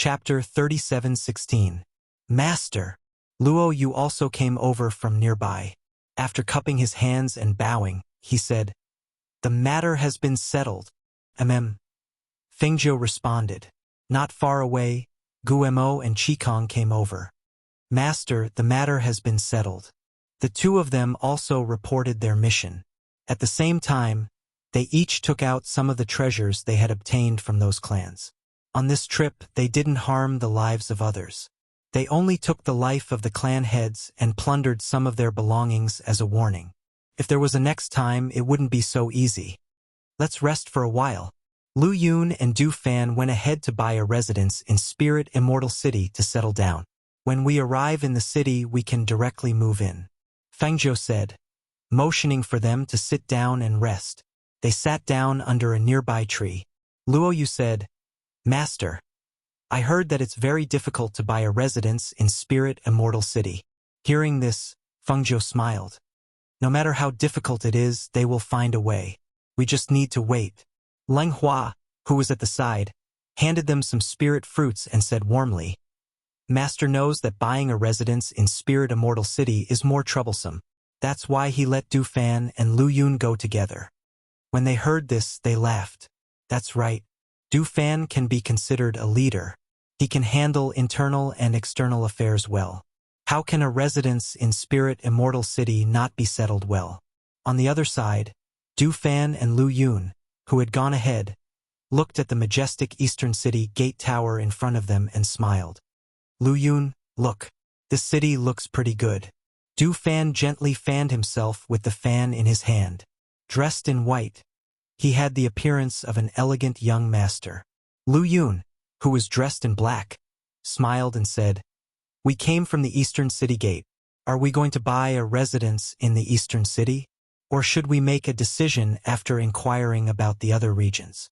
Chapter 37:16. Master! Luo Yu also came over from nearby. After cupping his hands and bowing, he said, "The matter has been settled." Fengzhou responded. Not far away, Guemo and Qikong came over. "Master, the matter has been settled." The two of them also reported their mission. At the same time, they each took out some of the treasures they had obtained from those clans. On this trip, they didn't harm the lives of others. They only took the life of the clan heads and plundered some of their belongings as a warning. If there was a next time, it wouldn't be so easy. "Let's rest for a while." Lu Yun and Du Fan went ahead to buy a residence in Spirit Immortal City to settle down. "When we arrive in the city, we can directly move in," Fengzhou said, motioning for them to sit down and rest. They sat down under a nearby tree. Luo Yu said, "Master, I heard that it's very difficult to buy a residence in Spirit Immortal City." Hearing this, Fengzhou smiled. "No matter how difficult it is, they will find a way. We just need to wait." Leng Hua, who was at the side, handed them some spirit fruits and said warmly, "Master knows that buying a residence in Spirit Immortal City is more troublesome. That's why he let Du Fan and Lu Yun go together." When they heard this, they laughed. "That's right. Du Fan can be considered a leader. He can handle internal and external affairs well. How can a residence in Spirit Immortal City not be settled well?" On the other side, Du Fan and Lu Yun, who had gone ahead, looked at the majestic Eastern City gate tower in front of them and smiled. "Lu Yun, look. This city looks pretty good." Du Fan gently fanned himself with the fan in his hand. Dressed in white, he had the appearance of an elegant young master. Lu Yun, who was dressed in black, smiled and said, "We came from the Eastern City Gate. Are we going to buy a residence in the Eastern City? Or should we make a decision after inquiring about the other regions?"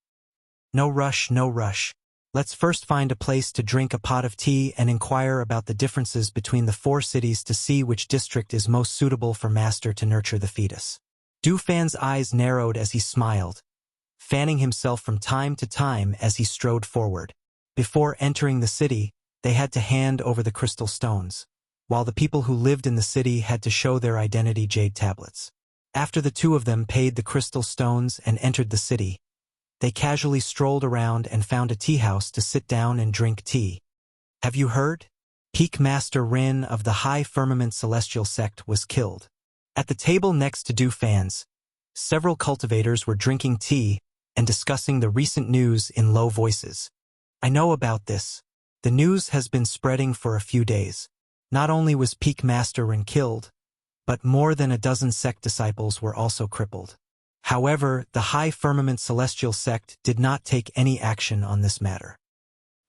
"No rush, no rush. Let's first find a place to drink a pot of tea and inquire about the differences between the four cities to see which district is most suitable for Master to nurture the fetus." Du Fan's eyes narrowed as he smiled, fanning himself from time to time as he strode forward. Before entering the city, they had to hand over the crystal stones, while the people who lived in the city had to show their identity jade tablets. After the two of them paid the crystal stones and entered the city, they casually strolled around and found a tea house to sit down and drink tea. "Have you heard? Peak Master Rin of the High Firmament Celestial Sect was killed." At the table next to Du Fan's, several cultivators were drinking tea and discussing the recent news in low voices. "I know about this. The news has been spreading for a few days. Not only was Peak Master Rin killed, but more than a dozen sect disciples were also crippled. However, the High Firmament Celestial Sect did not take any action on this matter.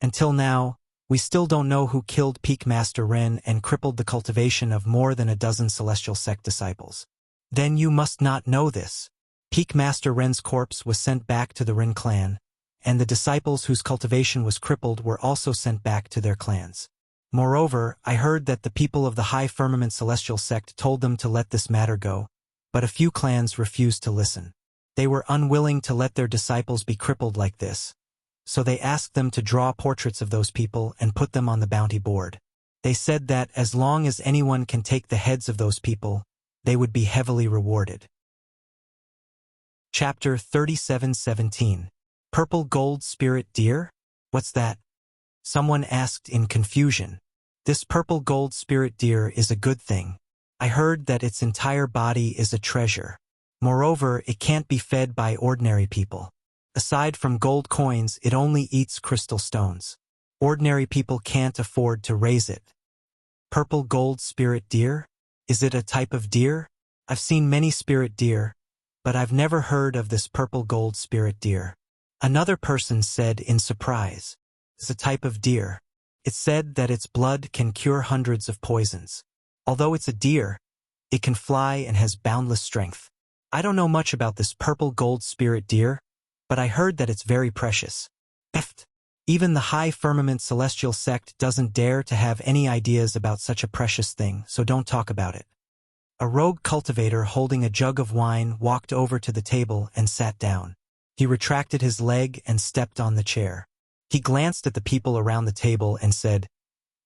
Until now, we still don't know who killed Peak Master Ren and crippled the cultivation of more than a dozen Celestial Sect disciples." "Then you must not know this. Peak Master Ren's corpse was sent back to the Ren clan, and the disciples whose cultivation was crippled were also sent back to their clans. Moreover, I heard that the people of the High Firmament Celestial Sect told them to let this matter go, but a few clans refused to listen. They were unwilling to let their disciples be crippled like this, so they asked them to draw portraits of those people and put them on the bounty board. They said that as long as anyone can take the heads of those people, they would be heavily rewarded." Chapter 37:17. Purple Gold Spirit Deer? What's that? Someone asked in confusion. "This purple gold spirit deer is a good thing. I heard that its entire body is a treasure. Moreover, it can't be fed by ordinary people. Aside from gold coins, it only eats crystal stones. Ordinary people can't afford to raise it." Purple gold spirit deer? Is it a type of deer? I've seen many spirit deer, but I've never heard of this purple gold spirit deer. Another person said in surprise. It's a type of deer. It's said that its blood can cure hundreds of poisons. Although it's a deer, it can fly and has boundless strength. I don't know much about this purple gold spirit deer, but I heard that it's very precious. Even the High Firmament Celestial Sect doesn't dare to have any ideas about such a precious thing, so don't talk about it. A rogue cultivator holding a jug of wine walked over to the table and sat down. He retracted his leg and stepped on the chair. He glanced at the people around the table and said,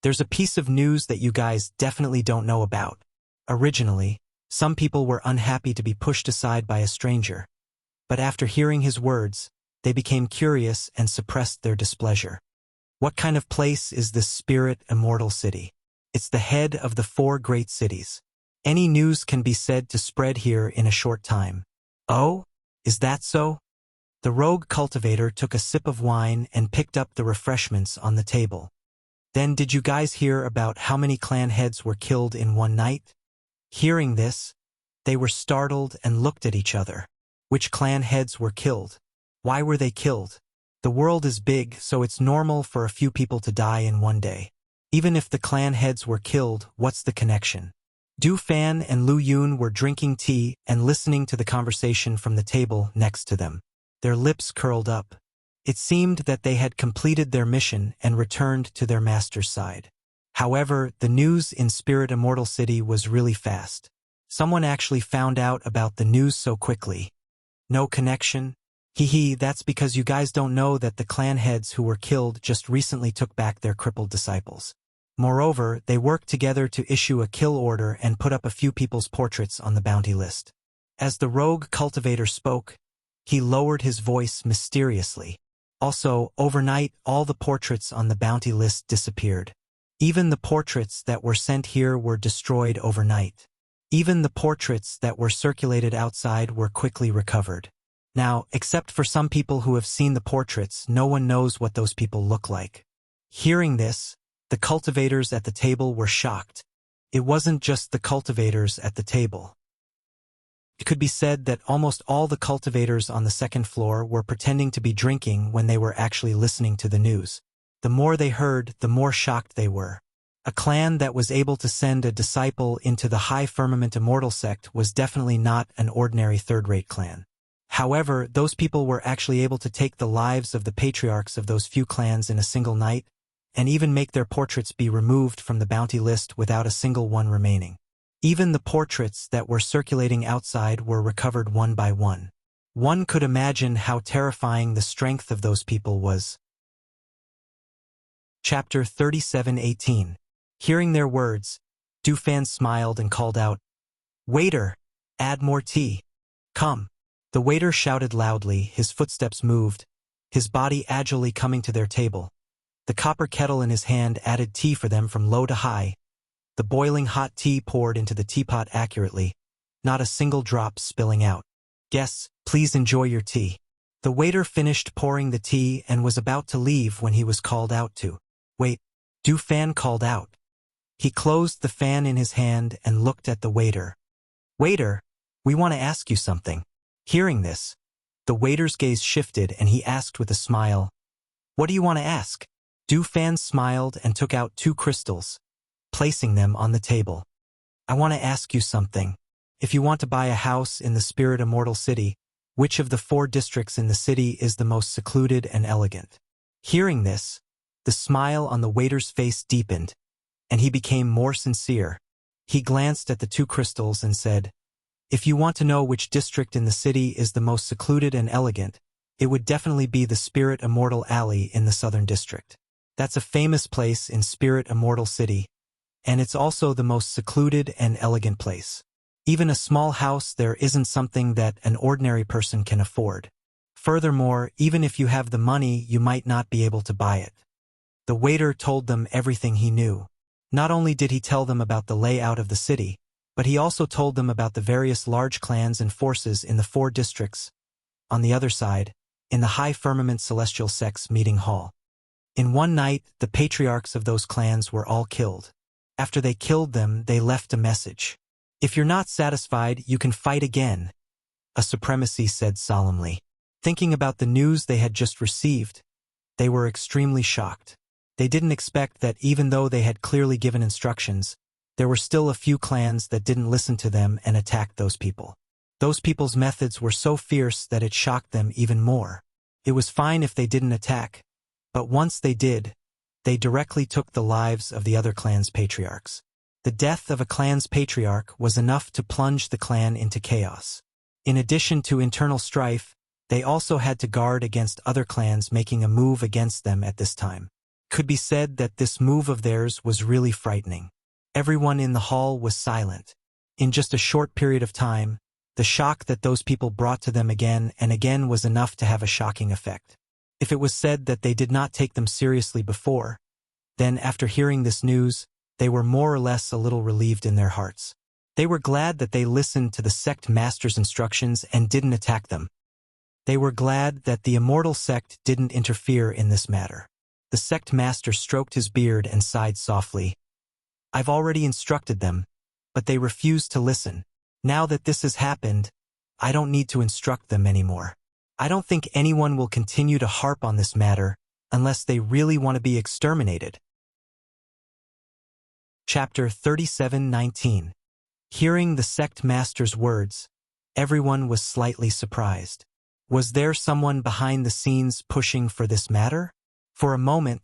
"There's a piece of news that you guys definitely don't know about." Originally, some people were unhappy to be pushed aside by a stranger, but after hearing his words, they became curious and suppressed their displeasure. What kind of place is this spirit immortal city? It's the head of the 4 great cities. Any news can be said to spread here in a short time. Oh, is that so? The rogue cultivator took a sip of wine and picked up the refreshments on the table. Then did you guys hear about how many clan heads were killed in one night? Hearing this, they were startled and looked at each other. Which clan heads were killed? Why were they killed? The world is big, so it's normal for a few people to die in one day. Even if the clan heads were killed, what's the connection? Du Fan and Lu Yun were drinking tea and listening to the conversation from the table next to them. Their lips curled up. It seemed that they had completed their mission and returned to their master's side. However, the news in Spirit Immortal City was really fast. Someone actually found out about the news so quickly. No connection? Hee, that's because you guys don't know that the clan heads who were killed just recently took back their crippled disciples. Moreover, they worked together to issue a kill order and put up a few people's portraits on the bounty list. As the rogue cultivator spoke, he lowered his voice mysteriously. Also, overnight, all the portraits on the bounty list disappeared. Even the portraits that were sent here were destroyed overnight. Even the portraits that were circulated outside were quickly recovered. Now, except for some people who have seen the portraits, no one knows what those people look like. Hearing this, the cultivators at the table were shocked. It wasn't just the cultivators at the table. It could be said that almost all the cultivators on the second floor were pretending to be drinking when they were actually listening to the news. The more they heard, the more shocked they were. A clan that was able to send a disciple into the High Firmament Immortal sect was definitely not an ordinary third-rate clan. However, those people were actually able to take the lives of the patriarchs of those few clans in a single night, and even make their portraits be removed from the bounty list without a single one remaining. Even the portraits that were circulating outside were recovered one by one. One could imagine how terrifying the strength of those people was. Chapter 37:18. Hearing their words, Du Fan smiled and called out, "Waiter, add more tea. Come." The waiter shouted loudly, his footsteps moved, his body agilely coming to their table. The copper kettle in his hand added tea for them from low to high. The boiling hot tea poured into the teapot accurately, not a single drop spilling out. "Guests, please enjoy your tea." The waiter finished pouring the tea and was about to leave when he was called out to. "Wait," Du Fan called out. He closed the fan in his hand and looked at the waiter. "Waiter, we want to ask you something." Hearing this, the waiter's gaze shifted and he asked with a smile, "What do you want to ask?" Du Fan smiled and took out 2 crystals, placing them on the table. "I want to ask you something. If you want to buy a house in the Spirit Immortal City, which of the 4 districts in the city is the most secluded and elegant?" Hearing this, the smile on the waiter's face deepened, and he became more sincere. He glanced at the 2 crystals and said, "If you want to know which district in the city is the most secluded and elegant, it would definitely be the Spirit Immortal Alley in the Southern District. That's a famous place in Spirit Immortal City, and it's also the most secluded and elegant place. Even a small house there isn't something that an ordinary person can afford. Furthermore, even if you have the money, you might not be able to buy it." The waiter told them everything he knew. Not only did he tell them about the layout of the city, but he also told them about the various large clans and forces in the 4 districts. On the other side, in the High Firmament Celestial Sect's meeting hall. In one night, the patriarchs of those clans were all killed. After they killed them, they left a message. "If you're not satisfied, you can fight again," a supremacy said solemnly. Thinking about the news they had just received, they were extremely shocked. They didn't expect that even though they had clearly given instructions, there were still a few clans that didn't listen to them and attacked those people. Those people's methods were so fierce that it shocked them even more. It was fine if they didn't attack, but once they did, they directly took the lives of the other clan's patriarchs. The death of a clan's patriarch was enough to plunge the clan into chaos. In addition to internal strife, They also had to guard against other clans making a move against them at this time. Could be said that this move of theirs was really frightening. Everyone in the hall was silent. In just a short period of time, the shock that those people brought to them again and again was enough to have a shocking effect. If it was said that they did not take them seriously before, then after hearing this news, they were more or less a little relieved in their hearts. They were glad that they listened to the sect master's instructions and didn't attack them. They were glad that the immortal sect didn't interfere in this matter. The sect master stroked his beard and sighed softly. I've already instructed them, but they refused to listen. Now that this has happened, I don't need to instruct them anymore. I don't think anyone will continue to harp on this matter unless they really want to be exterminated. Chapter 37:19. Hearing the sect master's words, everyone was slightly surprised. Was there someone behind the scenes pushing for this matter? For a moment,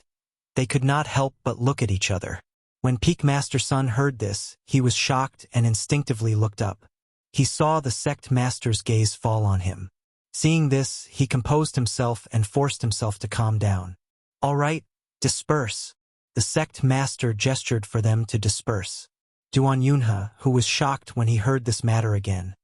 they could not help but look at each other. When Peak Master Sun heard this, he was shocked and instinctively looked up. He saw the sect master's gaze fall on him. Seeing this, he composed himself and forced himself to calm down. All right, disperse. The sect master gestured for them to disperse. Duan Yunhe, who was shocked when he heard this matter again,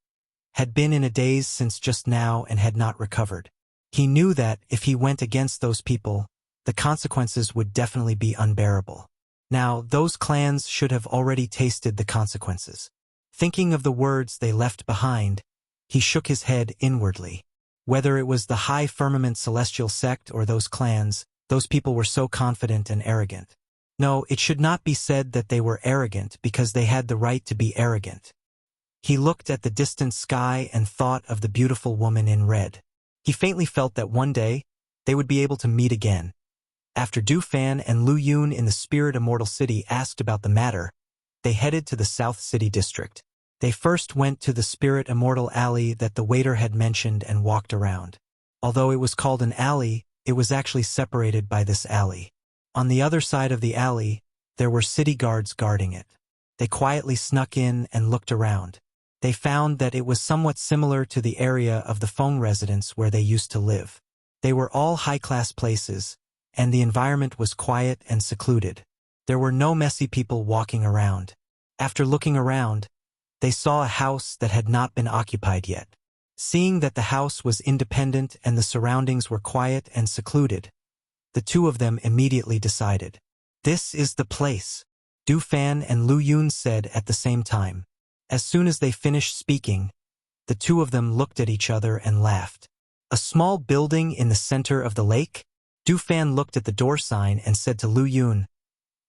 had been in a daze since just now and had not recovered. He knew that if he went against those people, the consequences would definitely be unbearable. Now, those clans should have already tasted the consequences. Thinking of the words they left behind, he shook his head inwardly. Whether it was the High Firmament Celestial Sect or those clans, those people were so confident and arrogant. No, it should not be said that they were arrogant because they had the right to be arrogant. He looked at the distant sky and thought of the beautiful woman in red. He faintly felt that one day, they would be able to meet again. After Du Fan and Lu Yun in the Spirit Immortal City asked about the matter, they headed to the South City District. They first went to the Spirit Immortal Alley that the waiter had mentioned and walked around. Although it was called an alley, it was actually separated by this alley. On the other side of the alley, there were city guards guarding it. They quietly snuck in and looked around. They found that it was somewhat similar to the area of the Feng residence where they used to live. They were all high-class places, and the environment was quiet and secluded. There were no messy people walking around. After looking around, they saw a house that had not been occupied yet. Seeing that the house was independent and the surroundings were quiet and secluded, the two of them immediately decided. This is the place, Du Fan and Lu Yun said at the same time. As soon as they finished speaking, the two of them looked at each other and laughed. A small building in the center of the lake? Du Fan looked at the door sign and said to Lu Yun,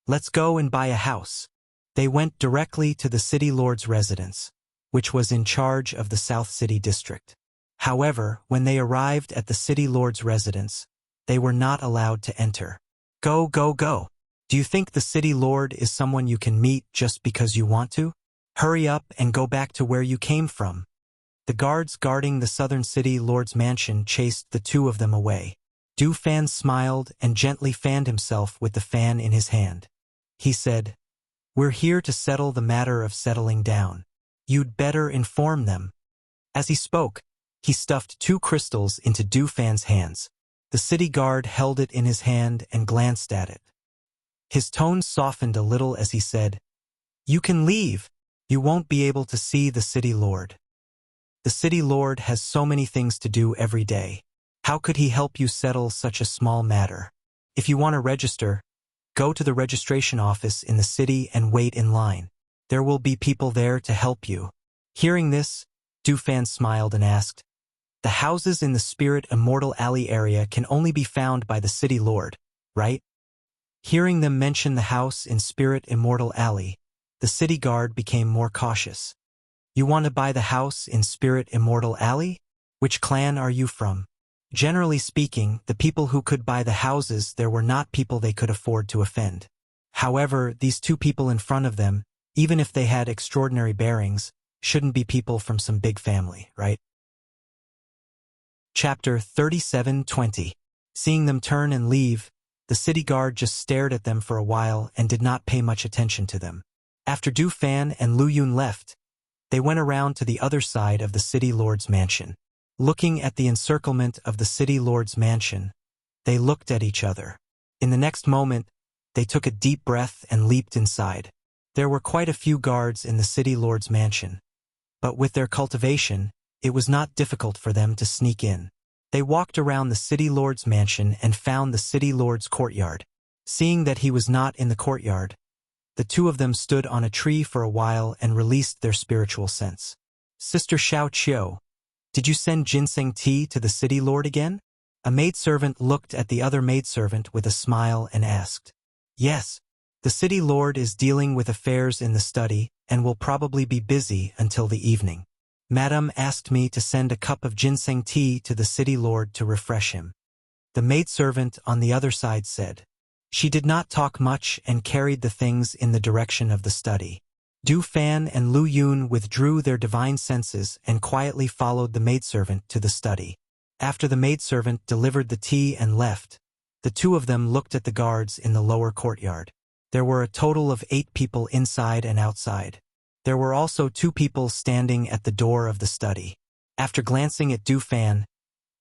"Let's go and buy a house." They went directly to the city lord's residence, which was in charge of the South City District. However, when they arrived at the city lord's residence, they were not allowed to enter. Go, go, go. Do you think the city lord is someone you can meet just because you want to? Hurry up and go back to where you came from. The guards guarding the southern city lord's mansion chased the two of them away. Du Fan smiled and gently fanned himself with the fan in his hand. He said, "We're here to settle the matter of settling down. You'd better inform them." As he spoke, he stuffed 2 crystals into Du Fan's hands. The city guard held it in his hand and glanced at it. His tone softened a little as he said, "You can leave. You won't be able to see the city lord. The city lord has so many things to do every day. How could he help you settle such a small matter? If you want to register, go to the registration office in the city and wait in line. There will be people there to help you." Hearing this, Du Fan smiled and asked, "The houses in the Spirit Immortal Alley area can only be found by the city lord, right?" Hearing them mention the house in Spirit Immortal Alley, the city guard became more cautious. "You want to buy the house in Spirit Immortal Alley? Which clan are you from?" Generally speaking, the people who could buy the houses there were not people they could afford to offend. However, these 2 people in front of them, even if they had extraordinary bearings, shouldn't be people from some big family, right? Chapter 37:20. Seeing them turn and leave, the city guard just stared at them for a while and did not pay much attention to them. After Du Fan and Lu Yun left, they went around to the other side of the city lord's mansion. Looking at the encirclement of the city lord's mansion, they looked at each other. In the next moment, they took a deep breath and leaped inside. There were quite a few guards in the city lord's mansion, but with their cultivation, it was not difficult for them to sneak in. They walked around the city lord's mansion and found the city lord's courtyard. Seeing that he was not in the courtyard, the two of them stood on a tree for a while and released their spiritual sense. Sister Xiao Qiu, did you send ginseng tea to the city lord again? A maidservant looked at the other maidservant with a smile and asked. Yes, the city lord is dealing with affairs in the study and will probably be busy until the evening. Madame asked me to send a cup of ginseng tea to the city lord to refresh him. The maidservant on the other side said. She did not talk much and carried the things in the direction of the study. Du Fan and Lu Yun withdrew their divine senses and quietly followed the maidservant to the study. After the maidservant delivered the tea and left, the two of them looked at the guards in the lower courtyard. There were a total of 8 people inside and outside. There were also 2 people standing at the door of the study. After glancing at Du Fan,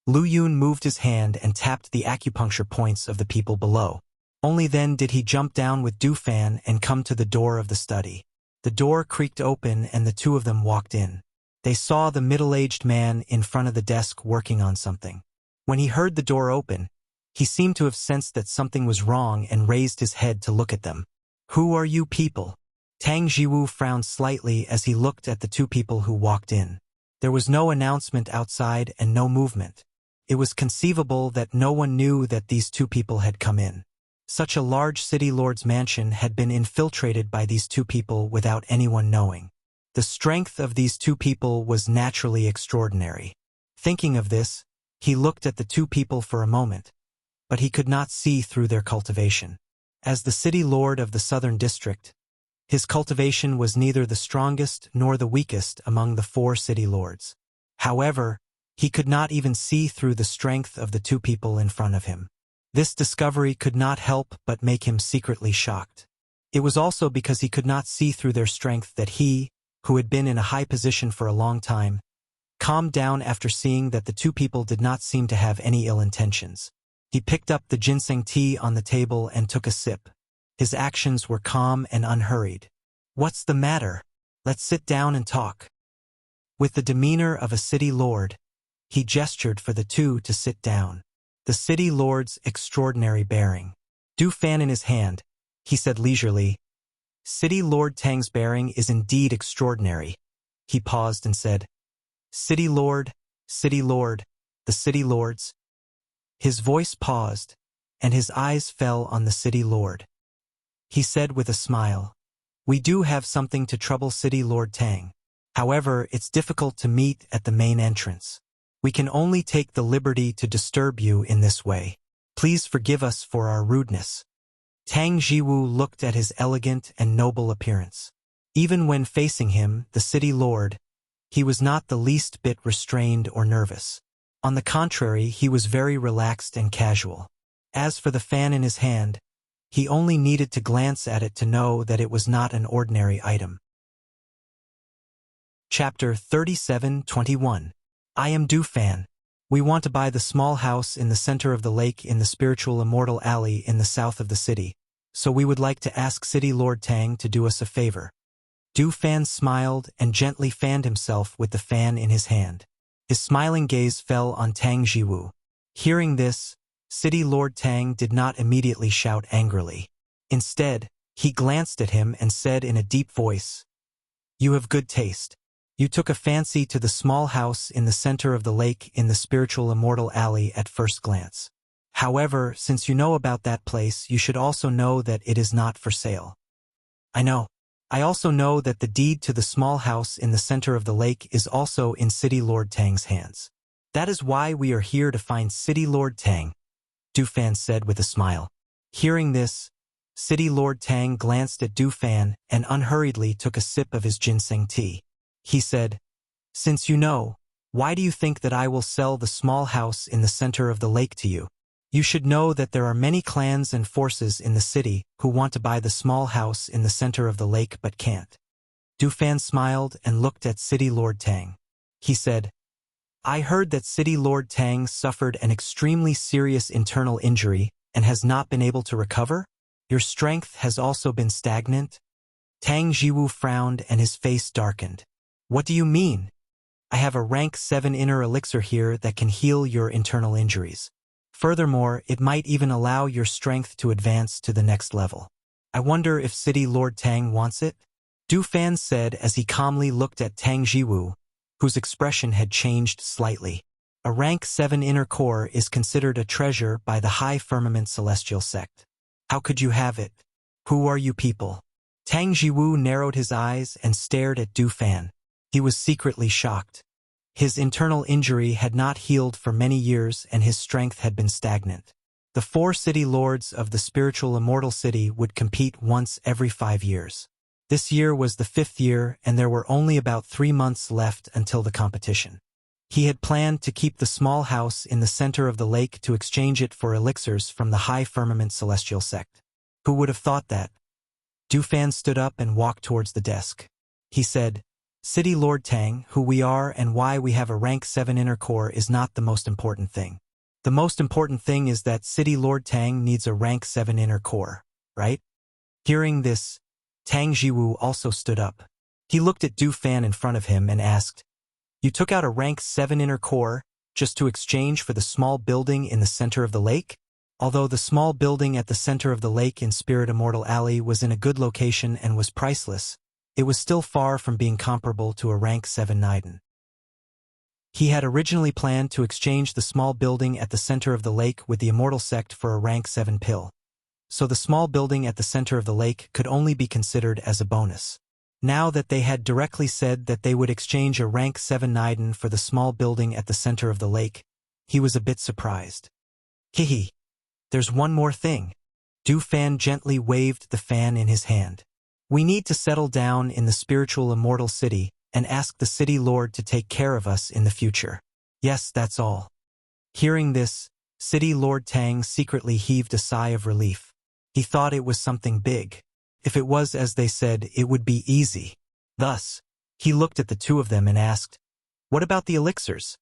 Lu Yun moved his hand and tapped the acupuncture points of the people below. Only then did he jump down with Du Fan and come to the door of the study. The door creaked open and the two of them walked in. They saw the middle-aged man in front of the desk working on something. When he heard the door open, he seemed to have sensed that something was wrong and raised his head to look at them. Who are you people? Tang Jiwu frowned slightly as he looked at the 2 people who walked in. There was no announcement outside and no movement. It was conceivable that no one knew that these 2 people had come in. Such a large city lord's mansion had been infiltrated by these 2 people without anyone knowing. The strength of these 2 people was naturally extraordinary. Thinking of this, he looked at the 2 people for a moment, but he could not see through their cultivation. As the city lord of the southern district, his cultivation was neither the strongest nor the weakest among the 4 city lords. However, he could not even see through the strength of the 2 people in front of him. This discovery could not help but make him secretly shocked. It was also because he could not see through their strength that he, who had been in a high position for a long time, calmed down after seeing that the 2 people did not seem to have any ill intentions. He picked up the ginseng tea on the table and took a sip. His actions were calm and unhurried. What's the matter? Let's sit down and talk. With the demeanor of a city lord, he gestured for the 2 to sit down. The city lord's extraordinary bearing. Du Fan in his hand, he said leisurely, City Lord Tang's bearing is indeed extraordinary. He paused and said, City Lord, the city lords. His voice paused, and his eyes fell on the city lord. He said with a smile, We do have something to trouble City Lord Tang. However, it's difficult to meet at the main entrance. We can only take the liberty to disturb you in this way. Please forgive us for our rudeness. Tang Jiwu looked at his elegant and noble appearance. Even when facing him, the city lord, he was not the least bit restrained or nervous. On the contrary, he was very relaxed and casual. As for the fan in his hand, he only needed to glance at it to know that it was not an ordinary item. Chapter 37:21. I am Du Fan. We want to buy the small house in the center of the lake in the spiritual immortal alley in the south of the city, so we would like to ask City Lord Tang to do us a favor. Du Fan smiled and gently fanned himself with the fan in his hand. His smiling gaze fell on Tang Jiwu. Hearing this, City Lord Tang did not immediately shout angrily. Instead, he glanced at him and said in a deep voice, You have good taste. You took a fancy to the small house in the center of the lake in the spiritual immortal alley at first glance. However, since you know about that place, you should also know that it is not for sale. I know. I also know that the deed to the small house in the center of the lake is also in City Lord Tang's hands. That is why we are here to find City Lord Tang, Du Fan said with a smile. Hearing this, City Lord Tang glanced at Du Fan and unhurriedly took a sip of his ginseng tea. He said, Since you know, why do you think that I will sell the small house in the center of the lake to you? You should know that there are many clans and forces in the city who want to buy the small house in the center of the lake but can't. Du Fan smiled and looked at City Lord Tang. He said, I heard that City Lord Tang suffered an extremely serious internal injury and has not been able to recover? Your strength has also been stagnant? Tang Jiwu frowned and his face darkened. What do you mean? I have a rank 7 inner elixir here that can heal your internal injuries. Furthermore, it might even allow your strength to advance to the next level. I wonder if City Lord Tang wants it? Du Fan said as he calmly looked at Tang Jiwu, whose expression had changed slightly. A rank 7 inner core is considered a treasure by the High Firmament Celestial Sect. How could you have it? Who are you people? Tang Jiwu narrowed his eyes and stared at Du Fan. He was secretly shocked. His internal injury had not healed for many years and his strength had been stagnant. The 4 city lords of the spiritual immortal city would compete once every 5 years. This year was the 5th year and there were only about 3 months left until the competition. He had planned to keep the small house in the center of the lake to exchange it for elixirs from the High Firmament Celestial Sect. Who would have thought that? Du Fan stood up and walked towards the desk. He said, City Lord Tang, who we are and why we have a rank 7 inner core is not the most important thing. The most important thing is that City Lord Tang needs a rank 7 inner core, right? Hearing this, Tang Jiwu also stood up. He looked at Du Fan in front of him and asked, You took out a rank 7 inner core just to exchange for the small building in the center of the lake? Although the small building at the center of the lake in Spirit Immortal Alley was in a good location and was priceless, it was still far from being comparable to a rank 7 Niden. He had originally planned to exchange the small building at the center of the lake with the Immortal Sect for a rank 7 pill. So the small building at the center of the lake could only be considered as a bonus. Now that they had directly said that they would exchange a rank 7 Niden for the small building at the center of the lake, he was a bit surprised. Hihi. There's one more thing. Du Fan gently waved the fan in his hand. We need to settle down in the spiritual immortal city and ask the city lord to take care of us in the future. Yes, that's all. Hearing this, City Lord Tang secretly heaved a sigh of relief. He thought it was something big. If it was as they said, it would be easy. Thus, he looked at the two of them and asked, What about the elixirs?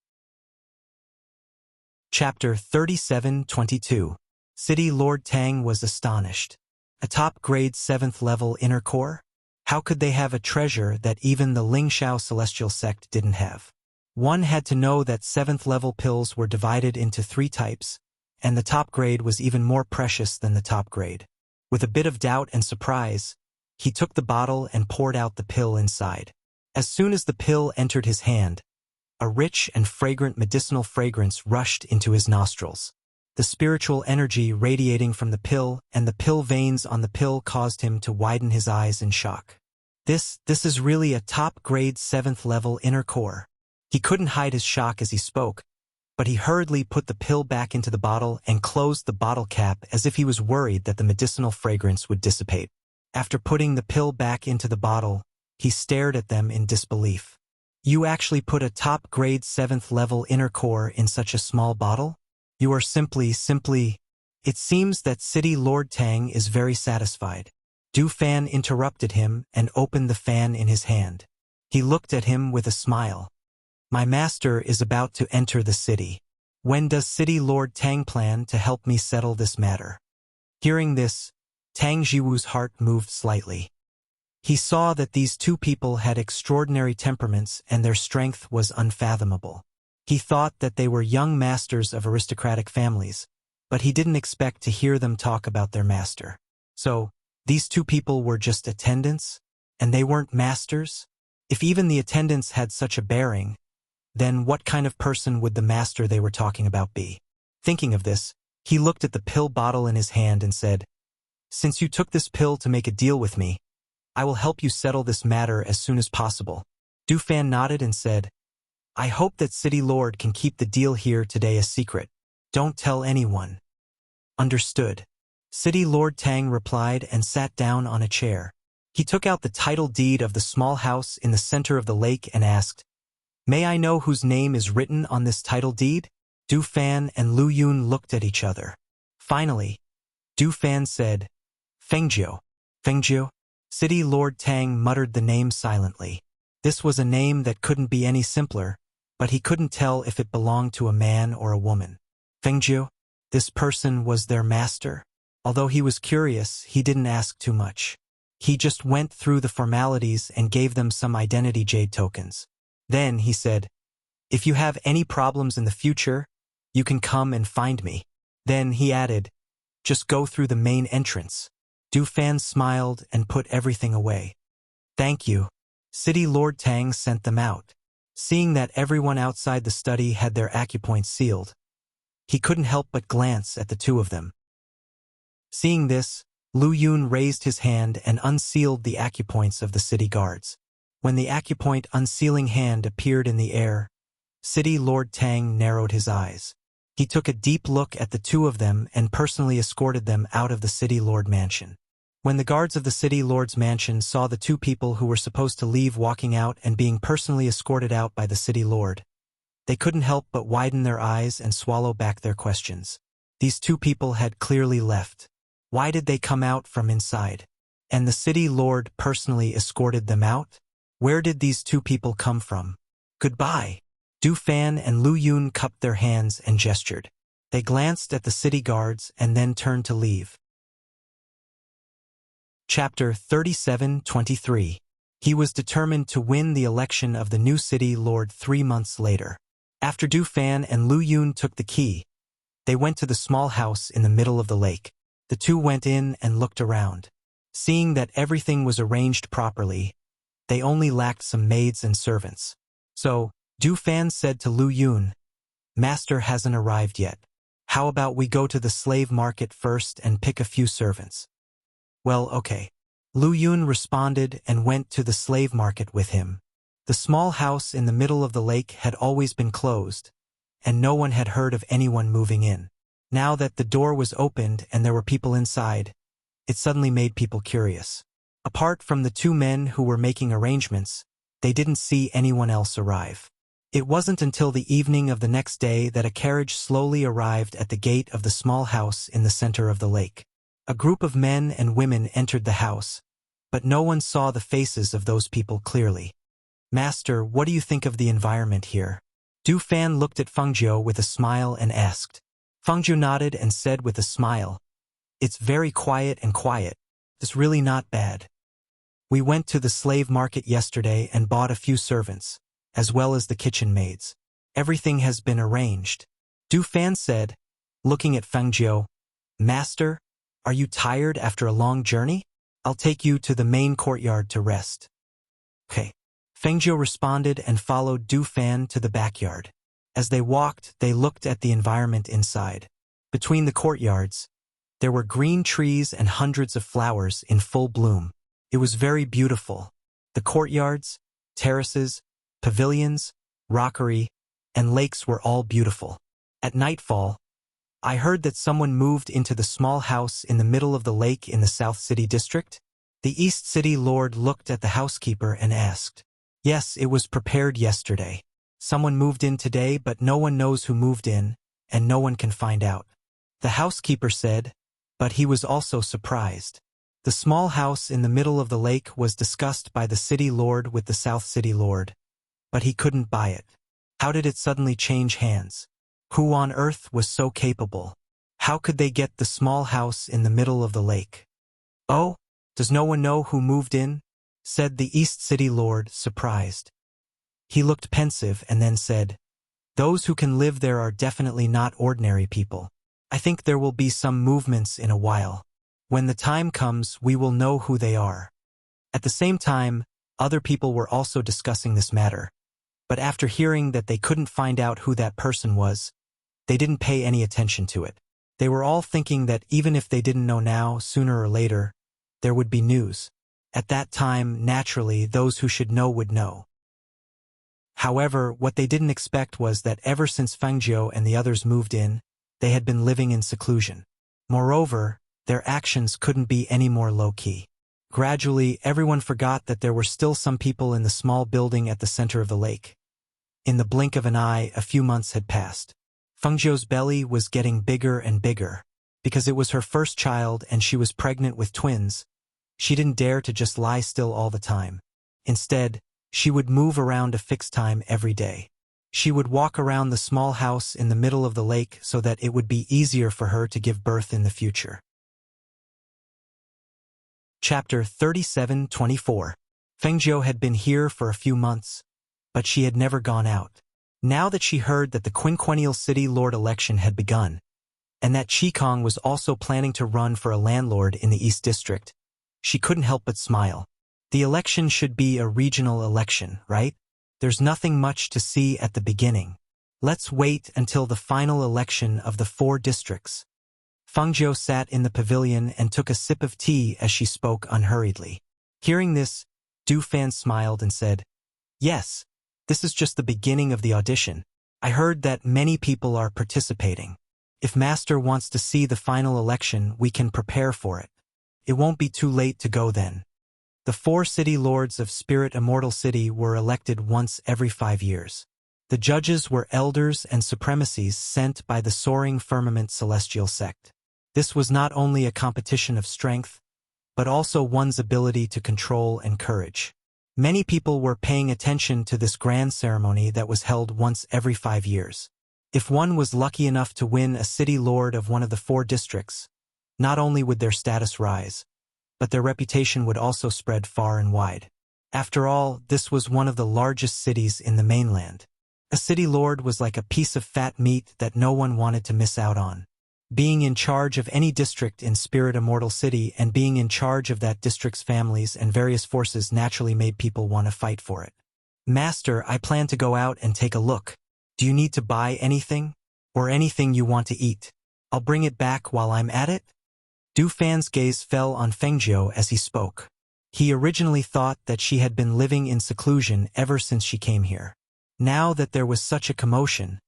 Chapter 37-22. City Lord Tang was astonished. A top-grade 7th level inner core? How could they have a treasure that even the Lingxiao Celestial Sect didn't have? One had to know that 7th level pills were divided into 3 types, and the top grade was even more precious than the top grade. With a bit of doubt and surprise, he took the bottle and poured out the pill inside. As soon as the pill entered his hand, a rich and fragrant medicinal fragrance rushed into his nostrils. The spiritual energy radiating from the pill and the pill veins on the pill caused him to widen his eyes in shock. This is really a top-grade 7th level inner core. He couldn't hide his shock as he spoke, but he hurriedly put the pill back into the bottle and closed the bottle cap as if he was worried that the medicinal fragrance would dissipate. After putting the pill back into the bottle, he stared at them in disbelief. You actually put a top-grade 7th level inner core in such a small bottle? You are simply... It seems that City Lord Tang is very satisfied. Du Fan interrupted him and opened the fan in his hand. He looked at him with a smile. My master is about to enter the city. When does City Lord Tang plan to help me settle this matter? Hearing this, Tang Jiwu's heart moved slightly. He saw that these two people had extraordinary temperaments and their strength was unfathomable. He thought that they were young masters of aristocratic families, but he didn't expect to hear them talk about their master. So, these two people were just attendants, and they weren't masters? If even the attendants had such a bearing, then what kind of person would the master they were talking about be? Thinking of this, he looked at the pill bottle in his hand and said, Since you took this pill to make a deal with me, I will help you settle this matter as soon as possible. Du Fan nodded and said, I hope that City Lord can keep the deal here today a secret. Don't tell anyone. Understood. City Lord Tang replied and sat down on a chair. He took out the title deed of the small house in the center of the lake and asked, May I know whose name is written on this title deed? Du Fan and Lu Yun looked at each other. Finally, Du Fan said, Fengjiu. Fengjiu? City Lord Tang muttered the name silently. This was a name that couldn't be any simpler, but he couldn't tell if it belonged to a man or a woman. Fengjiu? This person was their master? Although he was curious, he didn't ask too much. He just went through the formalities and gave them some identity jade tokens. Then he said, "If you have any problems in the future, you can come and find me." Then he added, "Just go through the main entrance." Du Fan smiled and put everything away. "Thank you." City Lord Tang sent them out. Seeing that everyone outside the study had their acupoints sealed, he couldn't help but glance at the two of them. Seeing this, Lu Yun raised his hand and unsealed the acupoints of the city guards. When the acupoint unsealing hand appeared in the air, City Lord Tang narrowed his eyes. He took a deep look at the two of them and personally escorted them out of the City Lord mansion. When the guards of the City Lord's mansion saw the two people who were supposed to leave walking out and being personally escorted out by the City Lord, they couldn't help but widen their eyes and swallow back their questions. These two people had clearly left. Why did they come out from inside? And the City Lord personally escorted them out? Where did these two people come from? Goodbye. Du Fan and Lu Yun cupped their hands and gestured. They glanced at the city guards and then turned to leave. Chapter 37-23. He was determined to win the election of the new city lord 3 months later. After Du Fan and Lu Yun took the key, they went to the small house in the middle of the lake. The two went in and looked around. Seeing that everything was arranged properly, they only lacked some maids and servants. So, Du Fan said to Lu Yun, "Master hasn't arrived yet. How about we go to the slave market first and pick a few servants?" "Well, okay." Lu Yun responded and went to the slave market with him. The small house in the middle of the lake had always been closed, and no one had heard of anyone moving in. Now that the door was opened and there were people inside, it suddenly made people curious. Apart from the two men who were making arrangements, they didn't see anyone else arrive. It wasn't until the evening of the next day that a carriage slowly arrived at the gate of the small house in the center of the lake. A group of men and women entered the house, but no one saw the faces of those people clearly. "Master, what do you think of the environment here?" Du Fan looked at Fengjiu with a smile and asked. Fengjiu nodded and said with a smile, "It's very quiet and quiet. It's really not bad. We went to the slave market yesterday and bought a few servants, as well as the kitchen maids. Everything has been arranged." Du Fan said, looking at Fengjiu, "Master, are you tired after a long journey? I'll take you to the main courtyard to rest." "Okay." Fengjiu responded and followed Du Fan to the backyard. As they walked, they looked at the environment inside. Between the courtyards, there were green trees and hundreds of flowers in full bloom. It was very beautiful. The courtyards, terraces, pavilions, rockery, and lakes were all beautiful. At nightfall, I heard that someone moved into the small house in the middle of the lake in the South City district. The East City Lord looked at the housekeeper and asked, "Yes, it was prepared yesterday. Someone moved in today, but no one knows who moved in, and no one can find out." The housekeeper said, but he was also surprised. The small house in the middle of the lake was discussed by the City Lord with the South City Lord, but he couldn't buy it. How did it suddenly change hands? Who on earth was so capable? How could they get the small house in the middle of the lake? "Oh, does no one know who moved in?" said the East City Lord, surprised. He looked pensive and then said, "Those who can live there are definitely not ordinary people. I think there will be some movements in a while. When the time comes, we will know who they are." At the same time, other people were also discussing this matter, but after hearing that they couldn't find out who that person was, they didn't pay any attention to it. They were all thinking that even if they didn't know now, sooner or later, there would be news. At that time, naturally, those who should know would know. However, what they didn't expect was that ever since Fengjiu and the others moved in, they had been living in seclusion. Moreover, their actions couldn't be any more low-key. Gradually, everyone forgot that there were still some people in the small building at the center of the lake. In the blink of an eye, a few months had passed. Fengjiu's belly was getting bigger and bigger. Because it was her first child and she was pregnant with twins, she didn't dare to just lie still all the time. Instead, she would move around a fixed time every day. She would walk around the small house in the middle of the lake so that it would be easier for her to give birth in the future. Chapter 37:24. Fengjiu had been here for a few months, but she had never gone out. Now that she heard that the quinquennial city lord election had begun, and that Qikong was also planning to run for a landlord in the East District, she couldn't help but smile. The election should be a regional election, right? There's nothing much to see at the beginning. Let's wait until the final election of the 4 districts. Fengjiu sat in the pavilion and took a sip of tea as she spoke unhurriedly. Hearing this, Du Fan smiled and said, "Yes, this is just the beginning of the audition. I heard that many people are participating. If Master wants to see the final election, we can prepare for it. It won't be too late to go then." The 4 city lords of Spirit Immortal City were elected once every 5 years. The judges were elders and supremacies sent by the soaring firmament celestial sect. This was not only a competition of strength, but also one's ability to control and courage. Many people were paying attention to this grand ceremony that was held once every 5 years. If one was lucky enough to win a city lord of one of the 4 districts, not only would their status rise, but their reputation would also spread far and wide. After all, this was one of the largest cities in the mainland. A city lord was like a piece of fat meat that no one wanted to miss out on. Being in charge of any district in Spirit Immortal City and being in charge of that district's families and various forces naturally made people want to fight for it. "Master, I plan to go out and take a look. Do you need to buy anything? Or anything you want to eat? I'll bring it back while I'm at it?" Du Fan's gaze fell on Fengjiu as he spoke. He originally thought that she had been living in seclusion ever since she came here. Now that there was such a commotion,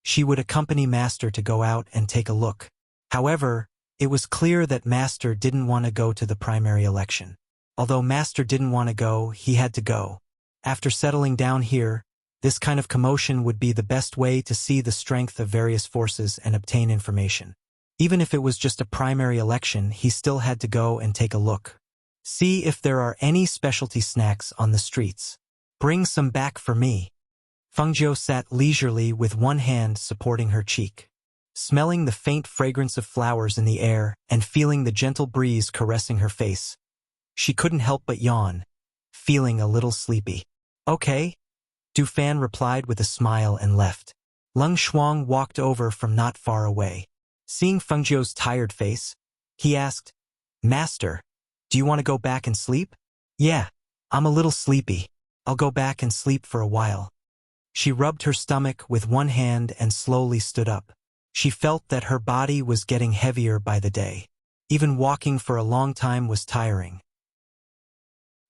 she would accompany Master to go out and take a look. However, it was clear that Master didn't want to go to the primary election. Although Master didn't want to go, he had to go. After settling down here, this kind of commotion would be the best way to see the strength of various forces and obtain information. Even if it was just a primary election, he still had to go and take a look. See if there are any specialty snacks on the streets. Bring some back for me. Fengjiu sat leisurely with one hand supporting her cheek, smelling the faint fragrance of flowers in the air and feeling the gentle breeze caressing her face. She couldn't help but yawn, feeling a little sleepy. "Okay," Du Fan replied with a smile and left. Leng Shuang walked over from not far away. Seeing Fengjiu's tired face, he asked, "Master, do you want to go back and sleep?" "Yeah, I'm a little sleepy. I'll go back and sleep for a while." She rubbed her stomach with one hand and slowly stood up. She felt that her body was getting heavier by the day. Even walking for a long time was tiring.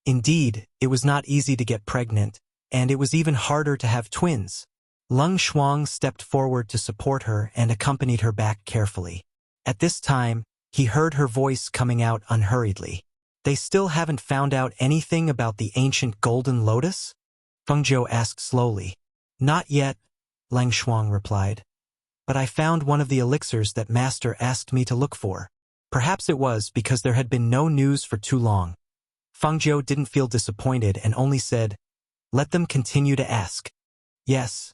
Indeed, it was not easy to get pregnant, and it was even harder to have twins. Leng Shuang stepped forward to support her and accompanied her back carefully. At this time, he heard her voice coming out unhurriedly. "They still haven't found out anything about the ancient golden lotus?" Fengjiu asked slowly. "Not yet," Leng Shuang replied. "But I found one of the elixirs that Master asked me to look for." Perhaps it was because there had been no news for too long. Fengjiu didn't feel disappointed and only said, "Let them continue to ask." "Yes."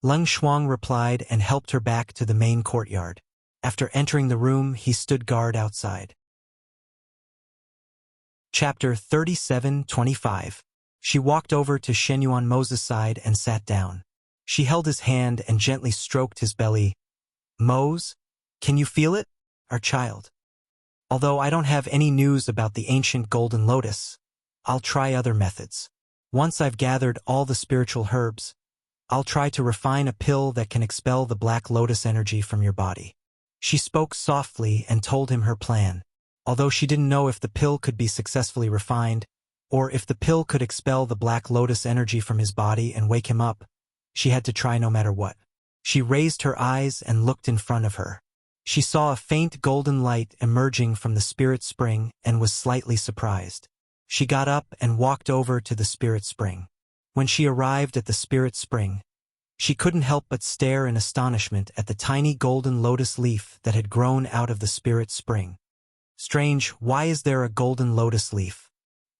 Leng Shuang replied and helped her back to the main courtyard. After entering the room, he stood guard outside. Chapter 37:25. She walked over to Shenyuan Mo's side and sat down. She held his hand and gently stroked his belly. "Mose, can you feel it, our child? Although I don't have any news about the ancient golden lotus, I'll try other methods. Once I've gathered all the spiritual herbs, I'll try to refine a pill that can expel the black lotus energy from your body." She spoke softly and told him her plan. Although she didn't know if the pill could be successfully refined, or if the pill could expel the black lotus energy from his body and wake him up, she had to try no matter what. She raised her eyes and looked in front of her. She saw a faint golden light emerging from the spirit spring and was slightly surprised. She got up and walked over to the spirit spring. When she arrived at the spirit spring, she couldn't help but stare in astonishment at the tiny golden lotus leaf that had grown out of the spirit spring. "Strange, why is there a golden lotus leaf?"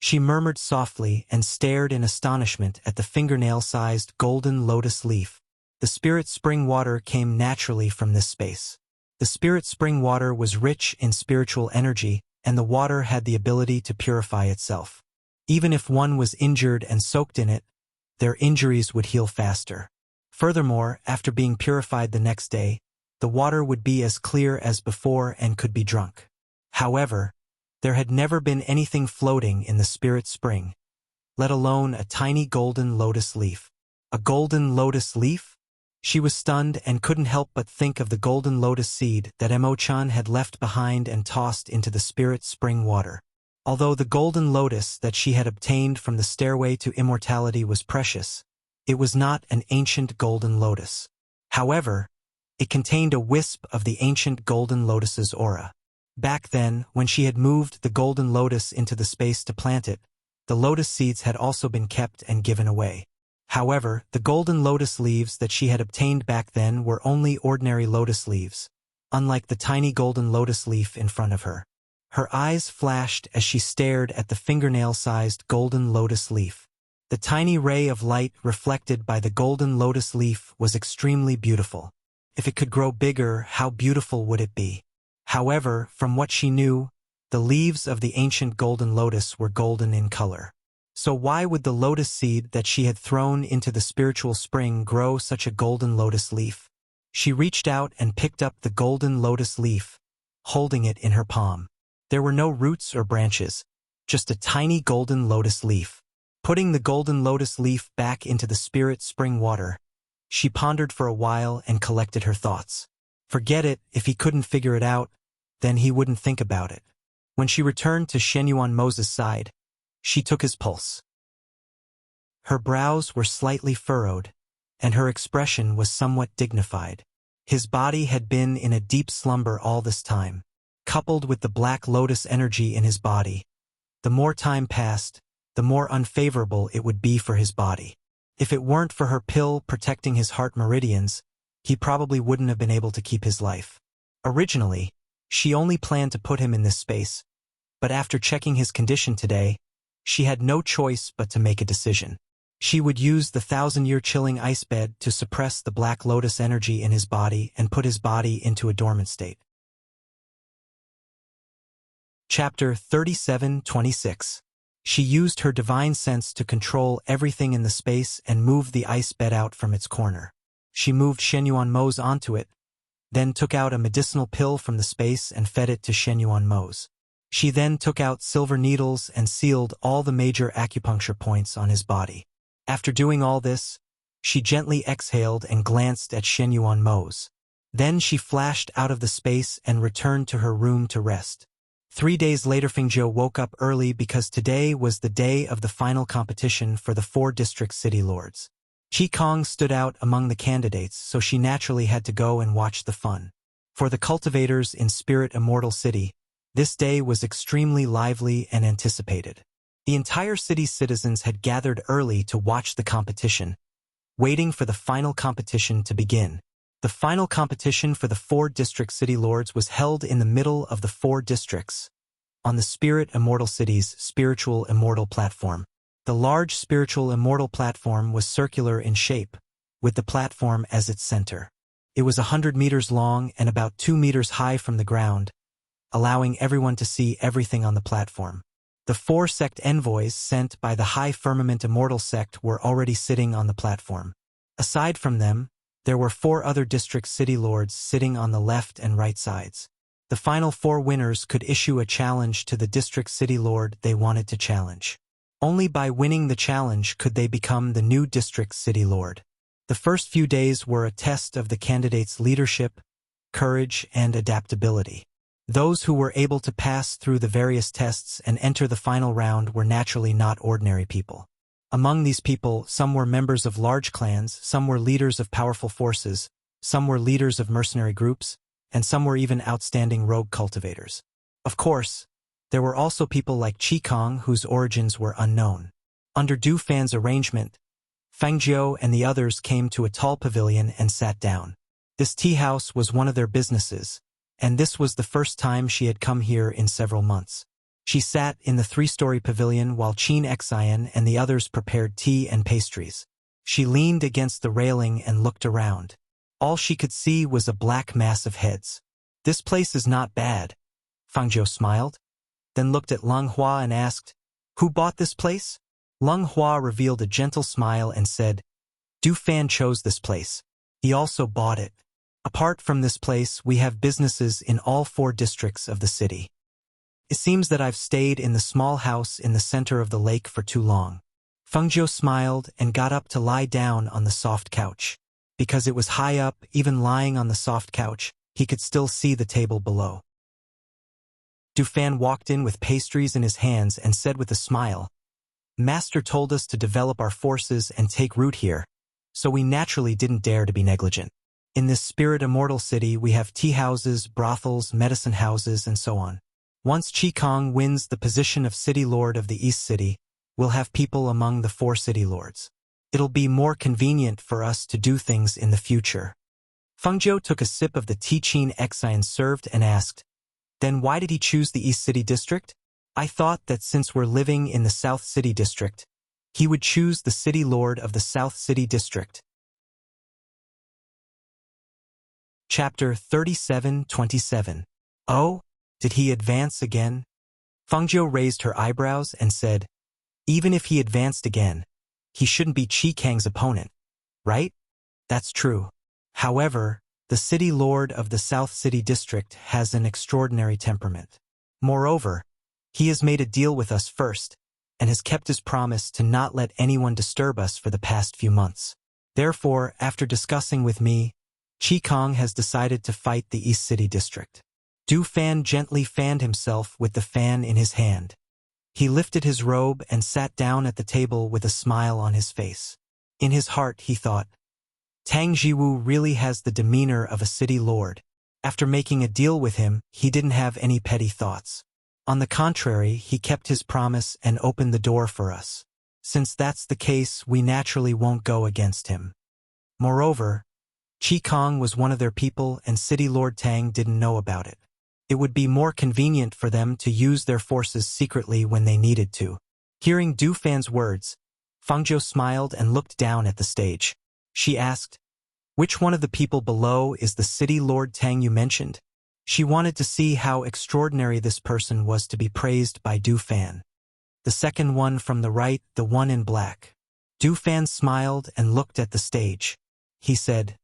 She murmured softly and stared in astonishment at the fingernail-sized golden lotus leaf. The spirit spring water came naturally from this space. The spirit spring water was rich in spiritual energy, and the water had the ability to purify itself. Even if one was injured and soaked in it, their injuries would heal faster. Furthermore, after being purified the next day, the water would be as clear as before and could be drunk. However, there had never been anything floating in the spirit spring, let alone a tiny golden lotus leaf. A golden lotus leaf? She was stunned and couldn't help but think of the golden lotus seed that Emo-chan had left behind and tossed into the spirit spring water. Although the golden lotus that she had obtained from the stairway to immortality was precious, it was not an ancient golden lotus. However, it contained a wisp of the ancient golden lotus's aura. Back then, when she had moved the golden lotus into the space to plant it, the lotus seeds had also been kept and given away. However, the golden lotus leaves that she had obtained back then were only ordinary lotus leaves, unlike the tiny golden lotus leaf in front of her. Her eyes flashed as she stared at the fingernail-sized golden lotus leaf. The tiny ray of light reflected by the golden lotus leaf was extremely beautiful. If it could grow bigger, how beautiful would it be? However, from what she knew, the leaves of the ancient golden lotus were golden in color. So why would the lotus seed that she had thrown into the spiritual spring grow such a golden lotus leaf? She reached out and picked up the golden lotus leaf, holding it in her palm. There were no roots or branches, just a tiny golden lotus leaf. Putting the golden lotus leaf back into the spirit spring water, she pondered for a while and collected her thoughts. Forget it, if he couldn't figure it out, then he wouldn't think about it. When she returned to Shenyuan Mo's side, she took his pulse. Her brows were slightly furrowed, and her expression was somewhat dignified. His body had been in a deep slumber all this time. Coupled with the black lotus energy in his body, the more time passed, the more unfavorable it would be for his body. If it weren't for her pill protecting his heart meridians, he probably wouldn't have been able to keep his life. Originally, she only planned to put him in this space, but after checking his condition today, she had no choice but to make a decision. She would use the 1,000-year chilling ice bed to suppress the black lotus energy in his body and put his body into a dormant state. Chapter 37:26. She used her divine sense to control everything in the space and moved the ice bed out from its corner. She moved Shenyuan Mo's onto it, then took out a medicinal pill from the space and fed it to Shenyuan Mo's. She then took out silver needles and sealed all the major acupuncture points on his body. After doing all this, she gently exhaled and glanced at Shenyuan Mo's. Then she flashed out of the space and returned to her room to rest. 3 days later, Fengzhou woke up early because today was the day of the final competition for the 4 district city lords. Qi Kong stood out among the candidates, so she naturally had to go and watch the fun. For the cultivators in Spirit Immortal City, this day was extremely lively and anticipated. The entire city's citizens had gathered early to watch the competition, waiting for the final competition to begin. The final competition for the 4 district city lords was held in the middle of the 4 districts, on the Spirit Immortal City's Spiritual Immortal Platform. The large Spiritual Immortal Platform was circular in shape, with the platform as its center. It was 100 meters long and about 2 meters high from the ground, allowing everyone to see everything on the platform. The 4 sect envoys sent by the High Firmament Immortal Sect were already sitting on the platform. Aside from them, there were 4 other district city lords sitting on the left and right sides. The final 4 winners could issue a challenge to the district city lord they wanted to challenge. Only by winning the challenge could they become the new district city lord. The first few days were a test of the candidates' leadership, courage, and adaptability. Those who were able to pass through the various tests and enter the final round were naturally not ordinary people. Among these people, some were members of large clans, some were leaders of powerful forces, some were leaders of mercenary groups, and some were even outstanding rogue cultivators. Of course, there were also people like Qi Kong whose origins were unknown. Under Du Fan's arrangement, Fengzhou and the others came to a tall pavilion and sat down. This tea house was one of their businesses, and this was the first time she had come here in several months. She sat in the 3-story pavilion while Qin Xian and the others prepared tea and pastries. She leaned against the railing and looked around. All she could see was a black mass of heads. This place is not bad. Fangzhou smiled, then looked at Leng Hua and asked, "Who bought this place?" Leng Hua revealed a gentle smile and said, "Du Fan chose this place. He also bought it. Apart from this place, we have businesses in all 4 districts of the city. It seems that I've stayed in the small house in the center of the lake for too long." Fengzhou smiled and got up to lie down on the soft couch. Because it was high up, even lying on the soft couch, he could still see the table below. Du Fan walked in with pastries in his hands and said with a smile, "Master told us to develop our forces and take root here, so we naturally didn't dare to be negligent. In this spirit immortal city we have tea houses, brothels, medicine houses, and so on. Once Qikong wins the position of City Lord of the East City, we'll have people among the 4 city lords. It'll be more convenient for us to do things in the future." Fengzhou took a sip of the Tichin Xian served and asked, "Then why did he choose the East City District? I thought that since we're living in the South City District, he would choose the City Lord of the South City District." Chapter 37:27. Oh, did he advance again? Fengzhou raised her eyebrows and said, "Even if he advanced again, he shouldn't be Qi Kang's opponent, right?" "That's true. However, the City Lord of the South City District has an extraordinary temperament. Moreover, he has made a deal with us first, and has kept his promise to not let anyone disturb us for the past few months. Therefore, after discussing with me, Qikong has decided to fight the East City District." Du Fan gently fanned himself with the fan in his hand. He lifted his robe and sat down at the table with a smile on his face. In his heart he thought, Tang Jiwu really has the demeanor of a city lord. After making a deal with him, he didn't have any petty thoughts. On the contrary, he kept his promise and opened the door for us. Since that's the case, we naturally won't go against him. Moreover, Qikong was one of their people and City Lord Tang didn't know about it. It would be more convenient for them to use their forces secretly when they needed to. Hearing Du Fan's words, Fengzhou smiled and looked down at the stage. She asked, "Which one of the people below is the City Lord Tang you mentioned?" She wanted to see how extraordinary this person was to be praised by Du Fan. "The second one from the right, the one in black." Du Fan smiled and looked at the stage. He said,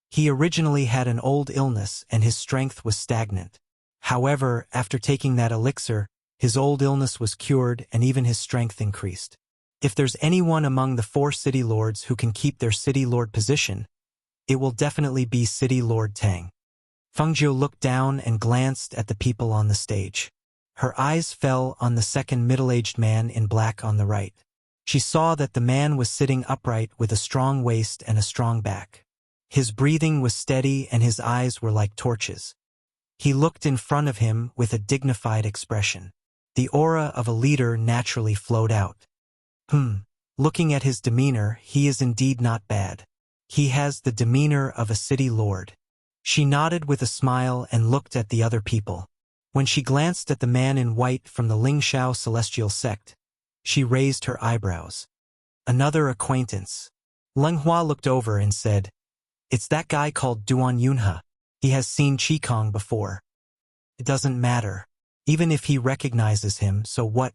"He originally had an old illness and his strength was stagnant. However, after taking that elixir, his old illness was cured and even his strength increased. If there's anyone among the 4 city lords who can keep their city lord position, it will definitely be City Lord Tang." Fengzhou looked down and glanced at the people on the stage. Her eyes fell on the second middle-aged man in black on the right. She saw that the man was sitting upright with a strong waist and a strong back. His breathing was steady and his eyes were like torches. He looked in front of him with a dignified expression. The aura of a leader naturally flowed out. Looking at his demeanor, he is indeed not bad. He has the demeanor of a city lord. She nodded with a smile and looked at the other people. When she glanced at the man in white from the Lingshao celestial sect, she raised her eyebrows. "Another acquaintance." Leng Hua looked over and said, "It's that guy called Duan Yunhe. He has seen Qikong before." "It doesn't matter. Even if he recognizes him, so what?"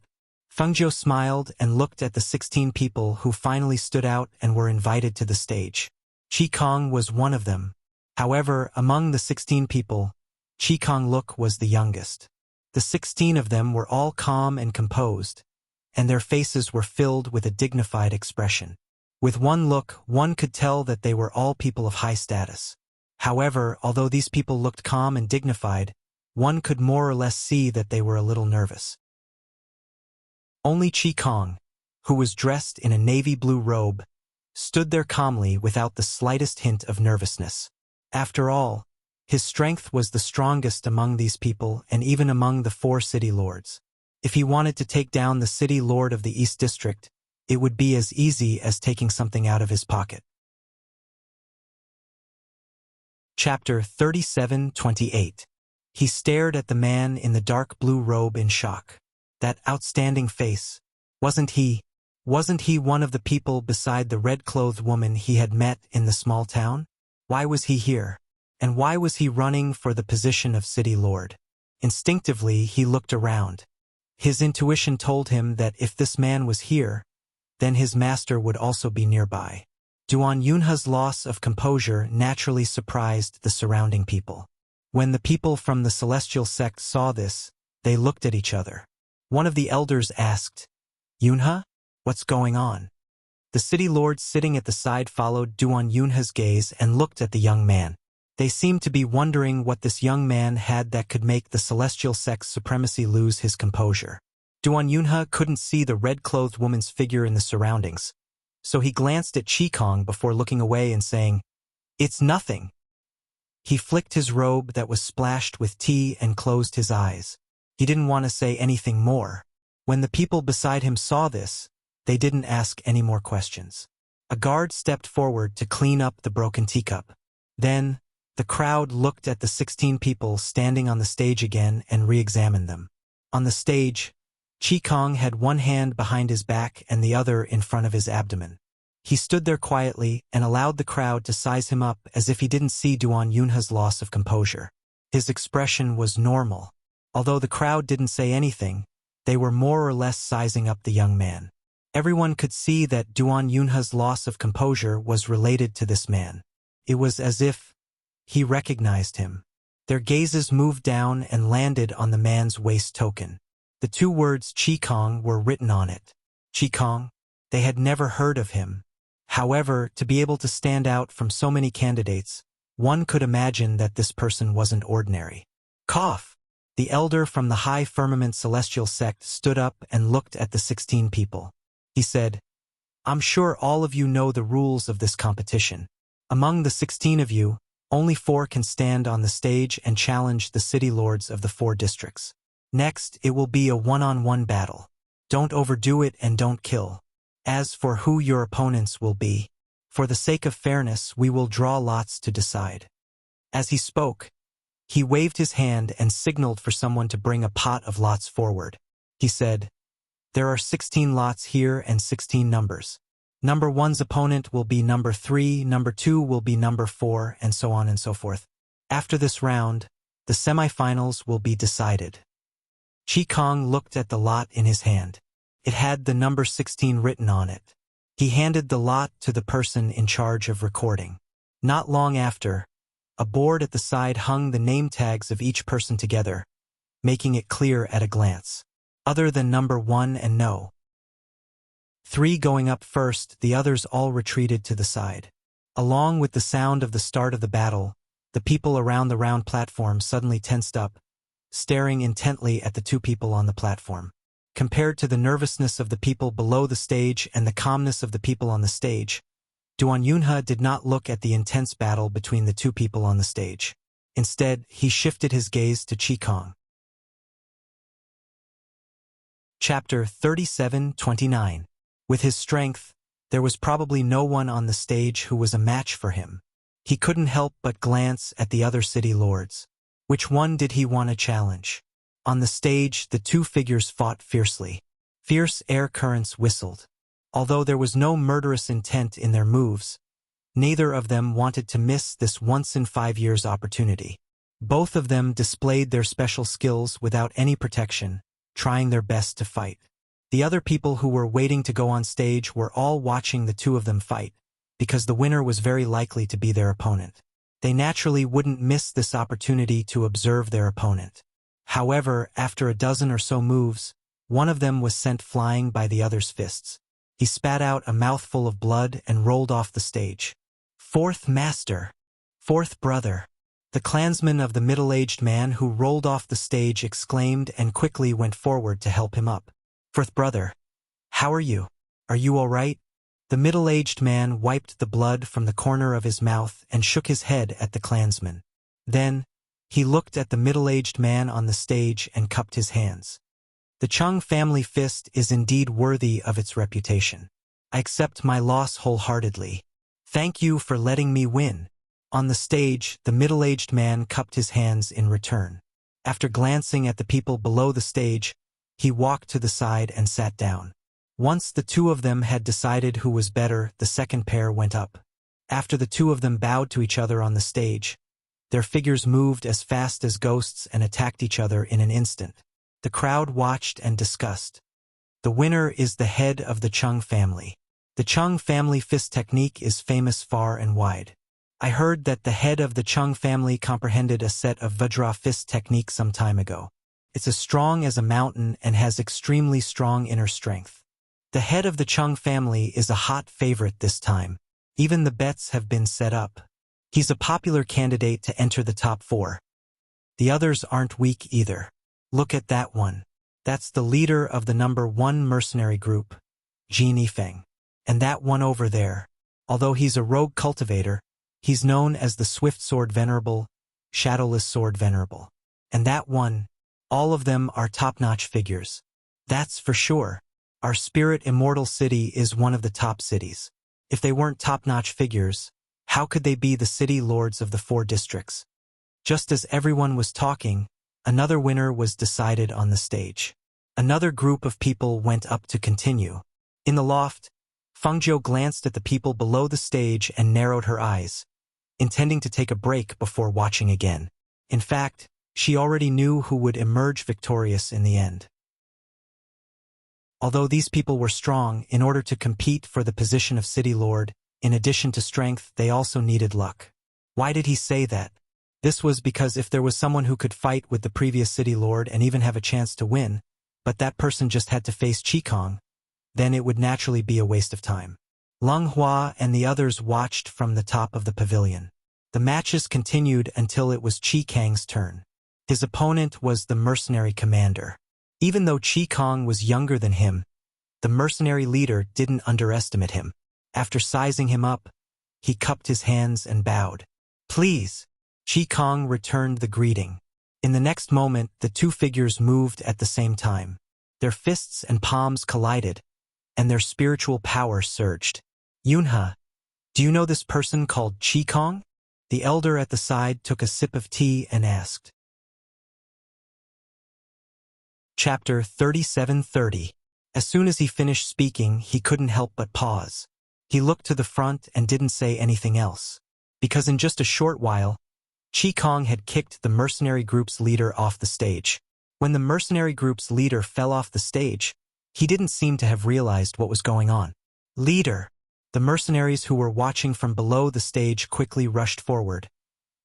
Fengzhou smiled and looked at the 16 people who finally stood out and were invited to the stage. Qikong was one of them. However, among the 16 people, Qikong Luk was the youngest. The 16 of them were all calm and composed, and their faces were filled with a dignified expression. With one look, one could tell that they were all people of high status. However, although these people looked calm and dignified, one could more or less see that they were a little nervous. Only Qikong, who was dressed in a navy blue robe, stood there calmly without the slightest hint of nervousness. After all, his strength was the strongest among these people and even among the 4 city lords. If he wanted to take down the city lord of the East District, it would be as easy as taking something out of his pocket. Chapter 37:28. He stared at the man in the dark blue robe in shock. That outstanding face. Wasn't he? Wasn't he one of the people beside the red-clothed woman he had met in the small town? Why was he here? And why was he running for the position of city lord? Instinctively, he looked around. His intuition told him that if this man was here, then his master would also be nearby. Duan Yunha's loss of composure naturally surprised the surrounding people. When the people from the celestial sect saw this, they looked at each other. One of the elders asked, "Yunha? What's going on?" The city lord sitting at the side followed Duan Yunha's gaze and looked at the young man. They seemed to be wondering what this young man had that could make the celestial sect's supremacy lose his composure. Duan Yunha couldn't see the red-clothed woman's figure in the surroundings, so he glanced at Qikong before looking away and saying, "It's nothing." He flicked his robe that was splashed with tea and closed his eyes. He didn't want to say anything more. When the people beside him saw this, they didn't ask any more questions. A guard stepped forward to clean up the broken teacup. Then, the crowd looked at the 16 people standing on the stage again and re-examined them. On the stage, Qikong had one hand behind his back and the other in front of his abdomen. He stood there quietly and allowed the crowd to size him up as if he didn't see Duan Yunha's loss of composure. His expression was normal. Although the crowd didn't say anything, they were more or less sizing up the young man. Everyone could see that Duan Yunha's loss of composure was related to this man. It was as if he recognized him. Their gazes moved down and landed on the man's waist token. The two words Qikong were written on it. Qikong? They had never heard of him. However, to be able to stand out from so many candidates, one could imagine that this person wasn't ordinary. Cough! The elder from the high firmament celestial sect stood up and looked at the 16 people. He said, "I'm sure all of you know the rules of this competition. Among the 16 of you, only 4 can stand on the stage and challenge the city lords of the 4 districts. Next, it will be a one-on-one battle. Don't overdo it and don't kill. As for who your opponents will be, for the sake of fairness, we will draw lots to decide." As he spoke, he waved his hand and signaled for someone to bring a pot of lots forward. He said, "There are 16 lots here and 16 numbers. Number 1's opponent will be number 3, number 2 will be number 4, and so on and so forth. After this round, the semifinals will be decided." Qikong looked at the lot in his hand. It had the number 16 written on it. He handed the lot to the person in charge of recording. Not long after, a board at the side hung the name tags of each person together, making it clear at a glance. Other than number 1 and no. 3 going up first, the others all retreated to the side. Along with the sound of the start of the battle, the people around the round platform suddenly tensed up, staring intently at the 2 people on the platform. Compared to the nervousness of the people below the stage and the calmness of the people on the stage, Duan Yunha did not look at the intense battle between the 2 people on the stage. Instead, he shifted his gaze to Qikong. Chapter 37-29. With his strength, there was probably no one on the stage who was a match for him. He couldn't help but glance at the other city lords. Which one did he want to challenge? On the stage, the 2 figures fought fiercely. Fierce air currents whistled. Although there was no murderous intent in their moves, neither of them wanted to miss this once-in-5 years opportunity. Both of them displayed their special skills without any protection, trying their best to fight. The other people who were waiting to go on stage were all watching the 2 of them fight, because the winner was very likely to be their opponent. They naturally wouldn't miss this opportunity to observe their opponent. However, after a dozen or so moves, one of them was sent flying by the other's fists. He spat out a mouthful of blood and rolled off the stage. "Fourth master! 4th brother!" The clansman of the middle-aged man who rolled off the stage exclaimed and quickly went forward to help him up. "4th brother, how are you? Are you all right?" The middle-aged man wiped the blood from the corner of his mouth and shook his head at the clansman. Then, he looked at the middle-aged man on the stage and cupped his hands. "The Chung family fist is indeed worthy of its reputation. I accept my loss wholeheartedly. Thank you for letting me win." On the stage, the middle-aged man cupped his hands in return. After glancing at the people below the stage, he walked to the side and sat down. Once the two of them had decided who was better, the second pair went up. After the two of them bowed to each other on the stage, their figures moved as fast as ghosts and attacked each other in an instant. The crowd watched and discussed. The winner is the head of the Chung family. The Chung family fist technique is famous far and wide. I heard that the head of the Chung family comprehended a set of Vajra fist technique some time ago. It's as strong as a mountain and has extremely strong inner strength. The head of the Chung family is a hot favorite this time. Even the bets have been set up. He's a popular candidate to enter the top 4. The others aren't weak either. Look at that one. That's the leader of the number 1 mercenary group, Jin Yifeng. And that one over there, although he's a rogue cultivator, he's known as the Swift Sword Venerable, Shadowless Sword Venerable. And that one, all of them are top-notch figures. That's for sure. Our Spirit Immortal City is one of the top cities. If they weren't top-notch figures, how could they be the city lords of the 4 districts? Just as everyone was talking, another winner was decided on the stage. Another group of people went up to continue. In the loft, Fengjiu glanced at the people below the stage and narrowed her eyes, intending to take a break before watching again. In fact, she already knew who would emerge victorious in the end. Although these people were strong, in order to compete for the position of City Lord, in addition to strength, they also needed luck. Why did he say that? This was because if there was someone who could fight with the previous City Lord and even have a chance to win, but that person just had to face Qikong, then it would naturally be a waste of time. Lung Hua and the others watched from the top of the pavilion. The matches continued until it was Qikang's turn. His opponent was the mercenary commander. Even though Qikong was younger than him, the mercenary leader didn't underestimate him. After sizing him up, he cupped his hands and bowed. "Please." Qikong returned the greeting. In the next moment, the two figures moved at the same time. Their fists and palms collided, and their spiritual power surged. "Yunhe, do you know this person called Qikong?" The elder at the side took a sip of tea and asked. Chapter 37:30. As soon as he finished speaking, he couldn't help but pause. He looked to the front and didn't say anything else, because in just a short while, Qikong had kicked the mercenary group's leader off the stage. When the mercenary group's leader fell off the stage, he didn't seem to have realized what was going on. "Leader!" The mercenaries who were watching from below the stage quickly rushed forward,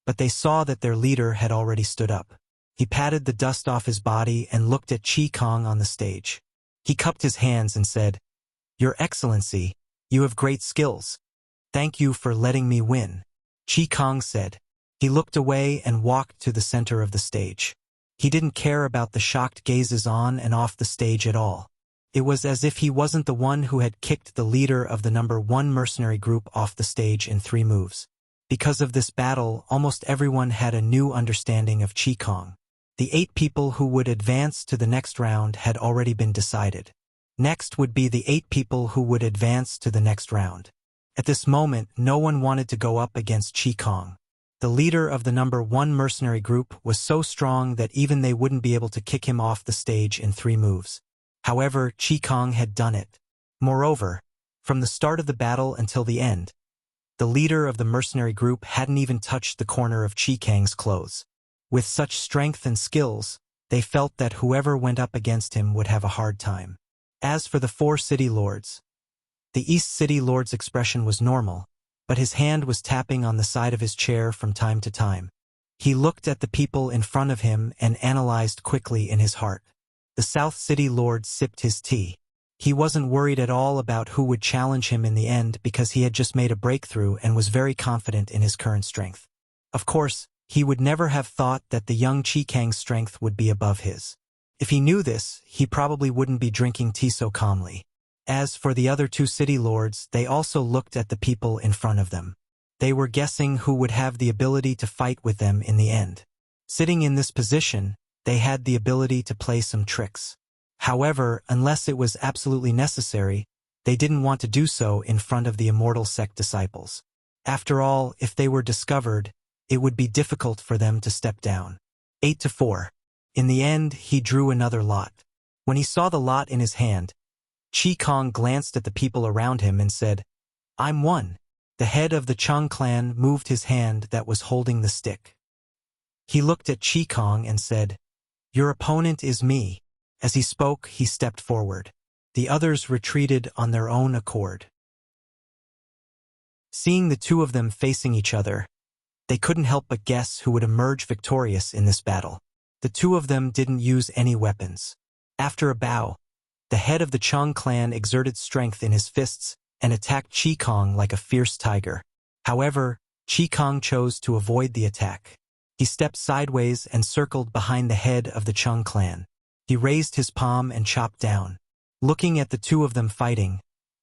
but they saw that their leader had already stood up. He patted the dust off his body and looked at Qikong on the stage. He cupped his hands and said, "Your Excellency, you have great skills. Thank you for letting me win," Qikong said. He looked away and walked to the center of the stage. He didn't care about the shocked gazes on and off the stage at all. It was as if he wasn't the one who had kicked the leader of the number 1 mercenary group off the stage in 3 moves. Because of this battle, almost everyone had a new understanding of Qikong. The 8 people who would advance to the next round had already been decided. Next would be the 8 people who would advance to the next round. At this moment, no one wanted to go up against Qikong. The leader of the number 1 mercenary group was so strong that even they wouldn't be able to kick him off the stage in 3 moves. However, Qikong had done it. Moreover, from the start of the battle until the end, the leader of the mercenary group hadn't even touched the corner of Qikang's clothes. With such strength and skills, they felt that whoever went up against him would have a hard time. As for the 4 city lords, the East City Lord's expression was normal, but his hand was tapping on the side of his chair from time to time. He looked at the people in front of him and analyzed quickly in his heart. The South City Lord sipped his tea. He wasn't worried at all about who would challenge him in the end because he had just made a breakthrough and was very confident in his current strength. Of course, he would never have thought that the young Qikang's strength would be above his. If he knew this, he probably wouldn't be drinking tea so calmly. As for the other 2 city lords, they also looked at the people in front of them. They were guessing who would have the ability to fight with them in the end. Sitting in this position, they had the ability to play some tricks. However, unless it was absolutely necessary, they didn't want to do so in front of the Immortal Sect disciples. After all, if they were discovered, it would be difficult for them to step down. 8-4. In the end, he drew another lot. When he saw the lot in his hand, Qi Kong glanced at the people around him and said, "I'm one." The head of the Chung clan moved his hand that was holding the stick. He looked at Qi Kong and said, "Your opponent is me." As he spoke, he stepped forward. The others retreated on their own accord. Seeing the two of them facing each other, they couldn't help but guess who would emerge victorious in this battle. The two of them didn't use any weapons. After a bow, the head of the Chung clan exerted strength in his fists and attacked Qi Kong like a fierce tiger. However, Qi Kong chose to avoid the attack. He stepped sideways and circled behind the head of the Chung clan. He raised his palm and chopped down. Looking at the two of them fighting,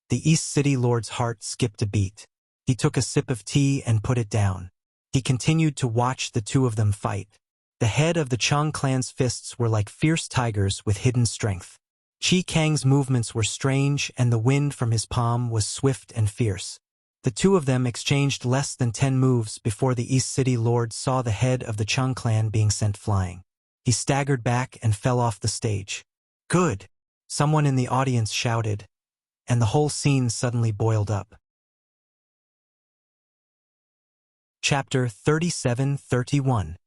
the East City Lord's heart skipped a beat. He took a sip of tea and put it down. He continued to watch the two of them fight. The head of the Chung clan's fists were like fierce tigers with hidden strength. Qi Kang's movements were strange and the wind from his palm was swift and fierce. The two of them exchanged less than 10 moves before the East City Lord saw the head of the Chung clan being sent flying. He staggered back and fell off the stage. "Good!" someone in the audience shouted, and the whole scene suddenly boiled up. Chapter 37-31.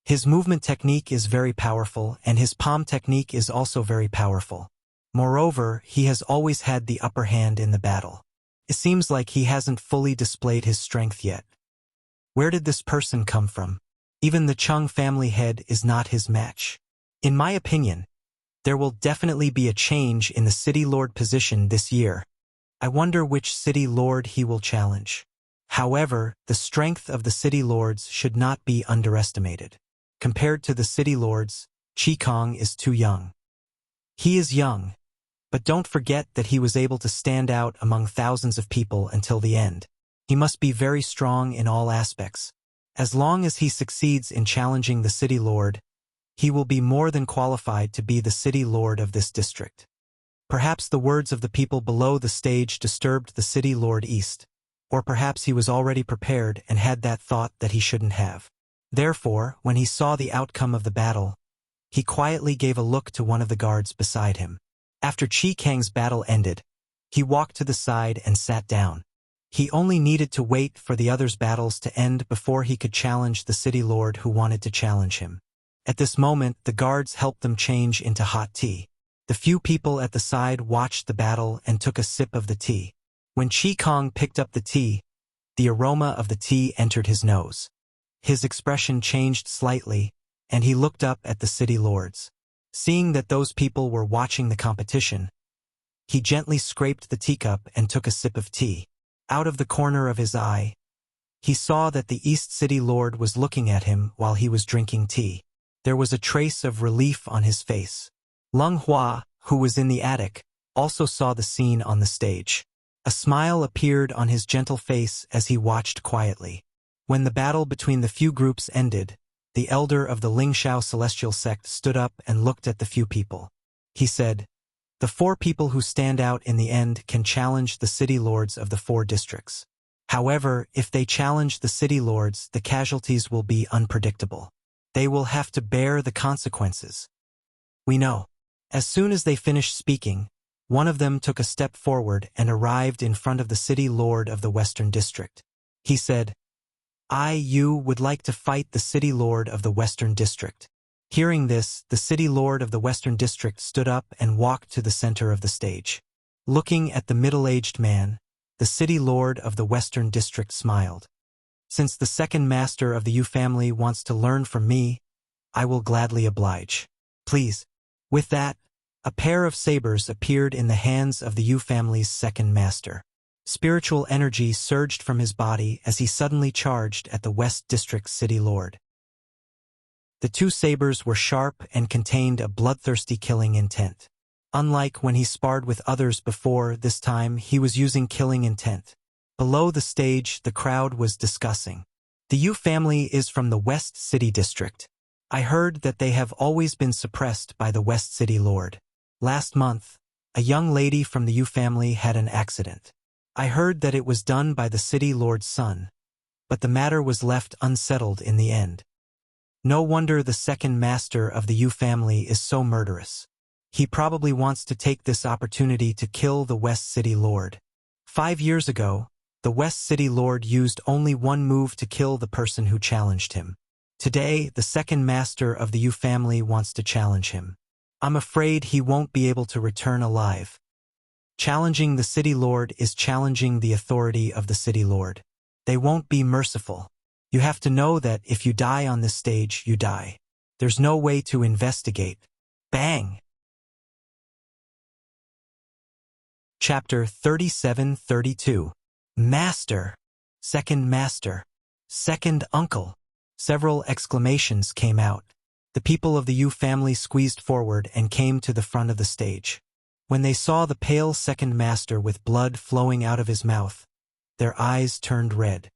His movement technique is very powerful, and his palm technique is also very powerful. Moreover, he has always had the upper hand in the battle. It seems like he hasn't fully displayed his strength yet. Where did this person come from? Even the Chung family head is not his match. In my opinion, there will definitely be a change in the City Lord position this year. I wonder which City Lord he will challenge. However, the strength of the City Lords should not be underestimated. Compared to the City Lords, Qi Kong is too young. He is young, but don't forget that he was able to stand out among thousands of people until the end. He must be very strong in all aspects. As long as he succeeds in challenging the City Lord, he will be more than qualified to be the City Lord of this district. Perhaps the words of the people below the stage disturbed the City Lord East. Or perhaps he was already prepared and had that thought that he shouldn't have. Therefore, when he saw the outcome of the battle, he quietly gave a look to one of the guards beside him. After Qi Kang's battle ended, he walked to the side and sat down. He only needed to wait for the others' battles to end before he could challenge the City Lord who wanted to challenge him. At this moment, the guards helped them change into hot tea. The few people at the side watched the battle and took a sip of the tea. When Qi Kong picked up the tea, the aroma of the tea entered his nose. His expression changed slightly, and he looked up at the City Lords. Seeing that those people were watching the competition, he gently scraped the teacup and took a sip of tea. Out of the corner of his eye, he saw that the East City Lord was looking at him while he was drinking tea. There was a trace of relief on his face. Lung Hua, who was in the attic, also saw the scene on the stage. A smile appeared on his gentle face as he watched quietly. When the battle between the few groups ended, the elder of the Lingshao celestial sect stood up and looked at the few people. He said, "The 4 people who stand out in the end can challenge the City Lords of the 4 districts. However, if they challenge the City Lords, the casualties will be unpredictable. They will have to bear the consequences. We know." As soon as they finished speaking, one of them took a step forward and arrived in front of the City Lord of the Western District. He said, "You would like to fight the City Lord of the Western District." Hearing this, the City Lord of the Western District stood up and walked to the center of the stage. Looking at the middle-aged man, the City Lord of the Western District smiled. "Since the second master of the Yu family wants to learn from me, I will gladly oblige. Please." With that, a pair of sabers appeared in the hands of the Yu family's second master. Spiritual energy surged from his body as he suddenly charged at the West District City Lord. The 2 sabers were sharp and contained a bloodthirsty killing intent. Unlike when he sparred with others before, this time he was using killing intent. Below the stage, the crowd was discussing. The Yu family is from the West City District. I heard that they have always been suppressed by the West City Lord. Last month, a young lady from the Yu family had an accident. I heard that it was done by the City Lord's son, but the matter was left unsettled in the end. No wonder the second master of the Yu family is so murderous. He probably wants to take this opportunity to kill the West City Lord. 5 years ago, the West City Lord used only one move to kill the person who challenged him. Today, the second master of the Yu family wants to challenge him. I'm afraid he won't be able to return alive. Challenging the City Lord is challenging the authority of the City Lord. They won't be merciful. You have to know that if you die on this stage, you die. There's no way to investigate. Bang! Chapter 37-32. Master! Second master! Second uncle! Several exclamations came out. The people of the Yu family squeezed forward and came to the front of the stage. When they saw the pale second master with blood flowing out of his mouth, their eyes turned red.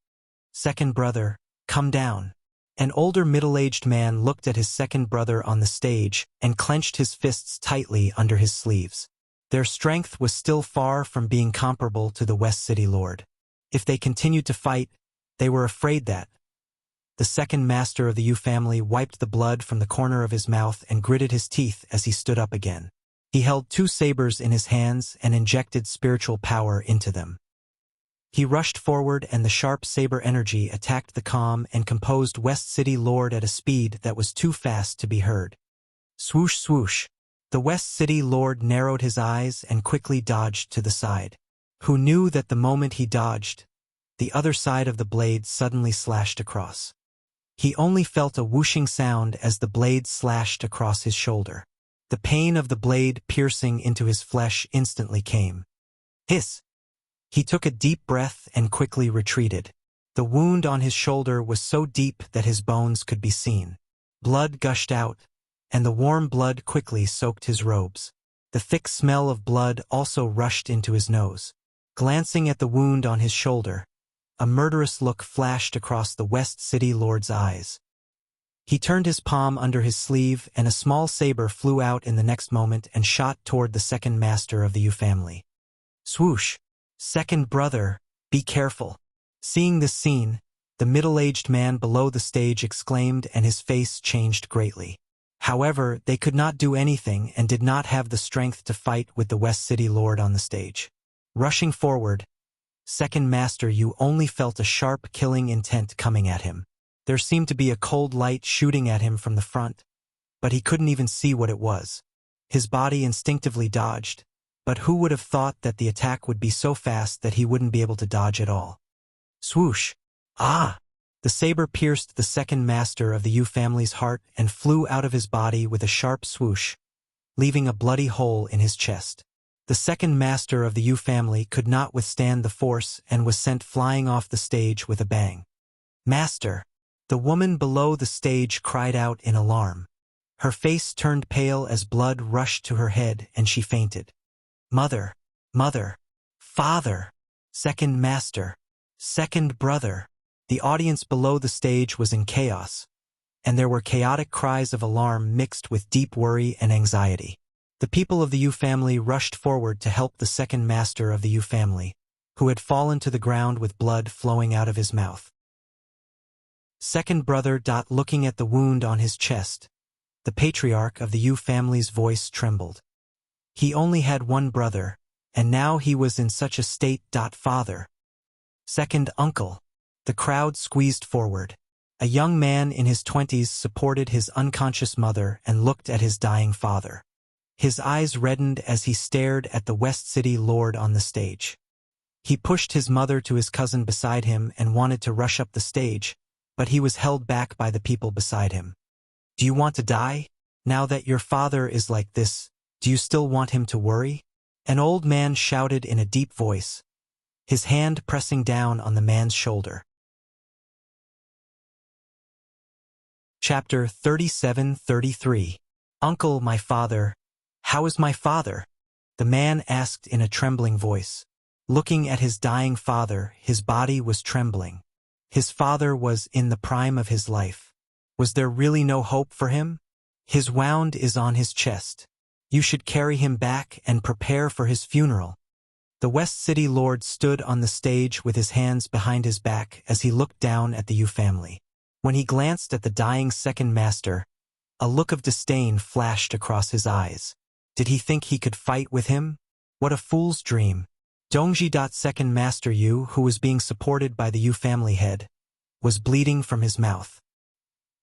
Second brother, come down. An older middle-aged man looked at his second brother on the stage and clenched his fists tightly under his sleeves. Their strength was still far from being comparable to the West City Lord. If they continued to fight, they were afraid that. The second master of the Yu family wiped the blood from the corner of his mouth and gritted his teeth as he stood up again. He held 2 sabers in his hands and injected spiritual power into them. He rushed forward and the sharp saber energy attacked the calm and composed West City Lord at a speed that was too fast to be heard. Swoosh swoosh. The West City Lord narrowed his eyes and quickly dodged to the side. Who knew that the moment he dodged, the other side of the blade suddenly slashed across. He only felt a whooshing sound as the blade slashed across his shoulder. The pain of the blade piercing into his flesh instantly came. Hiss! He took a deep breath and quickly retreated. The wound on his shoulder was so deep that his bones could be seen. Blood gushed out, and the warm blood quickly soaked his robes. The thick smell of blood also rushed into his nose. Glancing at the wound on his shoulder, a murderous look flashed across the West City Lord's eyes. He turned his palm under his sleeve and a small saber flew out in the next moment and shot toward the second master of the Yu family. Swoosh! Second brother, be careful. Seeing this scene, the middle-aged man below the stage exclaimed and his face changed greatly. However, they could not do anything and did not have the strength to fight with the West City Lord on the stage. Rushing forward, second master Yu only felt a sharp killing intent coming at him. There seemed to be a cold light shooting at him from the front, but he couldn't even see what it was. His body instinctively dodged, but who would have thought that the attack would be so fast that he wouldn't be able to dodge at all? Swoosh! Ah! The saber pierced the second master of the Yu family's heart and flew out of his body with a sharp swoosh, leaving a bloody hole in his chest. The second master of the Yu family could not withstand the force and was sent flying off the stage with a bang. Master! The woman below the stage cried out in alarm. Her face turned pale as blood rushed to her head and she fainted. Mother! Mother! Father! Second master! Second brother! The audience below the stage was in chaos, and there were chaotic cries of alarm mixed with deep worry and anxiety. The people of the Yu family rushed forward to help the second master of the Yu family, who had fallen to the ground with blood flowing out of his mouth. Second brother. Looking at the wound on his chest, the patriarch of the Yu family's voice trembled. He only had one brother, and now he was in such a state. Father. Second uncle. The crowd squeezed forward. A young man in his 20s supported his unconscious mother and looked at his dying father. His eyes reddened as he stared at the West City Lord on the stage. He pushed his mother to his cousin beside him and wanted to rush up the stage, but he was held back by the people beside him. Do you want to die? Now that your father is like this, do you still want him to worry? An old man shouted in a deep voice, his hand pressing down on the man's shoulder. Chapter 37-33. Uncle, my father. How is my father? The man asked in a trembling voice. Looking at his dying father, his body was trembling. His father was in the prime of his life. Was there really no hope for him? His wound is on his chest. You should carry him back and prepare for his funeral. The West City Lord stood on the stage with his hands behind his back as he looked down at the Yu family. When he glanced at the dying second master, a look of disdain flashed across his eyes. Did he think he could fight with him? What a fool's dream. Dongji. Second Master Yu, who was being supported by the Yu family head, was bleeding from his mouth.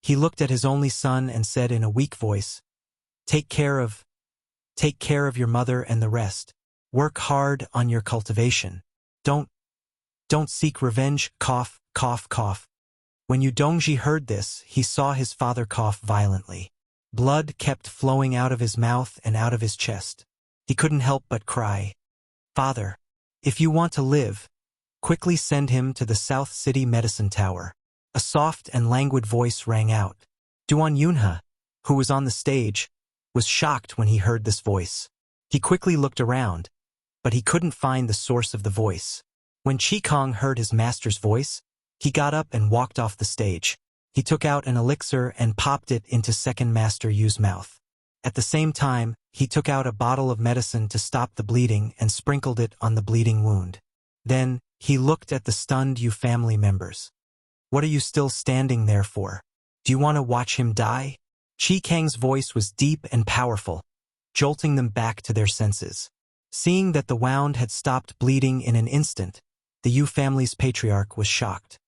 He looked at his only son and said in a weak voice, Take care of your mother and the rest. Work hard on your cultivation. Don't seek revenge, cough, cough, cough. When Yu Dongji heard this, he saw his father cough violently. Blood kept flowing out of his mouth and out of his chest. He couldn't help but cry, Father, if you want to live, quickly send him to the South City Medicine Tower. A soft and languid voice rang out. Duan Yunhe, who was on the stage, was shocked when he heard this voice. He quickly looked around, but he couldn't find the source of the voice. When Qikong heard his master's voice, he got up and walked off the stage. He took out an elixir and popped it into Second Master Yu's mouth. At the same time, he took out a bottle of medicine to stop the bleeding and sprinkled it on the bleeding wound. Then, he looked at the stunned Yu family members. What are you still standing there for? Do you want to watch him die? Qikong's voice was deep and powerful, jolting them back to their senses. Seeing that the wound had stopped bleeding in an instant, the Yu family's patriarch was shocked.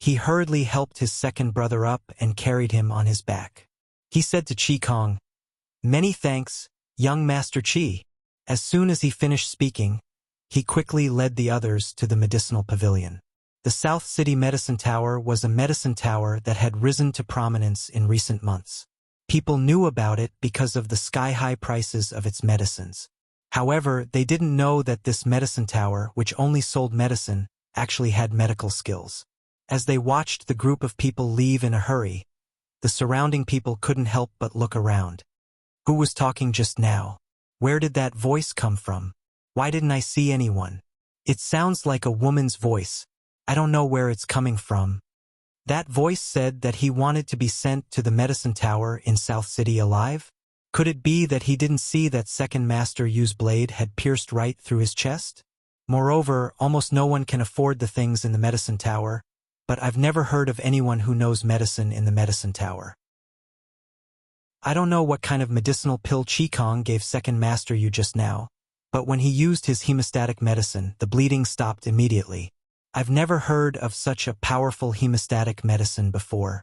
He hurriedly helped his second brother up and carried him on his back. He said to Qikong, Many thanks, young Master Qi. As soon as he finished speaking, he quickly led the others to the medicinal pavilion. The South City Medicine Tower was a medicine tower that had risen to prominence in recent months. People knew about it because of the sky-high prices of its medicines. However, they didn't know that this medicine tower, which only sold medicine, actually had medical skills. As they watched the group of people leave in a hurry, the surrounding people couldn't help but look around. Who was talking just now? Where did that voice come from? Why didn't I see anyone? It sounds like a woman's voice. I don't know where it's coming from. That voice said that he wanted to be sent to the medicine tower in South City alive? Could it be that he didn't see that Second Master Yu's blade had pierced right through his chest? Moreover, almost no one can afford the things in the medicine tower, but I've never heard of anyone who knows medicine in the medicine tower. I don't know what kind of medicinal pill Qikong gave Second Master Yu just now, but when he used his hemostatic medicine, the bleeding stopped immediately. I've never heard of such a powerful hemostatic medicine before.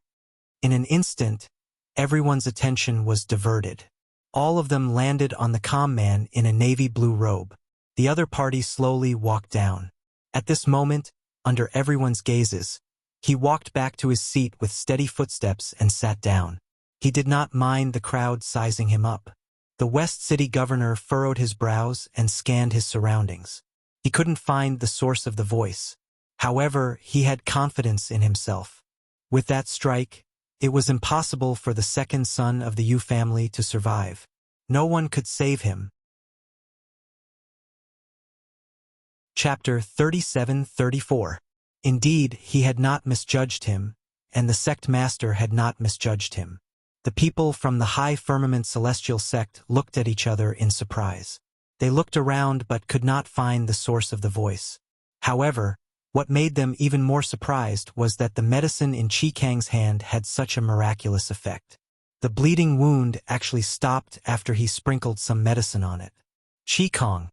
In an instant, everyone's attention was diverted. All of them landed on the calm man in a navy blue robe. The other party slowly walked down. At this moment, under everyone's gazes, he walked back to his seat with steady footsteps and sat down. He did not mind the crowd sizing him up. The West City governor furrowed his brows and scanned his surroundings. He couldn't find the source of the voice. However, he had confidence in himself. With that strike, it was impossible for the second son of the Yu family to survive. No one could save him. Chapter 37-34. Indeed, he had not misjudged him, and the sect master had not misjudged him. The people from the high firmament celestial sect looked at each other in surprise. They looked around but could not find the source of the voice. However, what made them even more surprised was that the medicine in Qikong's hand had such a miraculous effect. The bleeding wound actually stopped after he sprinkled some medicine on it. Qikong,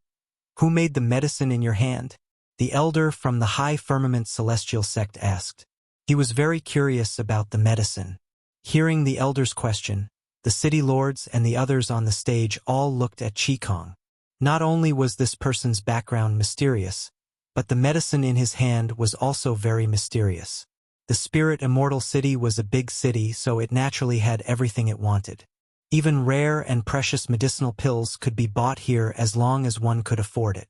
who made the medicine in your hand? The elder from the high firmament celestial sect asked. He was very curious about the medicine. Hearing the elder's question, the city lords and the others on the stage all looked at Qikong. Not only was this person's background mysterious, but the medicine in his hand was also very mysterious. The Spirit Immortal City was a big city, so it naturally had everything it wanted. Even rare and precious medicinal pills could be bought here as long as one could afford it.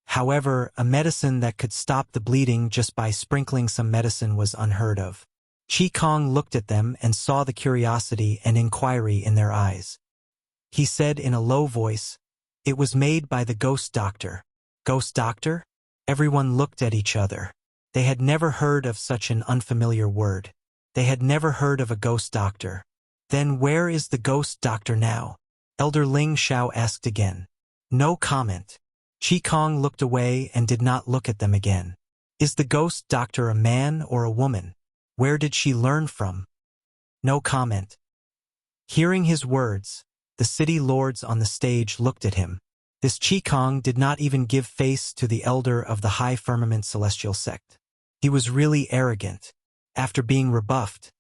However, a medicine that could stop the bleeding just by sprinkling some medicine was unheard of. Qikong looked at them and saw the curiosity and inquiry in their eyes. He said in a low voice, "It was made by the ghost doctor." Ghost doctor? Everyone looked at each other. They had never heard of such an unfamiliar word. They had never heard of a ghost doctor. Then where is the ghost doctor now? Elder Ling Shao asked again. No comment. Qikong looked away and did not look at them again. Is the ghost doctor a man or a woman? Where did she learn from? No comment. Hearing his words, The city lords on the stage looked at him. This Qigong did not even give face to the elder of the high firmament celestial sect. He was really arrogant. After being rebuffed,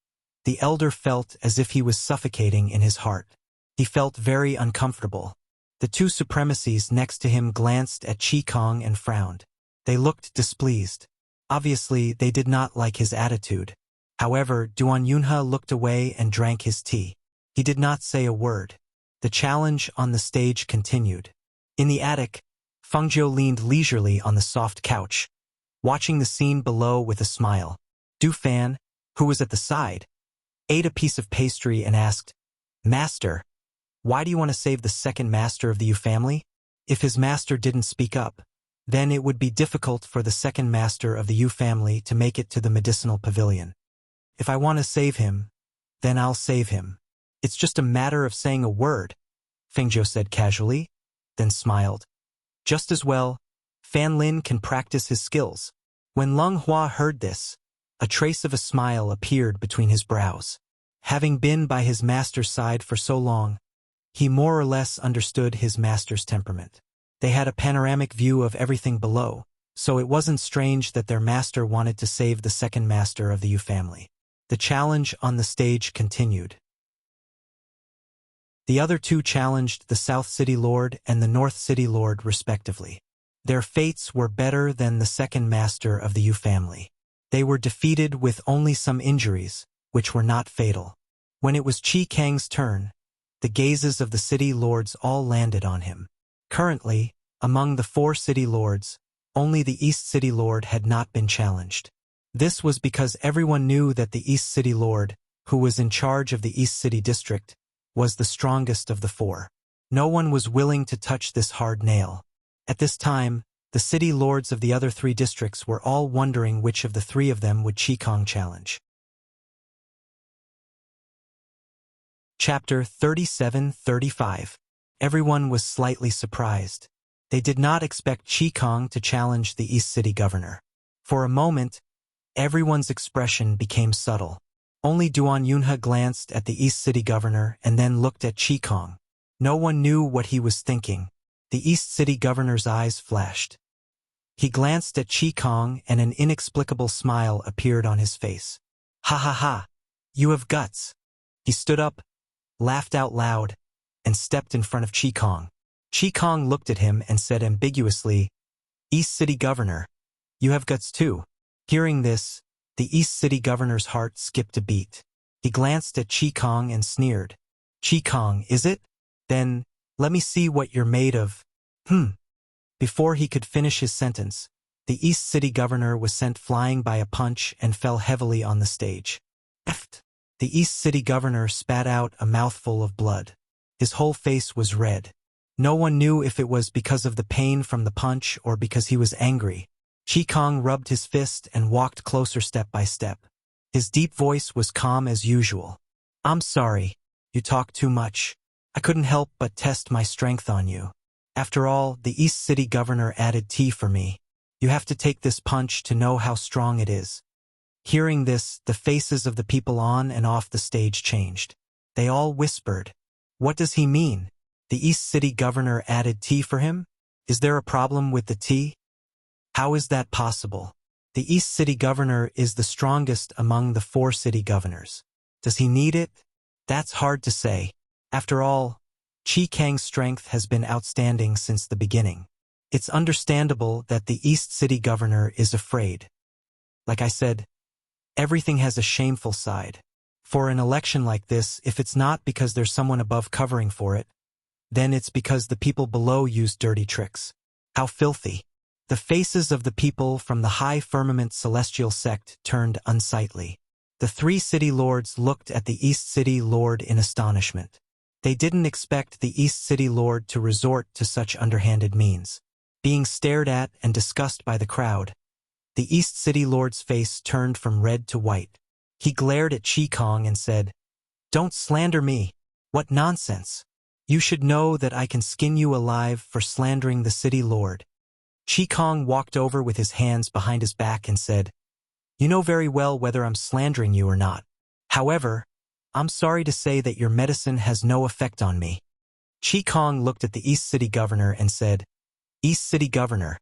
the elder felt as if he was suffocating in his heart. He felt very uncomfortable. The two supremacies next to him glanced at Qigong and frowned. They looked displeased. Obviously, they did not like his attitude. However, Duan Yunhe looked away and drank his tea. He did not say a word. The challenge on the stage continued. In the attic, Fengjiu leaned leisurely on the soft couch, watching the scene below with a smile. Du Fan, who was at the side, ate a piece of pastry and asked, "Master, why do you want to save the second master of the Yu family?" If his master didn't speak up, then it would be difficult for the second master of the Yu family to make it to the medicinal pavilion. If I want to save him, then I'll save him. It's just a matter of saying a word, Fengjiu said casually, then smiled. Just as well, Fan Lin can practice his skills. When Leng Hua heard this, a trace of a smile appeared between his brows. Having been by his master's side for so long, he more or less understood his master's temperament. They had a panoramic view of everything below, so it wasn't strange that their master wanted to save the second master of the Yu family. The challenge on the stage continued. The other two challenged the South City Lord and the North City Lord respectively. Their fates were better than the second master of the Yu family. They were defeated with only some injuries, which were not fatal. When it was Qi Kang's turn, the gazes of the city lords all landed on him. Currently, among the 4 city lords, only the East City Lord had not been challenged. This was because everyone knew that the East City Lord, who was in charge of the East City District, was the strongest of the 4. No one was willing to touch this hard nail. At this time, the city lords of the other 3 districts were all wondering which of the 3 of them would Qigong challenge. Chapter 37-35. Everyone was slightly surprised. They did not expect Qigong to challenge the East City Governor. For a moment, everyone's expression became subtle. Only Duan Yunhe glanced at the East City Governor and then looked at Qigong. No one knew what he was thinking. The East City Governor's eyes flashed. He glanced at Qigong and an inexplicable smile appeared on his face. "Ha ha ha! You have guts!" He stood up, laughed out loud, and stepped in front of Qigong. Qigong looked at him and said ambiguously, "East City Governor, you have guts too." Hearing this, the East City Governor's heart skipped a beat. He glanced at Qigong and sneered. "Qigong, is it? Then, let me see what you're made of." Before he could finish his sentence, the East City Governor was sent flying by a punch and fell heavily on the stage. The East City Governor spat out a mouthful of blood. His whole face was red. No one knew if it was because of the pain from the punch or because he was angry. Qigong rubbed his fist and walked closer step by step. His deep voice was calm as usual. "I'm sorry. You talk too much. I couldn't help but test my strength on you. After all, the East City Governor added tea for me. You have to take this punch to know how strong it is." Hearing this, the faces of the people on and off the stage changed. They all whispered, "What does he mean? The East City Governor added tea for him? Is there a problem with the tea? How is that possible? The East City Governor is the strongest among the 4 city governors. Does he need it? That's hard to say. After all, Qi Kang's strength has been outstanding since the beginning. It's understandable that the East City Governor is afraid. Like I said, everything has a shameful side. For an election like this, if it's not because there's someone above covering for it, then it's because the people below use dirty tricks. How filthy. The faces of the people from the high firmament celestial sect turned unsightly. The 3 city lords looked at the East City Lord in astonishment. They didn't expect the East City Lord to resort to such underhanded means. Being stared at and discussed by the crowd, the East City Lord's face turned from red to white. He glared at Qigong and said, "Don't slander me. What nonsense. You should know that I can skin you alive for slandering the City Lord." Qigong walked over with his hands behind his back and said, "You know very well whether I'm slandering you or not. However, I'm sorry to say that your medicine has no effect on me. Chi Kong looked at the East City Governor and said, "East City Governor,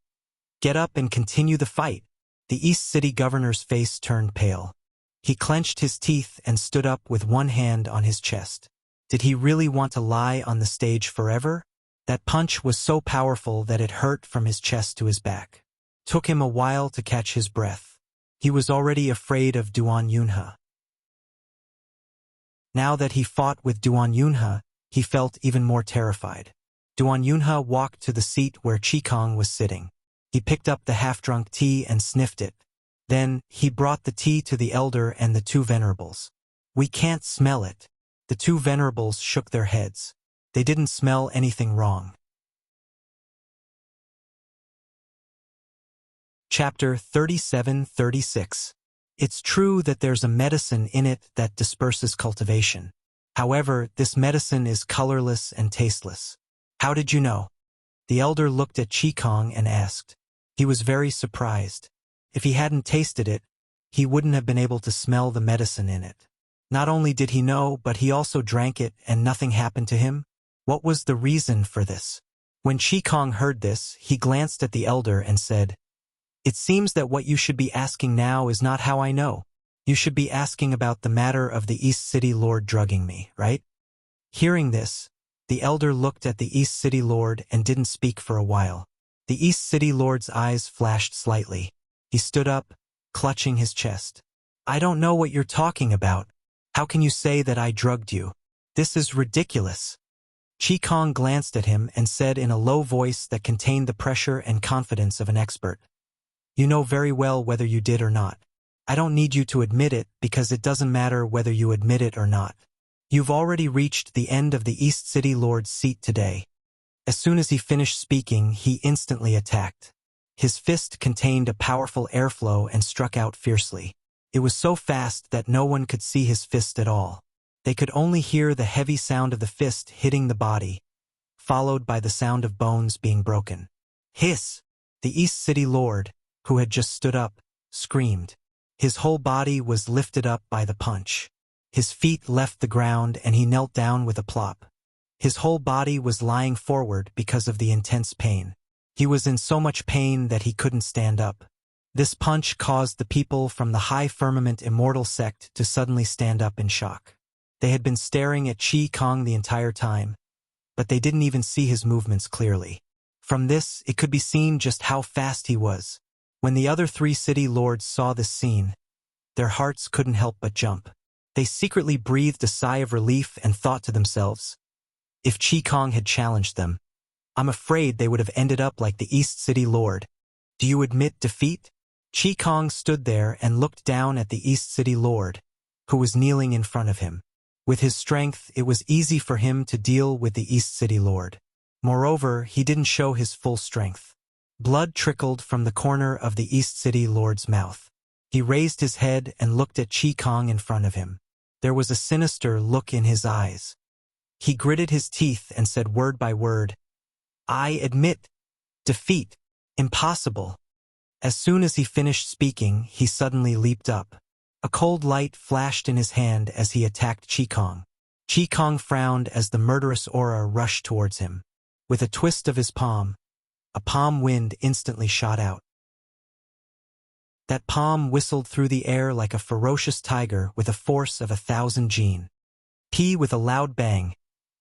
get up and continue the fight." The East City Governor's face turned pale. He clenched his teeth and stood up with one hand on his chest. Did he really want to lie on the stage forever? That punch was so powerful that it hurt from his chest to his back. Took him a while to catch his breath. He was already afraid of Duan Yunhe. Now that he fought with Duan Yunhe, he felt even more terrified. Duan Yunhe walked to the seat where Chi Kong was sitting. He picked up the half-drunk tea and sniffed it. Then, he brought the tea to the elder and the two venerables. "We can't smell it." The two venerables shook their heads. They didn't smell anything wrong. Chapter 37-36. It's true that there's a medicine in it that disperses cultivation. However, this medicine is colorless and tasteless. How did you know? The elder looked at Chi Kong and asked. He was very surprised. If he hadn't tasted it, he wouldn't have been able to smell the medicine in it. Not only did he know, but he also drank it and nothing happened to him. What was the reason for this? When Chi Kong heard this, he glanced at the elder and said, "It seems that what you should be asking now is not how I know. You should be asking about the matter of the East City Lord drugging me, right?" Hearing this, the elder looked at the East City Lord and didn't speak for a while. The East City Lord's eyes flashed slightly. He stood up, clutching his chest. "I don't know what you're talking about. How can you say that I drugged you? This is ridiculous." Chi Kong glanced at him and said in a low voice that contained the pressure and confidence of an expert, "You know very well whether you did or not. I don't need you to admit it because it doesn't matter whether you admit it or not. You've already reached the end of the East City Lord's seat today." As soon as he finished speaking, he instantly attacked. His fist contained a powerful airflow and struck out fiercely. It was so fast that no one could see his fist at all. They could only hear the heavy sound of the fist hitting the body, followed by the sound of bones being broken. Hiss! The East City Lord, who had just stood up, screamed. His whole body was lifted up by the punch. His feet left the ground and he knelt down with a plop. His whole body was lying forward because of the intense pain. He was in so much pain that he couldn't stand up. This punch caused the people from the High Firmament Immortal sect to suddenly stand up in shock. They had been staring at Chi Kong the entire time, but they didn't even see his movements clearly. From this, it could be seen just how fast he was. When the other three city lords saw this scene, their hearts couldn't help but jump. They secretly breathed a sigh of relief and thought to themselves, if Chi Kong had challenged them, I'm afraid they would have ended up like the East City Lord. Do you admit defeat? Chi Kong stood there and looked down at the East City Lord, who was kneeling in front of him. With his strength, it was easy for him to deal with the East City Lord. Moreover, he didn't show his full strength. Blood trickled from the corner of the East City Lord's mouth. He raised his head and looked at Chi Kong in front of him. There was a sinister look in his eyes. He gritted his teeth and said word by word, "I admit defeat. Impossible." As soon as he finished speaking, he suddenly leaped up. A cold light flashed in his hand as he attacked Chi Kong. Chi Kong frowned as the murderous aura rushed towards him. With a twist of his palm, a palm wind instantly shot out. That palm whistled through the air like a ferocious tiger with a force of 1,000 jin. With a loud bang,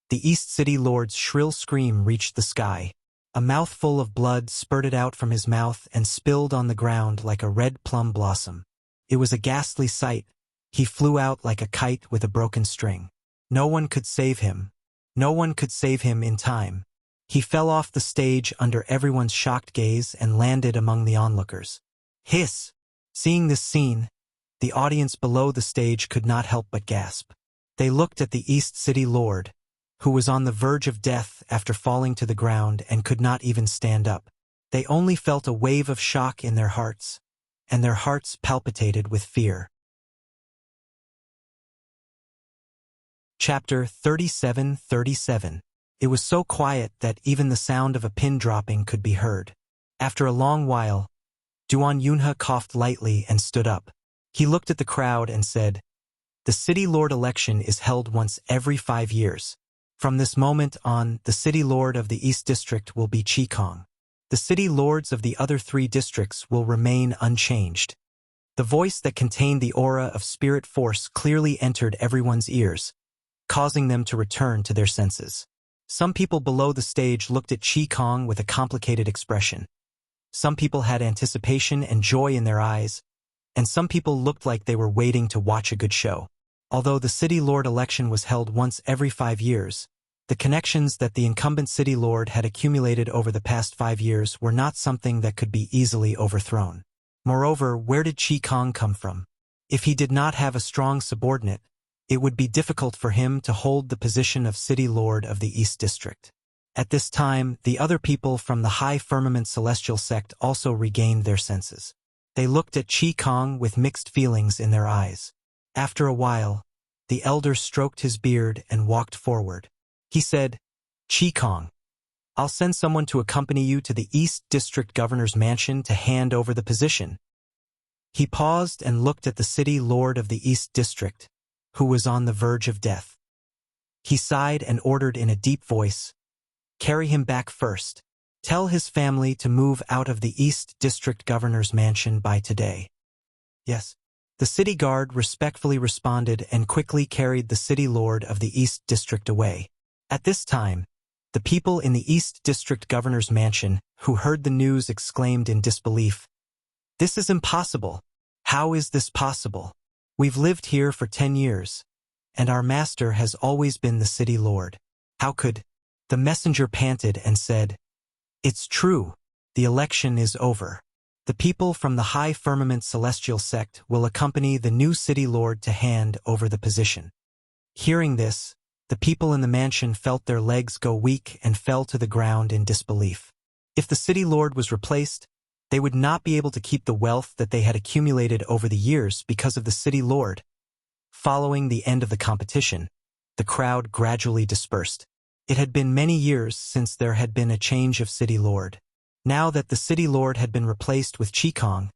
the East City Lord's shrill scream reached the sky. A mouthful of blood spurted out from his mouth and spilled on the ground like a red plum blossom. It was a ghastly sight. He flew out like a kite with a broken string. No one could save him. No one could save him in time. He fell off the stage under everyone's shocked gaze and landed among the onlookers. Hiss! Seeing this scene, the audience below the stage could not help but gasp. They looked at the East City Lord, who was on the verge of death after falling to the ground and could not even stand up. They only felt a wave of shock in their hearts, and their hearts palpitated with fear. Chapter 37-37. It was so quiet that even the sound of a pin dropping could be heard. After a long while, Duan Yunhe coughed lightly and stood up. He looked at the crowd and said, "The City Lord election is held once every 5 years. From this moment on, the city lord of the East District will be Qikong. The city lords of the other 3 districts will remain unchanged. The voice that contained the aura of spirit force clearly entered everyone's ears, causing them to return to their senses. Some people below the stage looked at Qikong with a complicated expression. Some people had anticipation and joy in their eyes, and some people looked like they were waiting to watch a good show. Although the city lord election was held once every 5 years, the connections that the incumbent city lord had accumulated over the past 5 years were not something that could be easily overthrown. Moreover, where did Qikong come from? If he did not have a strong subordinate, it would be difficult for him to hold the position of city lord of the East District. At this time, the other people from the High Firmament Celestial sect also regained their senses. They looked at Qikong with mixed feelings in their eyes. After a while, the elder stroked his beard and walked forward. He said, "Qikong, I'll send someone to accompany you to the East District Governor's mansion to hand over the position." He paused and looked at the city lord of the East District, who was on the verge of death. He sighed and ordered in a deep voice, "Carry him back first. Tell his family to move out of the East District Governor's mansion by today." "Yes." The city guard respectfully responded and quickly carried the city lord of the East District away. At this time, the people in the East District Governor's mansion who heard the news exclaimed in disbelief, "This is impossible. How is this possible? We've lived here for 10 years, and our master has always been the city lord. How could—" The messenger panted and said, "It's true. The election is over. The people from the High Firmament Celestial sect will accompany the new city lord to hand over the position." Hearing this, the people in the mansion felt their legs go weak and fell to the ground in disbelief. If the city lord was replaced, they would not be able to keep the wealth that they had accumulated over the years because of the city lord. Following the end of the competition, the crowd gradually dispersed. It had been many years since there had been a change of city lord. Now that the city lord had been replaced with Qikong,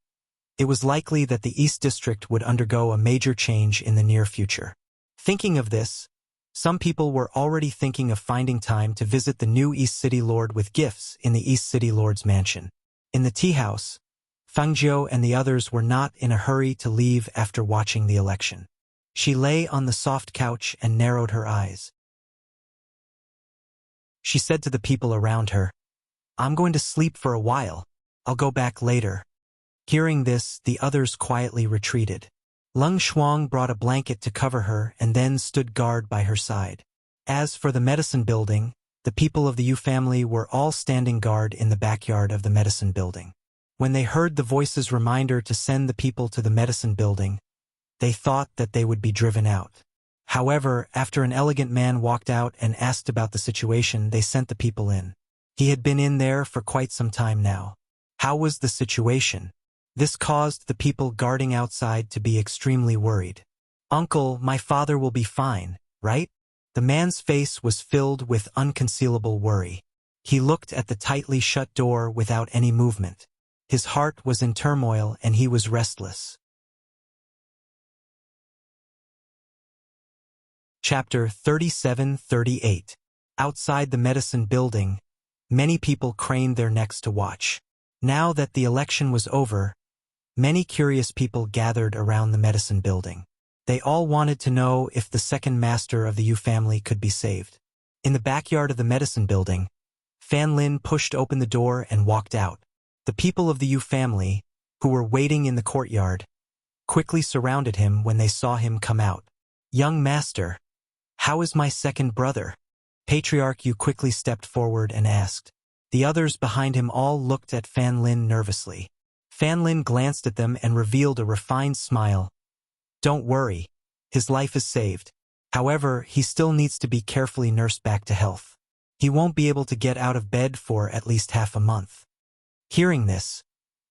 it was likely that the East District would undergo a major change in the near future. Thinking of this, some people were already thinking of finding time to visit the new East City Lord with gifts in the East City Lord's mansion. In the tea house, Fangzhou and the others were not in a hurry to leave after watching the election. She lay on the soft couch and narrowed her eyes. She said to the people around her, "I'm going to sleep for a while. I'll go back later." Hearing this, the others quietly retreated. Leng Shuang brought a blanket to cover her and then stood guard by her side. As for the medicine building, the people of the Yu family were all standing guard in the backyard of the medicine building. When they heard the voice's reminder to send the people to the medicine building, they thought that they would be driven out. However, after an elegant man walked out and asked about the situation, they sent the people in. He had been in there for quite some time now. How was the situation? This caused the people guarding outside to be extremely worried. "Uncle, my father will be fine, right?" The man's face was filled with unconcealable worry. He looked at the tightly shut door without any movement. His heart was in turmoil and he was restless. Chapter 37-38. Outside the medicine building, many people craned their necks to watch. Now that the election was over, many curious people gathered around the medicine building. They all wanted to know if the second master of the Yu family could be saved. In the backyard of the medicine building, Fan Lin pushed open the door and walked out. The people of the Yu family, who were waiting in the courtyard, quickly surrounded him when they saw him come out. "Young master, how is my second brother?" Patriarch Yu quickly stepped forward and asked. The others behind him all looked at Fan Lin nervously. Fan Lin glanced at them and revealed a refined smile. "Don't worry, his life is saved. However, he still needs to be carefully nursed back to health. He won't be able to get out of bed for at least half a month." Hearing this,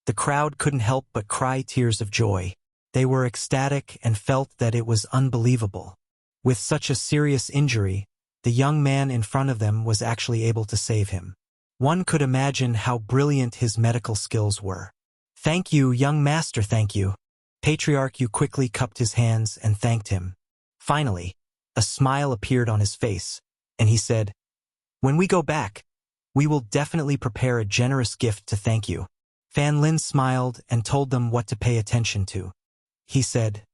the crowd couldn't help but cry tears of joy. They were ecstatic and felt that it was unbelievable. With such a serious injury, the young man in front of them was actually able to save him. One could imagine how brilliant his medical skills were. "Thank you, young master, thank you." Patriarch Yu quickly cupped his hands and thanked him. Finally, a smile appeared on his face. and he said, "When we go back, we will definitely prepare a generous gift to thank you." Fan Lin smiled and told them what to pay attention to. He said,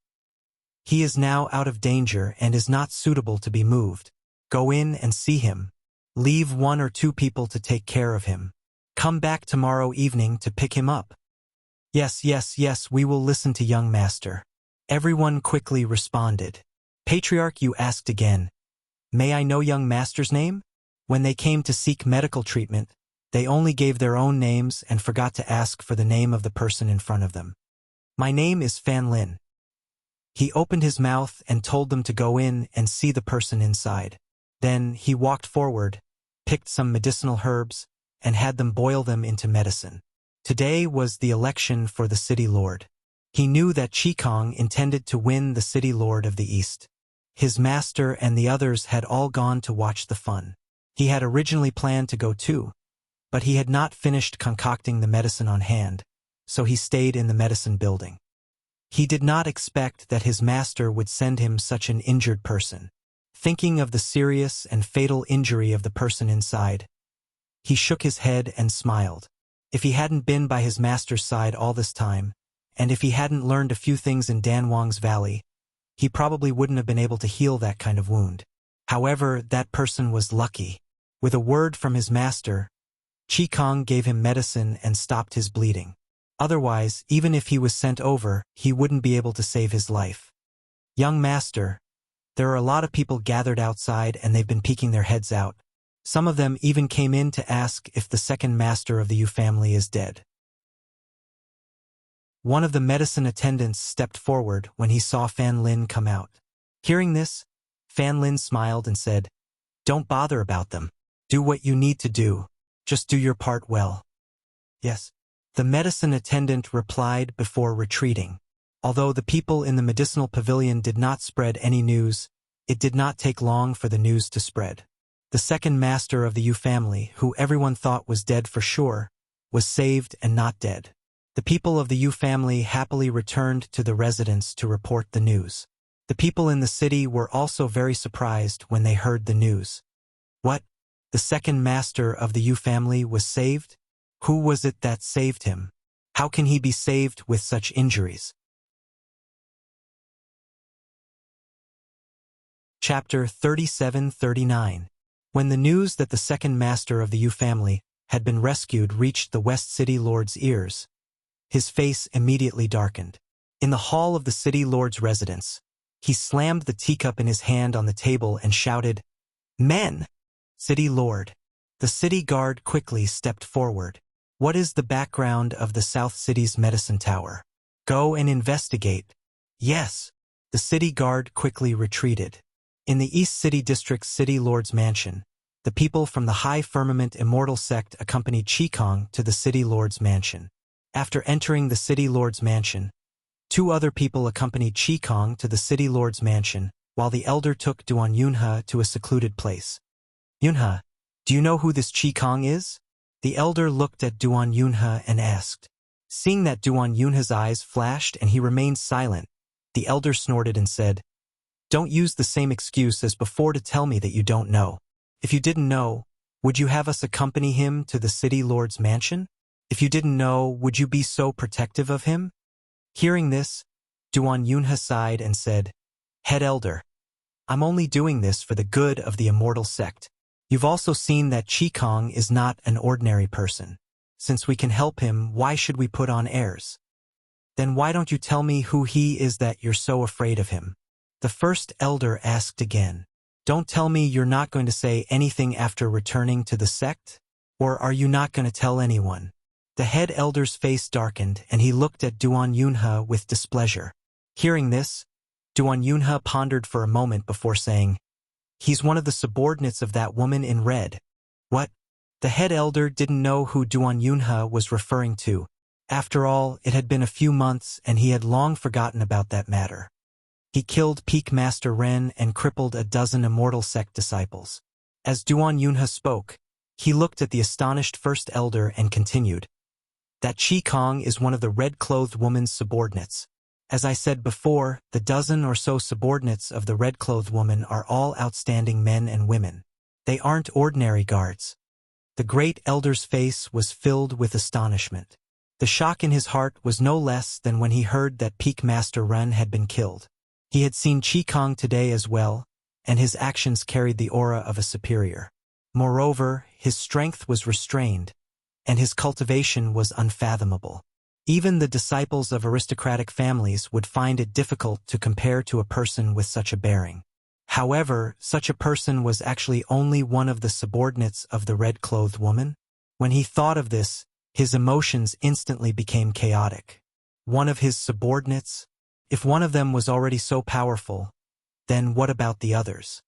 "He is now out of danger and is not suitable to be moved. Go in and see him. Leave 1 or 2 people to take care of him. Come back tomorrow evening to pick him up." "Yes, yes, yes, we will listen to young master." Everyone quickly responded. "Patriarch," you asked again, "may I know young master's name?" When they came to seek medical treatment, they only gave their own names and forgot to ask for the name of the person in front of them. "My name is Fan Lin." He opened his mouth and told them to go in and see the person inside. Then he walked forward, picked some medicinal herbs, and had them boil them into medicine. Today was the election for the city lord. He knew that Qikong intended to win the city lord of the East. His master and the others had all gone to watch the fun. He had originally planned to go too, but he had not finished concocting the medicine on hand, so he stayed in the medicine building. He did not expect that his master would send him such an injured person. Thinking of the serious and fatal injury of the person inside, he shook his head and smiled. If he hadn't been by his master's side all this time, and if he hadn't learned a few things in Danwang's valley, he probably wouldn't have been able to heal that kind of wound. However, that person was lucky. With a word from his master, Qikong gave him medicine and stopped his bleeding. Otherwise, even if he was sent over, he wouldn't be able to save his life. "Young master, there are a lot of people gathered outside and they've been peeking their heads out. Some of them even came in to ask if the second master of the Yu family is dead." One of the medicine attendants stepped forward when he saw Fan Lin come out. Hearing this, Fan Lin smiled and said, "Don't bother about them. Do what you need to do. Just do your part well." "Yes," the medicine attendant replied before retreating. Although the people in the medicinal pavilion did not spread any news, it did not take long for the news to spread. The second master of the Yu family, who everyone thought was dead for sure, was saved and not dead. The people of the Yu family happily returned to the residence to report the news. The people in the city were also very surprised when they heard the news. What? The second master of the Yu family was saved? Who was it that saved him? How can he be saved with such injuries? Chapter 37-39. When the news that the second master of the Yu family had been rescued reached the West City Lord's ears, his face immediately darkened. In the hall of the city lord's residence, he slammed the teacup in his hand on the table and shouted, "Men! City Lord." The city guard quickly stepped forward. "What is the background of the South City's medicine tower? Go and investigate." "Yes." The city guard quickly retreated. In the East City District's City Lord's mansion, the people from the High Firmament Immortal sect accompanied Qikong to the City Lord's mansion. After entering the City Lord's mansion, 2 other people accompanied Qikong to the City Lord's mansion, while the elder took Duan Yunhe to a secluded place. "Yunhe, do you know who this Qikong is?" The elder looked at Duan Yunhe and asked. Seeing that Duan Yunhe's eyes flashed and he remained silent, the elder snorted and said, "Don't use the same excuse as before to tell me that you don't know. If you didn't know, would you have us accompany him to the City Lord's mansion? If you didn't know, would you be so protective of him?" Hearing this, Duan Yunhe sighed and said, "Head elder, I'm only doing this for the good of the immortal sect. You've also seen that Qikong is not an ordinary person. Since we can help him, why should we put on airs? Then why don't you tell me who he is that you're so afraid of him?" The first elder asked again. "Don't tell me you're not going to say anything after returning to the sect? Or are you not going to tell anyone?" The head elder's face darkened and he looked at Duan Yunhe with displeasure. Hearing this, Duan Yunhe pondered for a moment before saying, "He's one of the subordinates of that woman in red." What? The head elder didn't know who Duan Yunhe was referring to. After all, it had been a few months and he had long forgotten about that matter. He killed Peak Master Ren and crippled a dozen immortal sect disciples. As Duan Yunhe spoke, he looked at the astonished first elder and continued, "That Qikong is one of the red-clothed woman's subordinates. As I said before, the dozen or so subordinates of the red-clothed woman are all outstanding men and women. They aren't ordinary guards. The great elder's face was filled with astonishment. The shock in his heart was no less than when he heard that Peak Master Ren had been killed. He had seen Qigong today as well, and his actions carried the aura of a superior. Moreover, his strength was restrained, and his cultivation was unfathomable. Even the disciples of aristocratic families would find it difficult to compare to a person with such a bearing. However, such a person was actually only one of the subordinates of the red-clothed woman. When he thought of this, his emotions instantly became chaotic. One of his subordinates? If one of them was already so powerful, then what about the others?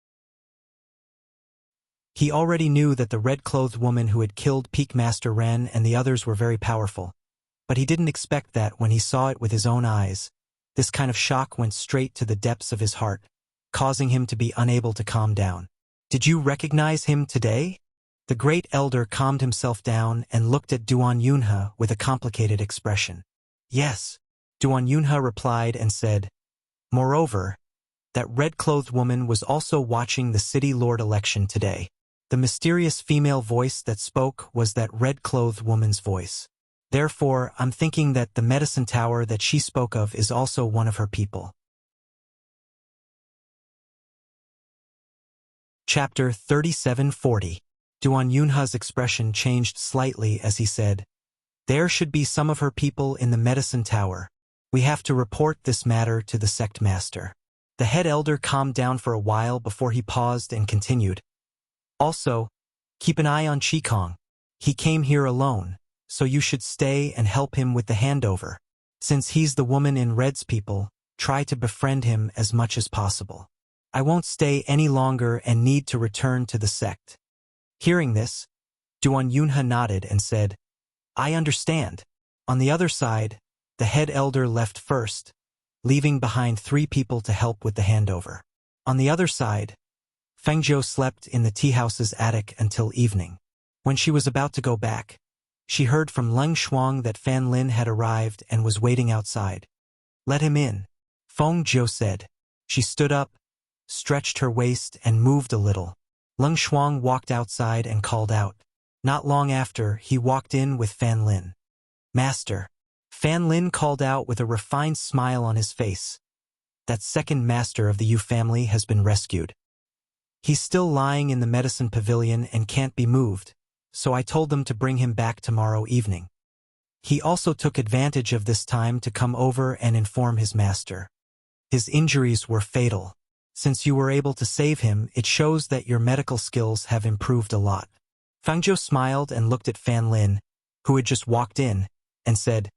He already knew that the red-clothed woman who had killed Peak Master Ren and the others were very powerful, but he didn't expect that when he saw it with his own eyes. This kind of shock went straight to the depths of his heart, causing him to be unable to calm down. Did you recognize him today? The great elder calmed himself down and looked at Duan Yunhe with a complicated expression. Yes, Duan Yunhe replied and said, moreover, that red-clothed woman was also watching the city lord election today. The mysterious female voice that spoke was that red-clothed woman's voice. Therefore, I'm thinking that the medicine tower that she spoke of is also one of her people. Chapter 3740. Duan Yunhe's expression changed slightly as he said, there should be some of her people in the medicine tower. We have to report this matter to the sect master. The head elder calmed down for a while before he paused and continued. Also, keep an eye on Qigong. He came here alone, so you should stay and help him with the handover. Since he's the woman in red's people, try to befriend him as much as possible. I won't stay any longer and need to return to the sect. Hearing this, Duan Yunhe nodded and said, I understand. On the other side, the head elder left first, leaving behind 3 people to help with the handover. On the other side, Feng Zhou slept in the tea house's attic until evening. When she was about to go back, she heard from Leng Shuang that Fan Lin had arrived and was waiting outside. Let him in, Feng Zhou said. She stood up, stretched her waist and moved a little. Leng Shuang walked outside and called out. Not long after, he walked in with Fan Lin. Master. Fan Lin called out with a refined smile on his face. That second master of the Yu family has been rescued. He's still lying in the medicine pavilion and can't be moved, so I told them to bring him back tomorrow evening. He also took advantage of this time to come over and inform his master. His injuries were fatal. Since you were able to save him, it shows that your medical skills have improved a lot. Feng Zhou smiled and looked at Fan Lin, who had just walked in, and said,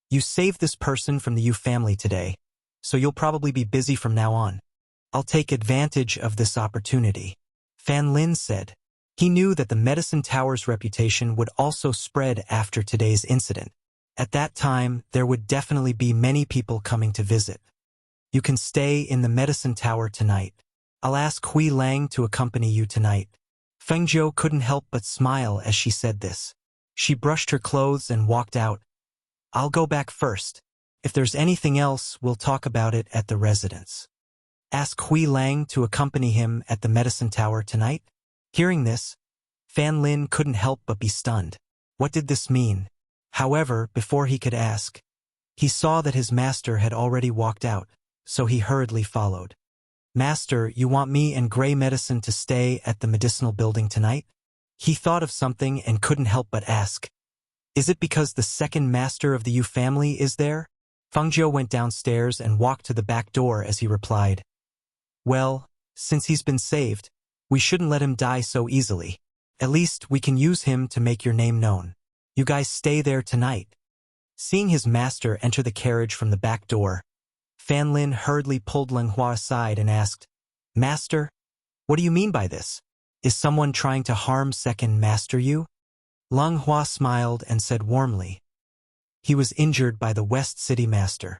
You saved this person from the Yu family today, so you'll probably be busy from now on. I'll take advantage of this opportunity. Fan Lin said. He knew that the medicine tower's reputation would also spread after today's incident. At that time, there would definitely be many people coming to visit. You can stay in the medicine tower tonight. I'll ask Hui Lang to accompany you tonight. Feng Zhou couldn't help but smile as she said this. She brushed her clothes and walked out. I'll go back first. If there's anything else, we'll talk about it at the residence. Ask Hui Lang to accompany him at the medicine tower tonight? Hearing this, Fan Lin couldn't help but be stunned. What did this mean? However, before he could ask, he saw that his master had already walked out. So he hurriedly followed. Master, you want me and Gray Medicine to stay at the medicinal building tonight? He thought of something and couldn't help but ask. Is it because the second master of the Yu family is there? Feng Zhou went downstairs and walked to the back door as he replied. Well, since he's been saved, we shouldn't let him die so easily. At least we can use him to make your name known. You guys stay there tonight. Seeing his master enter the carriage from the back door, Fan Lin hurriedly pulled Leng Hua aside and asked, Master, what do you mean by this? Is someone trying to harm second master Yu? Leng Hua smiled and said warmly, he was injured by the West City master.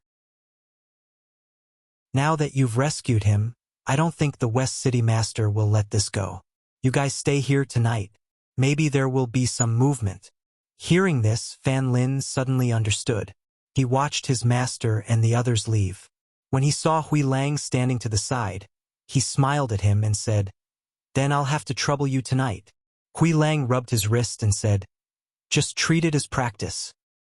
Now that you've rescued him, I don't think the West City master will let this go. You guys stay here tonight. Maybe there will be some movement. Hearing this, Fan Lin suddenly understood. He watched his master and the others leave. When he saw Hui Lang standing to the side, he smiled at him and said, Then I'll have to trouble you tonight. Hui Lang rubbed his wrist and said, just treat it as practice.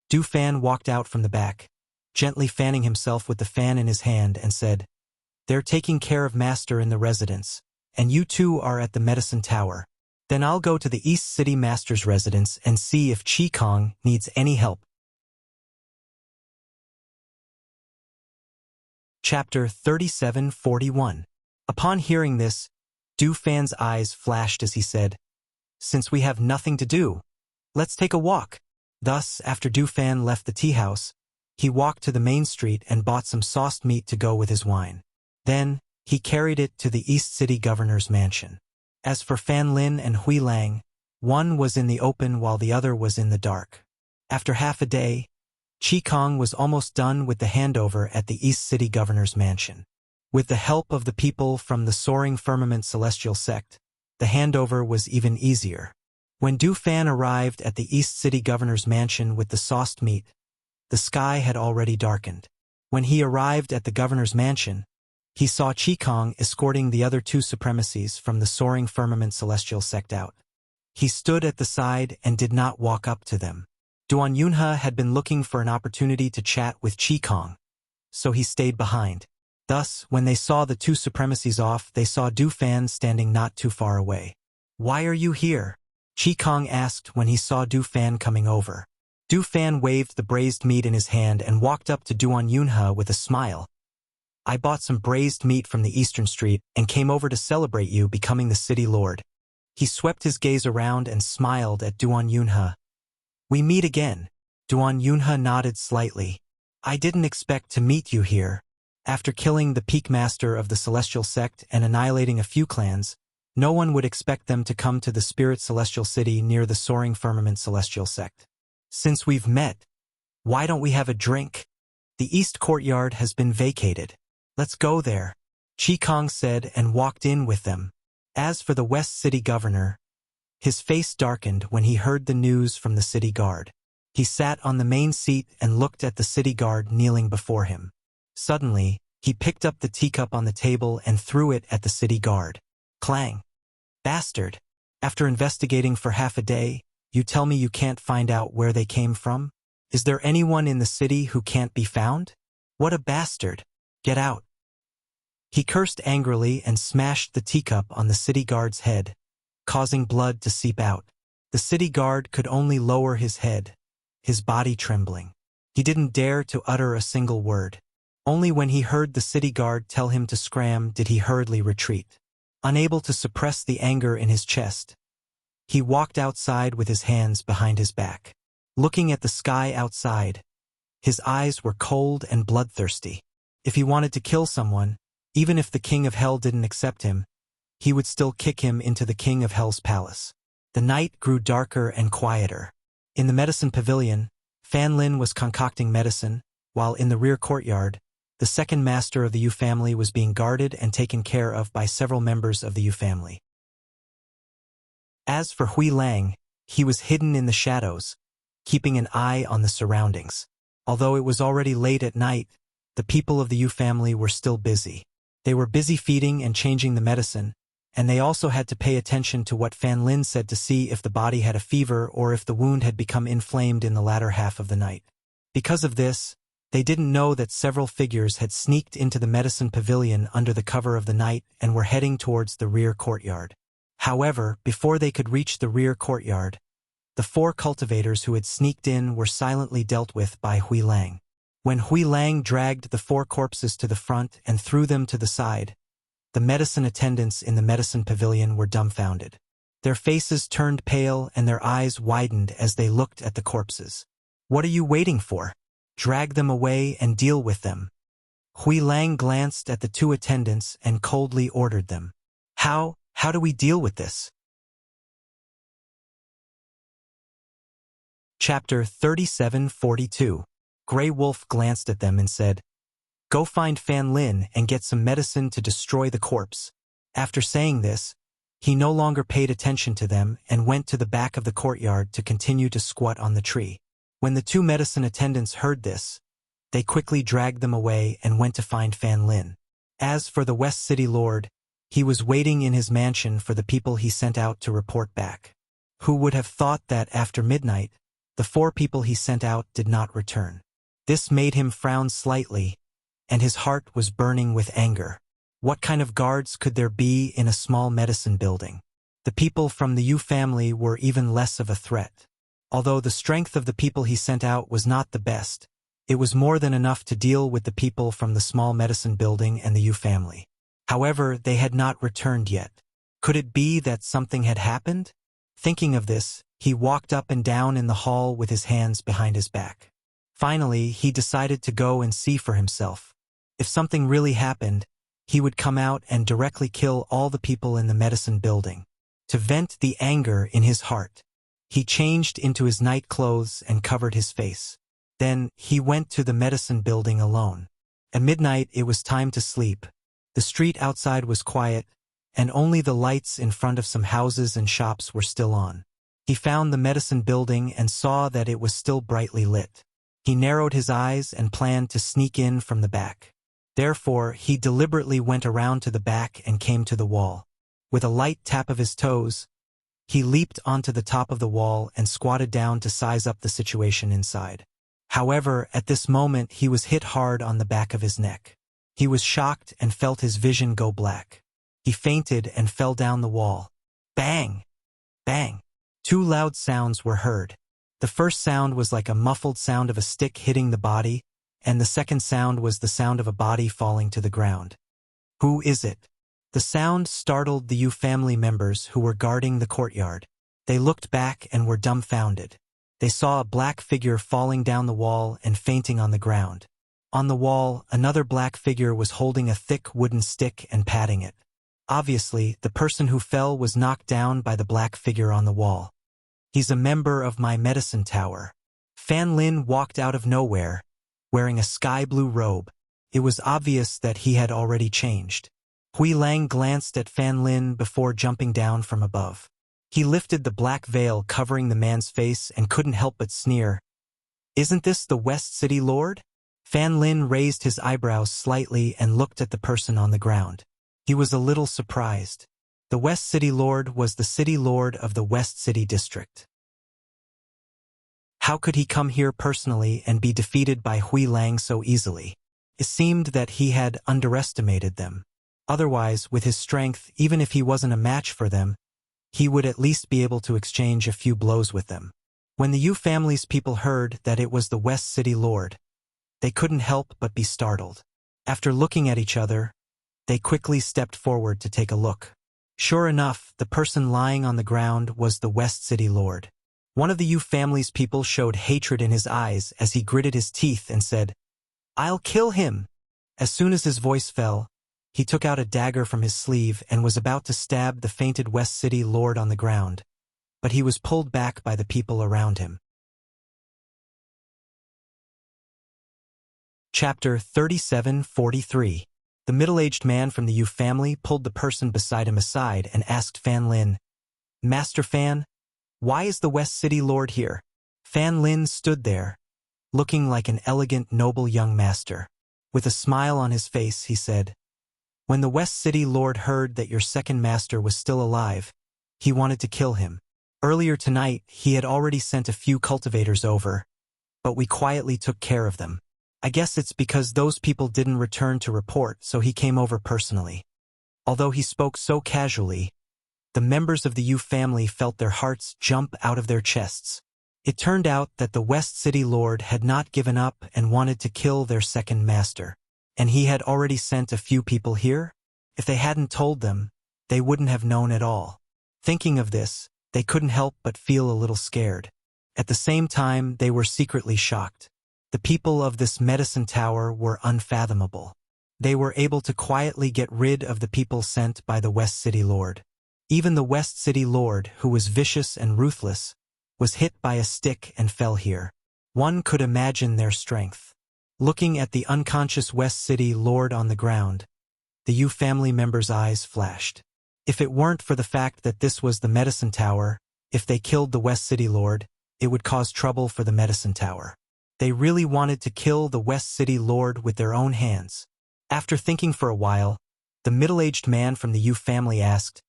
Du Fan walked out from the back, gently fanning himself with the fan in his hand, and said, they're taking care of Master in the residence, and you two are at the medicine tower. Then I'll go to the East City Master's residence and see if Chi Kong needs any help. Chapter 37:41. Upon hearing this, Du Fan's eyes flashed as he said, since we have nothing to do, let's take a walk. Thus, after Du Fan left the tea house, he walked to the main street and bought some sauced meat to go with his wine. Then, he carried it to the East City Governor's mansion. As for Fan Lin and Hui Lang, one was in the open while the other was in the dark. After half a day, Chi Kong was almost done with the handover at the East City Governor's mansion. With the help of the people from the Soaring Firmament Celestial Sect, the handover was even easier. When Du Fan arrived at the East City Governor's mansion with the sauced meat, the sky had already darkened. When he arrived at the governor's mansion, he saw Chi Kong escorting the other two supremacies from the Soaring Firmament Celestial Sect out. He stood at the side and did not walk up to them. Duan Yunhe had been looking for an opportunity to chat with Chi Kong, so he stayed behind. Thus, when they saw the two supremacies off, they saw Du Fan standing not too far away. Why are you here? Chi Kong asked when he saw Du Fan coming over. Du Fan waved the braised meat in his hand and walked up to Duan Yunhe with a smile. I bought some braised meat from the Eastern Street and came over to celebrate you becoming the city lord. He swept his gaze around and smiled at Duan Yunhe. We meet again. Duan Yunhe nodded slightly. I didn't expect to meet you here. After killing the peak master of the Celestial Sect and annihilating a few clans, no one would expect them to come to the Spirit Celestial City near the Soaring Firmament Celestial Sect. Since we've met, why don't we have a drink? The East Courtyard has been vacated. Let's go there, Chi Kong said and walked in with them. As for the West City Governor, his face darkened when he heard the news from the city guard. He sat on the main seat and looked at the city guard kneeling before him. Suddenly, he picked up the teacup on the table and threw it at the city guard. Clang! Bastard! After investigating for half a day, you tell me you can't find out where they came from? Is there anyone in the city who can't be found? What a bastard! Get out! He cursed angrily and smashed the teacup on the city guard's head, causing blood to seep out. The city guard could only lower his head, his body trembling. He didn't dare to utter a single word. Only when he heard the city guard tell him to scram did he hurriedly retreat. Unable to suppress the anger in his chest, he walked outside with his hands behind his back. Looking at the sky outside, his eyes were cold and bloodthirsty. If he wanted to kill someone, even if the King of Hell didn't accept him, he would still kick him into the King of Hell's palace. The night grew darker and quieter. In the medicine pavilion, Fan Lin was concocting medicine, while in the rear courtyard, the second master of the Yu family was being guarded and taken care of by several members of the Yu family. As for Hui Lang, he was hidden in the shadows, keeping an eye on the surroundings. Although it was already late at night, the people of the Yu family were still busy. They were busy feeding and changing the medicine, and they also had to pay attention to what Fan Lin said to see if the body had a fever or if the wound had become inflamed in the latter half of the night. Because of this, they didn't know that several figures had sneaked into the medicine pavilion under the cover of the night and were heading towards the rear courtyard. However, before they could reach the rear courtyard, the 4 cultivators who had sneaked in were silently dealt with by Hui Lang. When Hui Lang dragged the 4 corpses to the front and threw them to the side, the medicine attendants in the medicine pavilion were dumbfounded. Their faces turned pale and their eyes widened as they looked at the corpses. What are you waiting for? Drag them away and deal with them. Hui Lang glanced at the 2 attendants and coldly ordered them. How do we deal with this? Chapter 37:42. Grey Wolf glanced at them and said, Go find Fan Lin and get some medicine to destroy the corpse. After saying this, he no longer paid attention to them and went to the back of the courtyard to continue to squat on the tree. When the 2 medicine attendants heard this, they quickly dragged them away and went to find Fan Lin. As for the West City Lord, He was waiting in his mansion for the people he sent out to report back. Who would have thought that after midnight, the 4 people he sent out did not return? This made him frown slightly, and his heart was burning with anger. What kind of guards could there be in a small medicine building? The people from the Yu family were even less of a threat. Although the strength of the people he sent out was not the best, it was more than enough to deal with the people from the small medicine building and the Yu family. However, they had not returned yet. Could it be that something had happened? Thinking of this, he walked up and down in the hall with his hands behind his back. Finally, he decided to go and see for himself. If something really happened, he would come out and directly kill all the people in the medicine building. To vent the anger in his heart, he changed into his night clothes and covered his face. Then, he went to the medicine building alone. At midnight, it was time to sleep. The street outside was quiet, and only the lights in front of some houses and shops were still on. He found the medicine building and saw that it was still brightly lit. He narrowed his eyes and planned to sneak in from the back. Therefore, he deliberately went around to the back and came to the wall. With a light tap of his toes, he leaped onto the top of the wall and squatted down to size up the situation inside. However, at this moment he was hit hard on the back of his neck. He was shocked and felt his vision go black. He fainted and fell down the wall. Bang! Bang! 2 loud sounds were heard. The first sound was like a muffled sound of a stick hitting the body, and the second sound was the sound of a body falling to the ground. Who is it? The sound startled the Yu family members who were guarding the courtyard. They looked back and were dumbfounded. They saw a black figure falling down the wall and fainting on the ground. On the wall, another black figure was holding a thick wooden stick and patting it. Obviously, the person who fell was knocked down by the black figure on the wall. He's a member of my medicine tower. Fan Lin walked out of nowhere, wearing a sky-blue robe. It was obvious that he had already changed. Hui Lang glanced at Fan Lin before jumping down from above. He lifted the black veil covering the man's face and couldn't help but sneer. Isn't this the West City Lord? Fan Lin raised his eyebrows slightly and looked at the person on the ground. He was a little surprised. The West City Lord was the City Lord of the West City District. How could he come here personally and be defeated by Hui Lang so easily? It seemed that he had underestimated them. Otherwise, with his strength, even if he wasn't a match for them, he would at least be able to exchange a few blows with them. When the Yu family's people heard that it was the West City Lord, they couldn't help but be startled. After looking at each other, they quickly stepped forward to take a look. Sure enough, the person lying on the ground was the West City Lord. One of the Yu family's people showed hatred in his eyes as he gritted his teeth and said, "I'll kill him!" As soon as his voice fell, he took out a dagger from his sleeve and was about to stab the fainted West City Lord on the ground, but he was pulled back by the people around him. Chapter 37:43. The middle-aged man from the Yu family pulled the person beside him aside and asked Fan Lin, "Master Fan, why is the West City Lord here?" Fan Lin stood there, looking like an elegant, noble young master. With a smile on his face, he said, "When the West City Lord heard that your second master was still alive, he wanted to kill him. Earlier tonight, he had already sent a few cultivators over, but we quietly took care of them. I guess it's because those people didn't return to report, so he came over personally." Although he spoke so casually, the members of the Yu family felt their hearts jump out of their chests. It turned out that the West City Lord had not given up and wanted to kill their second master. And he had already sent a few people here? If they hadn't told them, they wouldn't have known at all. Thinking of this, they couldn't help but feel a little scared. At the same time, they were secretly shocked. The people of this medicine tower were unfathomable. They were able to quietly get rid of the people sent by the West City Lord. Even the West City Lord, who was vicious and ruthless, was hit by a stick and fell here. One could imagine their strength. Looking at the unconscious West City Lord on the ground, the Yu family members' eyes flashed. If it weren't for the fact that this was the medicine tower, if they killed the West City Lord, it would cause trouble for the medicine tower. They really wanted to kill the West City Lord with their own hands. After thinking for a while, The middle-aged man from the Yu family asked,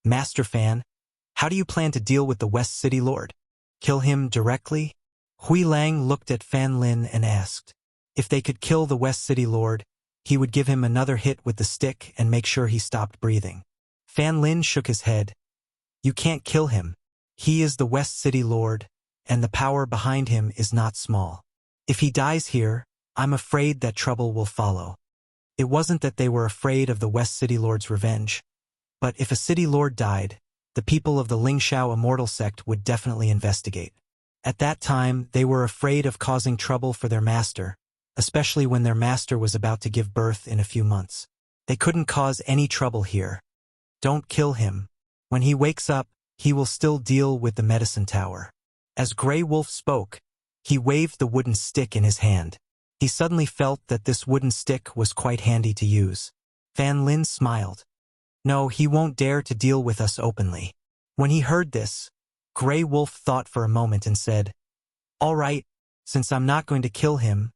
Master Fan, how do you plan to deal with the West City Lord? Kill him directly? Hui Lang looked at Fan Lin and asked. If they could kill the West City Lord, he would give him another hit with the stick and make sure he stopped breathing. Fan Lin shook his head. You can't kill him. He is the West City Lord, and the power behind him is not small. If he dies here, I'm afraid that trouble will follow. It wasn't that they were afraid of the West City Lord's revenge, but if a City Lord died, the people of the Lingxiao immortal sect would definitely investigate. At that time, they were afraid of causing trouble for their master, especially when their master was about to give birth in a few months. They couldn't cause any trouble here. Don't kill him. When he wakes up, he will still deal with the medicine tower. As Grey Wolf spoke, he waved the wooden stick in his hand. He suddenly felt that this wooden stick was quite handy to use. Fan Lin smiled. No, he won't dare to deal with us openly. When he heard this, Grey Wolf thought for a moment and said, All right, since I'm not going to kill him,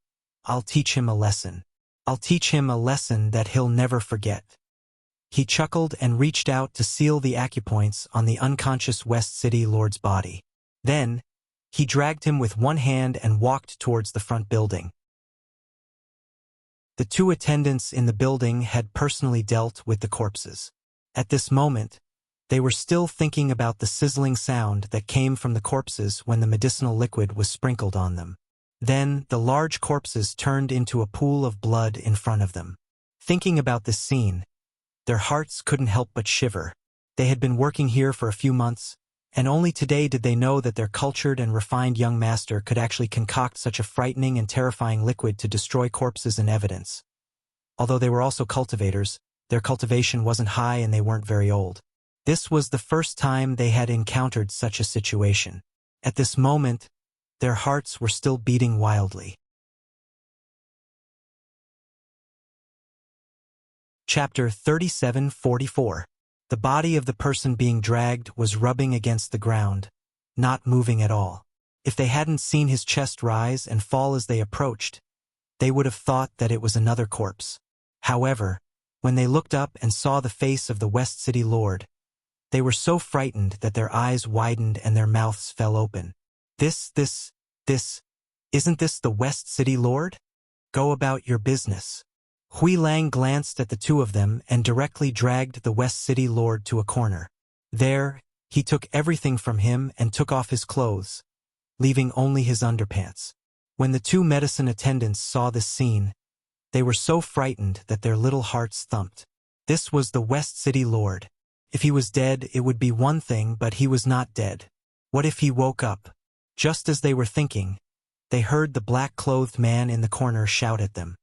I'll teach him a lesson. I'll teach him a lesson that he'll never forget. He chuckled and reached out to seal the acupoints on the unconscious West City Lord's body. Then, he dragged him with one hand and walked towards the front building. The two attendants in the building had personally dealt with the corpses. At this moment, they were still thinking about the sizzling sound that came from the corpses when the medicinal liquid was sprinkled on them. Then, the large corpses turned into a pool of blood in front of them. Thinking about this scene, their hearts couldn't help but shiver. They had been working here for a few months, and only today did they know that their cultured and refined young master could actually concoct such a frightening and terrifying liquid to destroy corpses and evidence. Although they were also cultivators, their cultivation wasn't high and they weren't very old. This was the first time they had encountered such a situation. At this moment, their hearts were still beating wildly. Chapter 37:44. The body of the person being dragged was rubbing against the ground, not moving at all. If they hadn't seen his chest rise and fall as they approached, they would have thought that it was another corpse. However, when they looked up and saw the face of the West City Lord, they were so frightened that their eyes widened and their mouths fell open. Isn't this the West City Lord? Go about your business. Hui Lang glanced at the two of them and directly dragged the West City Lord to a corner. There, he took everything from him and took off his clothes, leaving only his underpants. When the two medicine attendants saw this scene, they were so frightened that their little hearts thumped. This was the West City Lord. If he was dead, it would be one thing, but he was not dead. What if he woke up? Just as they were thinking, they heard the black-clothed man in the corner shout at them.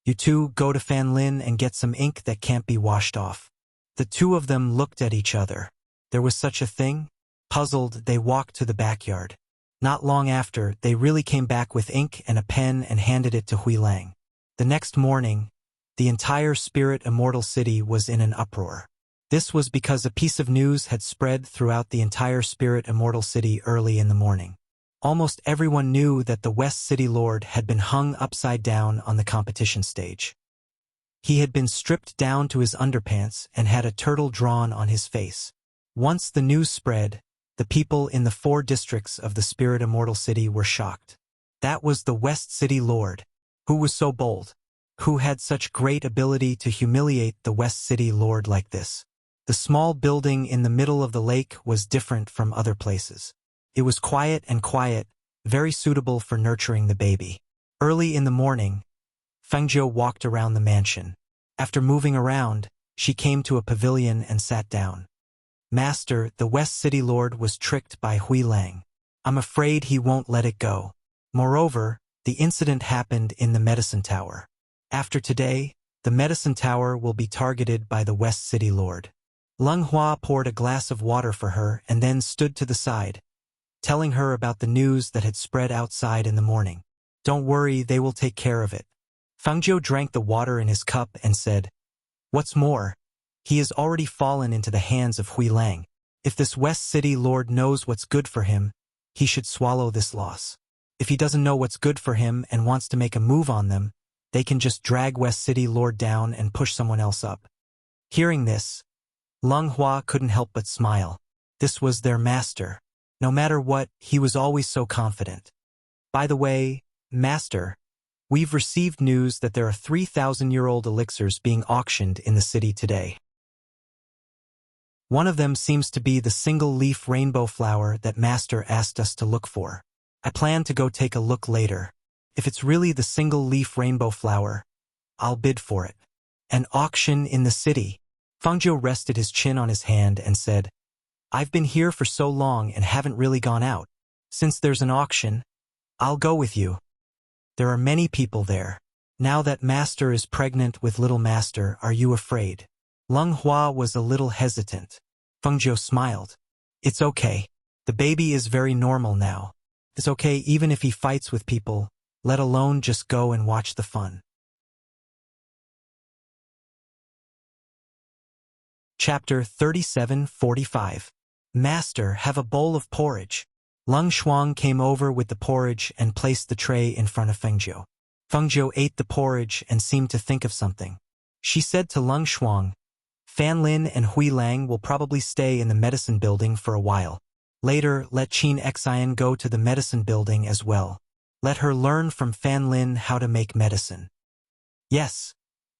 You two go to Fan Lin and get some ink that can't be washed off. The two of them looked at each other. There was such a thing? Puzzled, they walked to the backyard. Not long after, they really came back with ink and a pen and handed it to Hui Lang. The next morning, the entire Spirit Immortal City was in an uproar. This was because a piece of news had spread throughout the entire Spirit Immortal City early in the morning. Almost everyone knew that the West City Lord had been hung upside down on the competition stage. He had been stripped down to his underpants and had a turtle drawn on his face. Once the news spread, the people in the 4 districts of the Spirit Immortal City were shocked. That was the West City Lord. Who was so bold? Who had such great ability to humiliate the West City Lord like this? The small building in the middle of the lake was different from other places. It was quiet, very suitable for nurturing the baby. Early in the morning, Fengjiu walked around the mansion. After moving around, she came to a pavilion and sat down. Master, the West City Lord was tricked by Hui Lang. I'm afraid he won't let it go. Moreover, the incident happened in the medicine tower. After today, the medicine tower will be targeted by the West City Lord. Lung Hua poured a glass of water for her and then stood to the side, telling her about the news that had spread outside in the morning. Don't worry, they will take care of it. Fengjiu drank the water in his cup and said, What's more, he has already fallen into the hands of Hui Lang. If this West City Lord knows what's good for him, he should swallow this loss. If he doesn't know what's good for him and wants to make a move on them, they can just drag West City Lord down and push someone else up. Hearing this, Lung Hua couldn't help but smile. This was their master. No matter what, he was always so confident. By the way, Master, we've received news that there are 3,000-year-old elixirs being auctioned in the city today. One of them seems to be the single-leaf rainbow flower that Master asked us to look for. I plan to go take a look later. If it's really the single-leaf rainbow flower, I'll bid for it. An auction in the city. Fengzhou rested his chin on his hand and said, I've been here for so long and haven't really gone out. Since there's an auction, I'll go with you. There are many people there. Now that Master is pregnant with little Master, are you afraid? Lung Hua was a little hesitant. Fengzhou smiled. It's okay. The baby is very normal now. It's okay even if he fights with people, let alone just go and watch the fun. Chapter 37:45. Master, have a bowl of porridge. Lung Shuang came over with the porridge and placed the tray in front of Fengzhou. Fengzhou ate the porridge and seemed to think of something. She said to Lung Shuang, Fan Lin and Hui Lang will probably stay in the medicine building for a while. Later, let Qin Xian go to the medicine building as well. Let her learn from Fan Lin how to make medicine. Yes,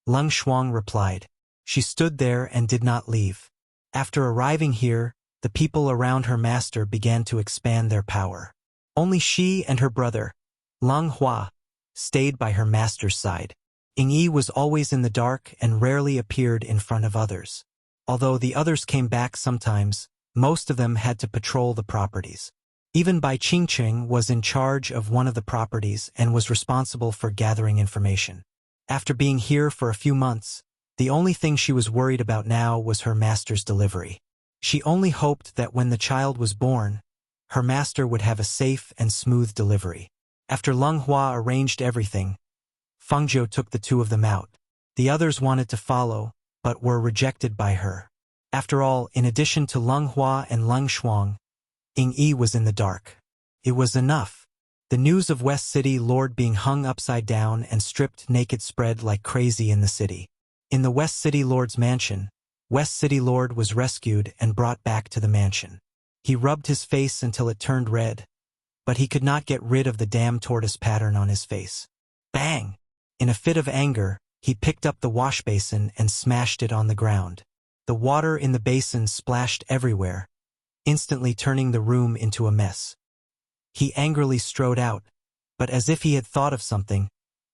Lung Shuang replied. She stood there and did not leave. After arriving here, the people around her master began to expand their power. Only she and her brother, Lung Hua, stayed by her master's side. Ying Yi was always in the dark and rarely appeared in front of others. Although the others came back sometimes, most of them had to patrol the properties. Even Bai Qingqing was in charge of one of the properties and was responsible for gathering information. After being here for a few months, the only thing she was worried about now was her master's delivery. She only hoped that when the child was born, her master would have a safe and smooth delivery. After Lung Hua arranged everything, Fengzhou took the two of them out. The others wanted to follow, but were rejected by her. After all, in addition to Lung Hua and Lung Shuang, Ying Yi was in the dark. It was enough. The news of West City Lord being hung upside down and stripped naked spread like crazy in the city. In the West City Lord's mansion, West City Lord was rescued and brought back to the mansion. He rubbed his face until it turned red, but he could not get rid of the damn tortoise pattern on his face. Bang! In a fit of anger, he picked up the wash basin and smashed it on the ground. The water in the basin splashed everywhere, instantly turning the room into a mess. He angrily strode out, but as if he had thought of something,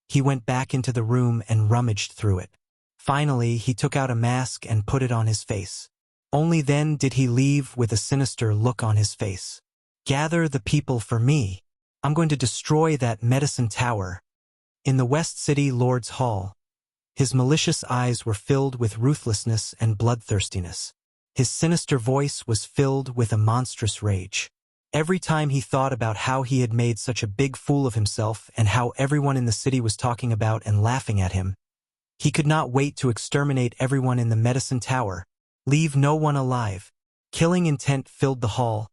he went back into the room and rummaged through it. Finally, he took out a mask and put it on his face. Only then did he leave with a sinister look on his face. Gather the people for me. I'm going to destroy that medicine tower. In the West City Lord's Hall, his malicious eyes were filled with ruthlessness and bloodthirstiness. His sinister voice was filled with a monstrous rage. Every time he thought about how he had made such a big fool of himself and how everyone in the city was talking about and laughing at him, he could not wait to exterminate everyone in the medicine tower, leave no one alive. Killing intent filled the hall,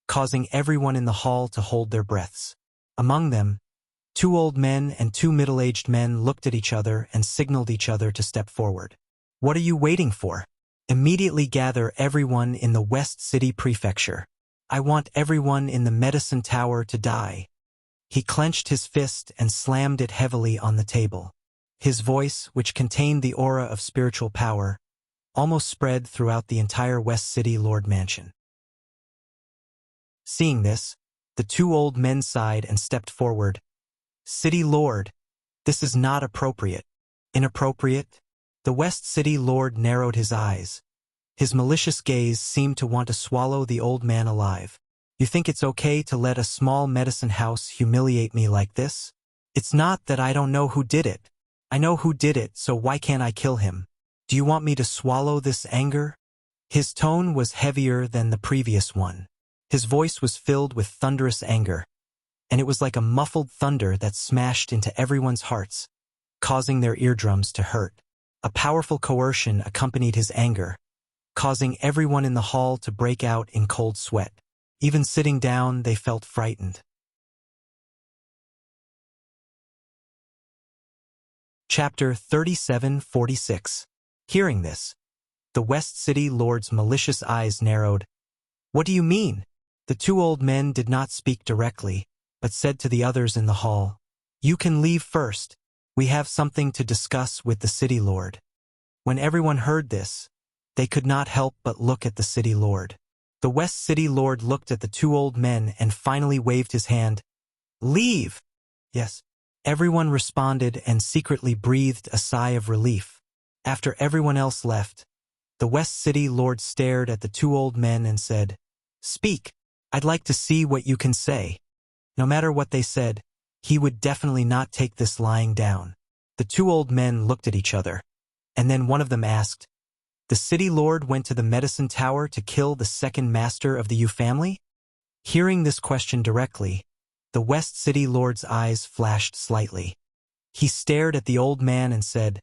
causing everyone in the hall to hold their breaths. Among them, 2 old men and 2 middle-aged men looked at each other and signaled each other to step forward. What are you waiting for? Immediately gather everyone in the West City Prefecture. I want everyone in the medicine tower to die. He clenched his fist and slammed it heavily on the table. His voice, which contained the aura of spiritual power, almost spread throughout the entire West City Lord Mansion. Seeing this, the 2 old men sighed and stepped forward. City Lord, this is not appropriate. Inappropriate? The West City Lord narrowed his eyes. His malicious gaze seemed to want to swallow the old man alive. You think it's okay to let a small medicine house humiliate me like this? It's not that I don't know who did it. I know who did it, so why can't I kill him? Do you want me to swallow this anger? His tone was heavier than the previous one. His voice was filled with thunderous anger, and it was like a muffled thunder that smashed into everyone's hearts, causing their eardrums to hurt. A powerful coercion accompanied his anger, causing everyone in the hall to break out in cold sweat. Even sitting down, they felt frightened. Chapter 37:46. Hearing this, The West City Lord's malicious eyes narrowed. What do you mean? The two old men did not speak directly, but said to the others in the hall, You can leave first. We have something to discuss with the city lord. When everyone heard this, they could not help but look at the city lord. The West City Lord looked at the two old men and finally waved his hand. Leave! Yes. Everyone responded and secretly breathed a sigh of relief. After everyone else left, the West City Lord stared at the two old men and said, Speak. I'd like to see what you can say. No matter what they said, he would definitely not take this lying down. The two old men looked at each other, and then one of them asked, The city lord went to the medicine tower to kill the second master of the Yu family? Hearing this question directly, the West City Lord's eyes flashed slightly. He stared at the old man and said,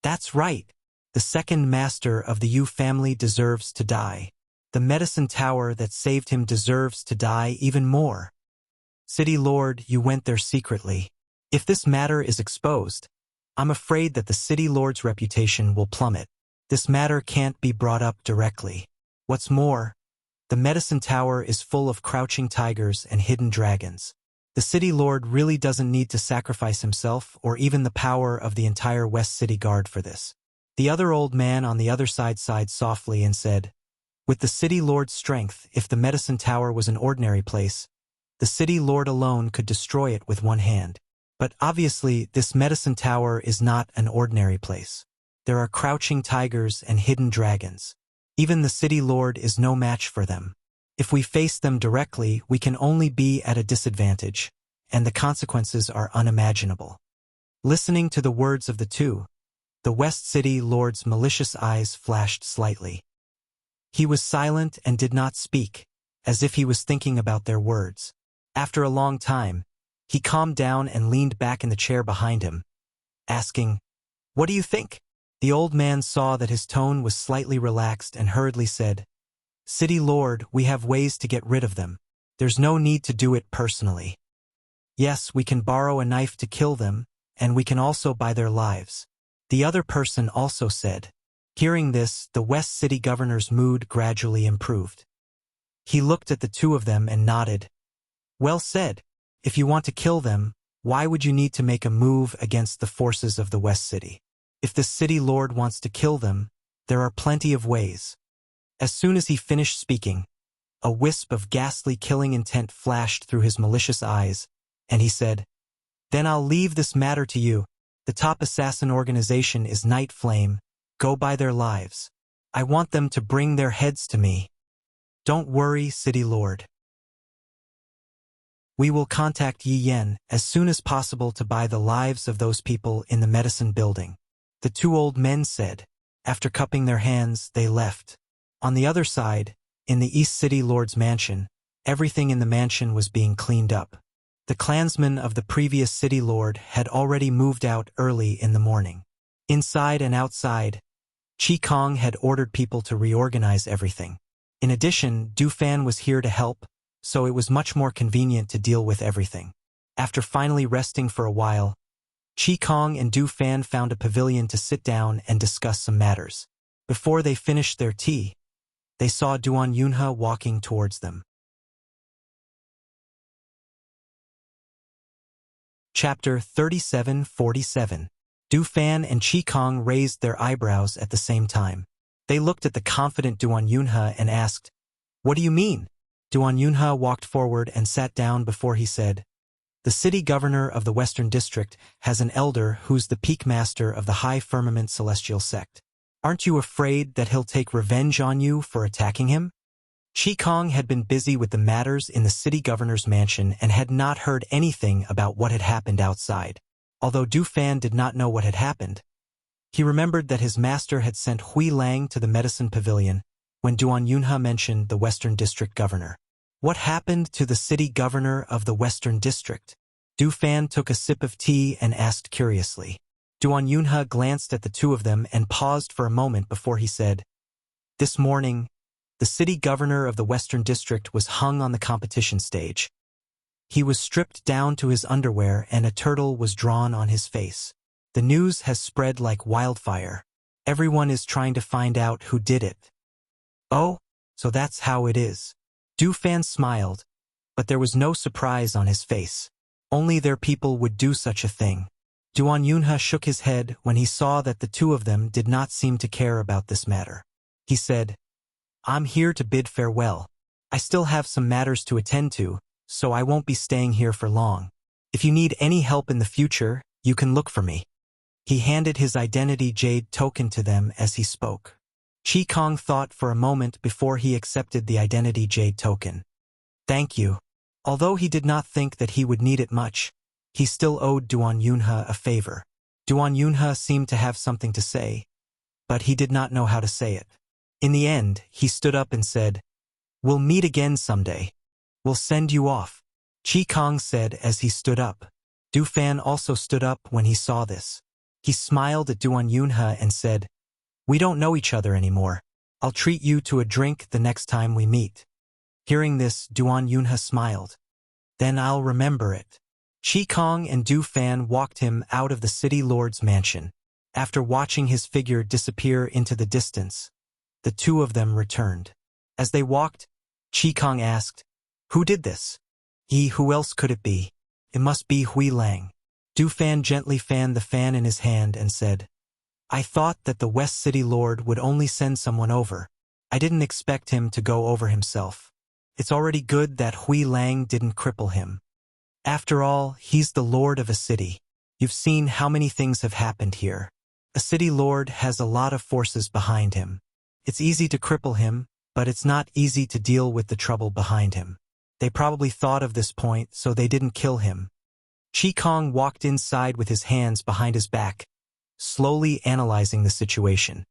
That's right. The second master of the Yu family deserves to die. The medicine tower that saved him deserves to die even more. City Lord, you went there secretly. If this matter is exposed, I'm afraid that the city lord's reputation will plummet. This matter can't be brought up directly. What's more, the medicine tower is full of crouching tigers and hidden dragons. The city lord really doesn't need to sacrifice himself or even the power of the entire West City Guard for this. The other old man on the other side sighed softly and said, With the city lord's strength, if the medicine tower was an ordinary place, the city lord alone could destroy it with one hand. But obviously, this medicine tower is not an ordinary place. There are crouching tigers and hidden dragons. Even the city lord is no match for them. If we face them directly, we can only be at a disadvantage, and the consequences are unimaginable. Listening to the words of the two, the West City Lord's malicious eyes flashed slightly. He was silent and did not speak, as if he was thinking about their words. After a long time, he calmed down and leaned back in the chair behind him, asking, What do you think? The old man saw that his tone was slightly relaxed and hurriedly said, City Lord, we have ways to get rid of them. There's no need to do it personally. Yes, we can borrow a knife to kill them, and we can also buy their lives. The other person also said. Hearing this, the West City Governor's mood gradually improved. He looked at the two of them and nodded. Well said. If you want to kill them, why would you need to make a move against the forces of the West City? If the city lord wants to kill them, there are plenty of ways. As soon as he finished speaking, a wisp of ghastly killing intent flashed through his malicious eyes, and he said, Then I'll leave this matter to you. The top assassin organization is Night Flame. Go buy their lives. I want them to bring their heads to me. Don't worry, City Lord. We will contact Yi Yen as soon as possible to buy the lives of those people in the medicine building. The two old men said. After cupping their hands, they left. On the other side, in the East City Lord's mansion, everything in the mansion was being cleaned up. The clansmen of the previous city lord had already moved out early in the morning. Inside and outside, Chi Kong had ordered people to reorganize everything. In addition, Du Fan was here to help, so it was much more convenient to deal with everything. After finally resting for a while, Chi Kong and Du Fan found a pavilion to sit down and discuss some matters. Before they finished their tea, they saw Duan Yunhe walking towards them. Chapter 37-47. Du Fan and Chi Kong raised their eyebrows at the same time. They looked at the confident Duan Yunhe and asked, What do you mean? Duan Yunhe walked forward and sat down before he said, The city governor of the Western District has an elder who's the peak master of the High Firmament Celestial Sect. Aren't you afraid that he'll take revenge on you for attacking him? Chi Kong had been busy with the matters in the city governor's mansion and had not heard anything about what had happened outside. Although Du Fan did not know what had happened, he remembered that his master had sent Hui Lang to the medicine pavilion when Duan Yunhe mentioned the Western District governor. What happened to the city governor of the Western District? Du Fan took a sip of tea and asked curiously. Duan Yunhe glanced at the two of them and paused for a moment before he said, This morning, the city governor of the Western District was hung on the competition stage. He was stripped down to his underwear and a turtle was drawn on his face. The news has spread like wildfire. Everyone is trying to find out who did it. Oh, so that's how it is. Du Fan smiled, but there was no surprise on his face. Only their people would do such a thing. Duan Yunhe shook his head when he saw that the two of them did not seem to care about this matter. He said, I'm here to bid farewell. I still have some matters to attend to, so I won't be staying here for long. If you need any help in the future, you can look for me. He handed his identity jade token to them as he spoke. Qi Kong thought for a moment before he accepted the identity jade token. Thank you. Although he did not think that he would need it much, he still owed Duan Yunhe a favor. Duan Yunhe seemed to have something to say, but he did not know how to say it. In the end, he stood up and said, We'll meet again someday. We'll send you off. Qi Kong said as he stood up. Du Fan also stood up when he saw this. He smiled at Duan Yunhe and said, We don't know each other anymore. I'll treat you to a drink the next time we meet. Hearing this, Duan Yunhe smiled. Then I'll remember it. Qi Kong and Du Fan walked him out of the city lord's mansion. After watching his figure disappear into the distance, the two of them returned. As they walked, Qi Kong asked, Who did this? Who else could it be? It must be Hui Lang. Du Fan gently fanned the fan in his hand and said, I thought that the West City Lord would only send someone over. I didn't expect him to go over himself. It's already good that Hui Lang didn't cripple him. After all, he's the lord of a city. You've seen how many things have happened here. A city lord has a lot of forces behind him. It's easy to cripple him, but it's not easy to deal with the trouble behind him. They probably thought of this point, so they didn't kill him. Qi Kong walked inside with his hands behind his back, slowly analyzing the situation.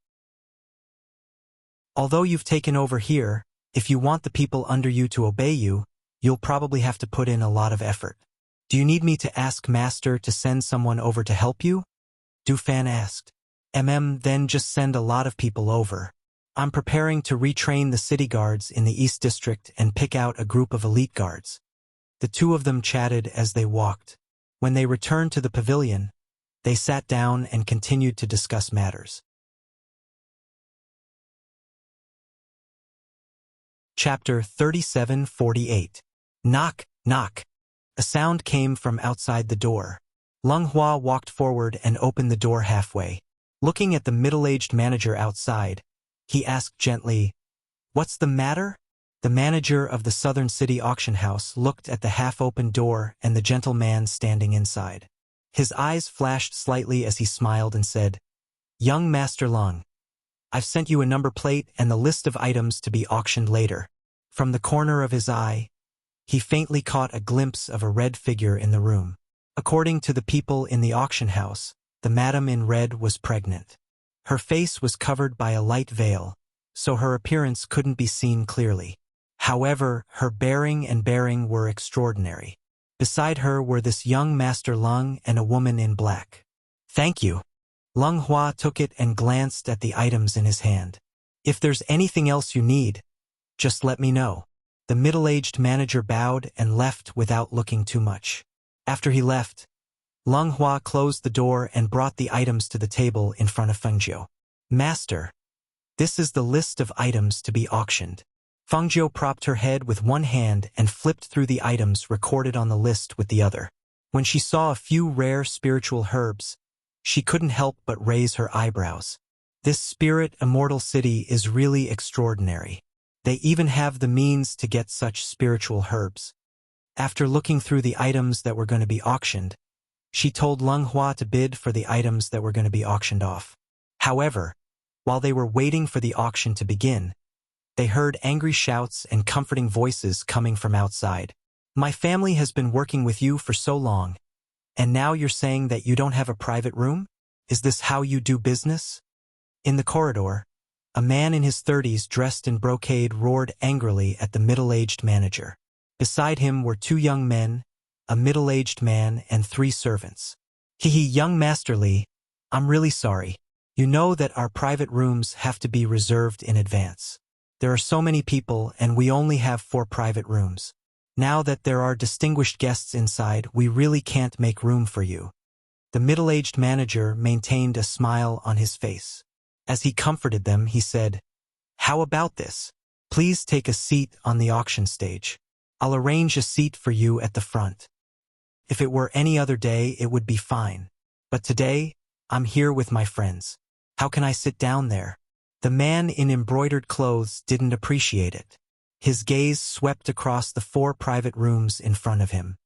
Although you've taken over here, if you want the people under you to obey you, you'll probably have to put in a lot of effort. Do you need me to ask Master to send someone over to help you? Du Fan asked. Then just send a lot of people over. I'm preparing to retrain the city guards in the East District and pick out a group of elite guards. The two of them chatted as they walked. When they returned to the pavilion, they sat down and continued to discuss matters. Chapter 37-48. Knock, knock. A sound came from outside the door. Lung Hua walked forward and opened the door halfway. Looking at the middle-aged manager outside, he asked gently, What's the matter? The manager of the Southern City Auction House looked at the half-open door and the gentleman standing inside. His eyes flashed slightly as he smiled and said, Young Master Lung, I've sent you a number plate and the list of items to be auctioned later. From the corner of his eye, he faintly caught a glimpse of a red figure in the room. According to the people in the auction house, the madam in red was pregnant. Her face was covered by a light veil, so her appearance couldn't be seen clearly. However, her bearing were extraordinary. Beside her were this young Master Lung and a woman in black. Thank you. Lung Hua took it and glanced at the items in his hand. If there's anything else you need, just let me know. The middle-aged manager bowed and left without looking too much. After he left, Lung Hua closed the door and brought the items to the table in front of Fengjiu. Master, this is the list of items to be auctioned. Fengjiu propped her head with one hand and flipped through the items recorded on the list with the other. When she saw a few rare spiritual herbs, she couldn't help but raise her eyebrows. This spirit immortal city is really extraordinary. They even have the means to get such spiritual herbs. After looking through the items that were going to be auctioned, she told Lung Hua to bid for the items that were going to be auctioned off. However, while they were waiting for the auction to begin, they heard angry shouts and comforting voices coming from outside. My family has been working with you for so long, and now you're saying that you don't have a private room? Is this how you do business? In the corridor, a man in his 30s dressed in brocade roared angrily at the middle-aged manager. Beside him were two young men, a middle-aged man and 3 servants. Young Master Li, I'm really sorry. You know that our private rooms have to be reserved in advance. There are so many people and we only have 4 private rooms. Now that there are distinguished guests inside, we really can't make room for you. The middle-aged manager maintained a smile on his face. As he comforted them, he said, "How about this? Please take a seat on the auction stage. I'll arrange a seat for you at the front. If it were any other day, it would be fine. But today, I'm here with my friends. How can I sit down there?" The man in embroidered clothes didn't appreciate it. His gaze swept across the 4 private rooms in front of him.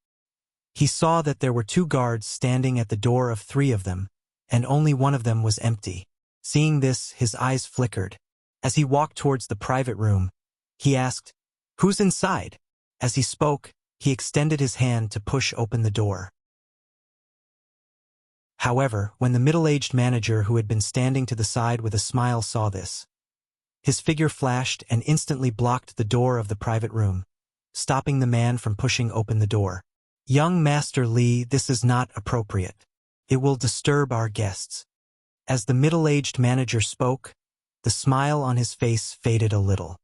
He saw that there were 2 guards standing at the door of 3 of them, and only one of them was empty. Seeing this, his eyes flickered. As he walked towards the private room, he asked, "Who's inside?" As he spoke, he extended his hand to push open the door. However, when the middle-aged manager who had been standing to the side with a smile saw this, his figure flashed and instantly blocked the door of the private room, stopping the man from pushing open the door. "Young Master Li, this is not appropriate. It will disturb our guests." As the middle-aged manager spoke, the smile on his face faded a little.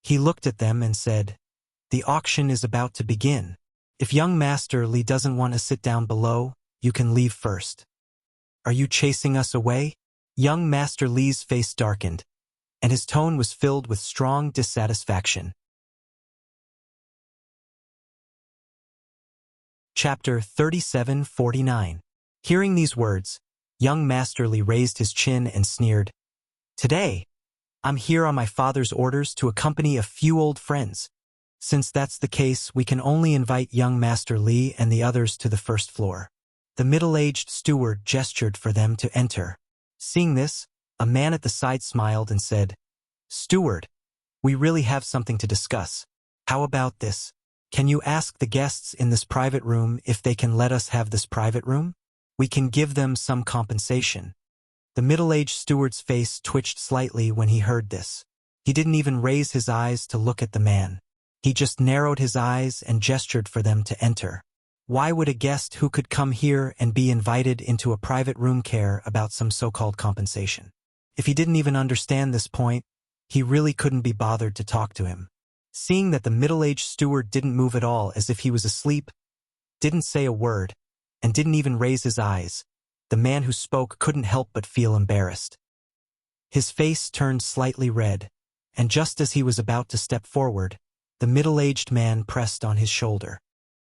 He looked at them and said, "The auction is about to begin. If young Master Li doesn't want to sit down below, you can leave first." "Are you chasing us away?" Young Master Li's face darkened, and his tone was filled with strong dissatisfaction. Chapter 37:49. Hearing these words, young Master Li raised his chin and sneered, "Today, I'm here on my father's orders to accompany a few old friends. Since that's the case, we can only invite young Master Li and the others to the first floor." The middle-aged steward gestured for them to enter. Seeing this, a man at the side smiled and said, "Steward, we really have something to discuss. How about this? Can you ask the guests in this private room if they can let us have this private room? We can give them some compensation." The middle-aged steward's face twitched slightly when he heard this. He didn't even raise his eyes to look at the man. He just narrowed his eyes and gestured for them to enter. Why would a guest who could come here and be invited into a private room care about some so-called compensation? If he didn't even understand this point, he really couldn't be bothered to talk to him. Seeing that the middle-aged steward didn't move at all, as if he was asleep, didn't say a word, and didn't even raise his eyes, the man who spoke couldn't help but feel embarrassed. His face turned slightly red, and just as he was about to step forward, the middle-aged man pressed on his shoulder.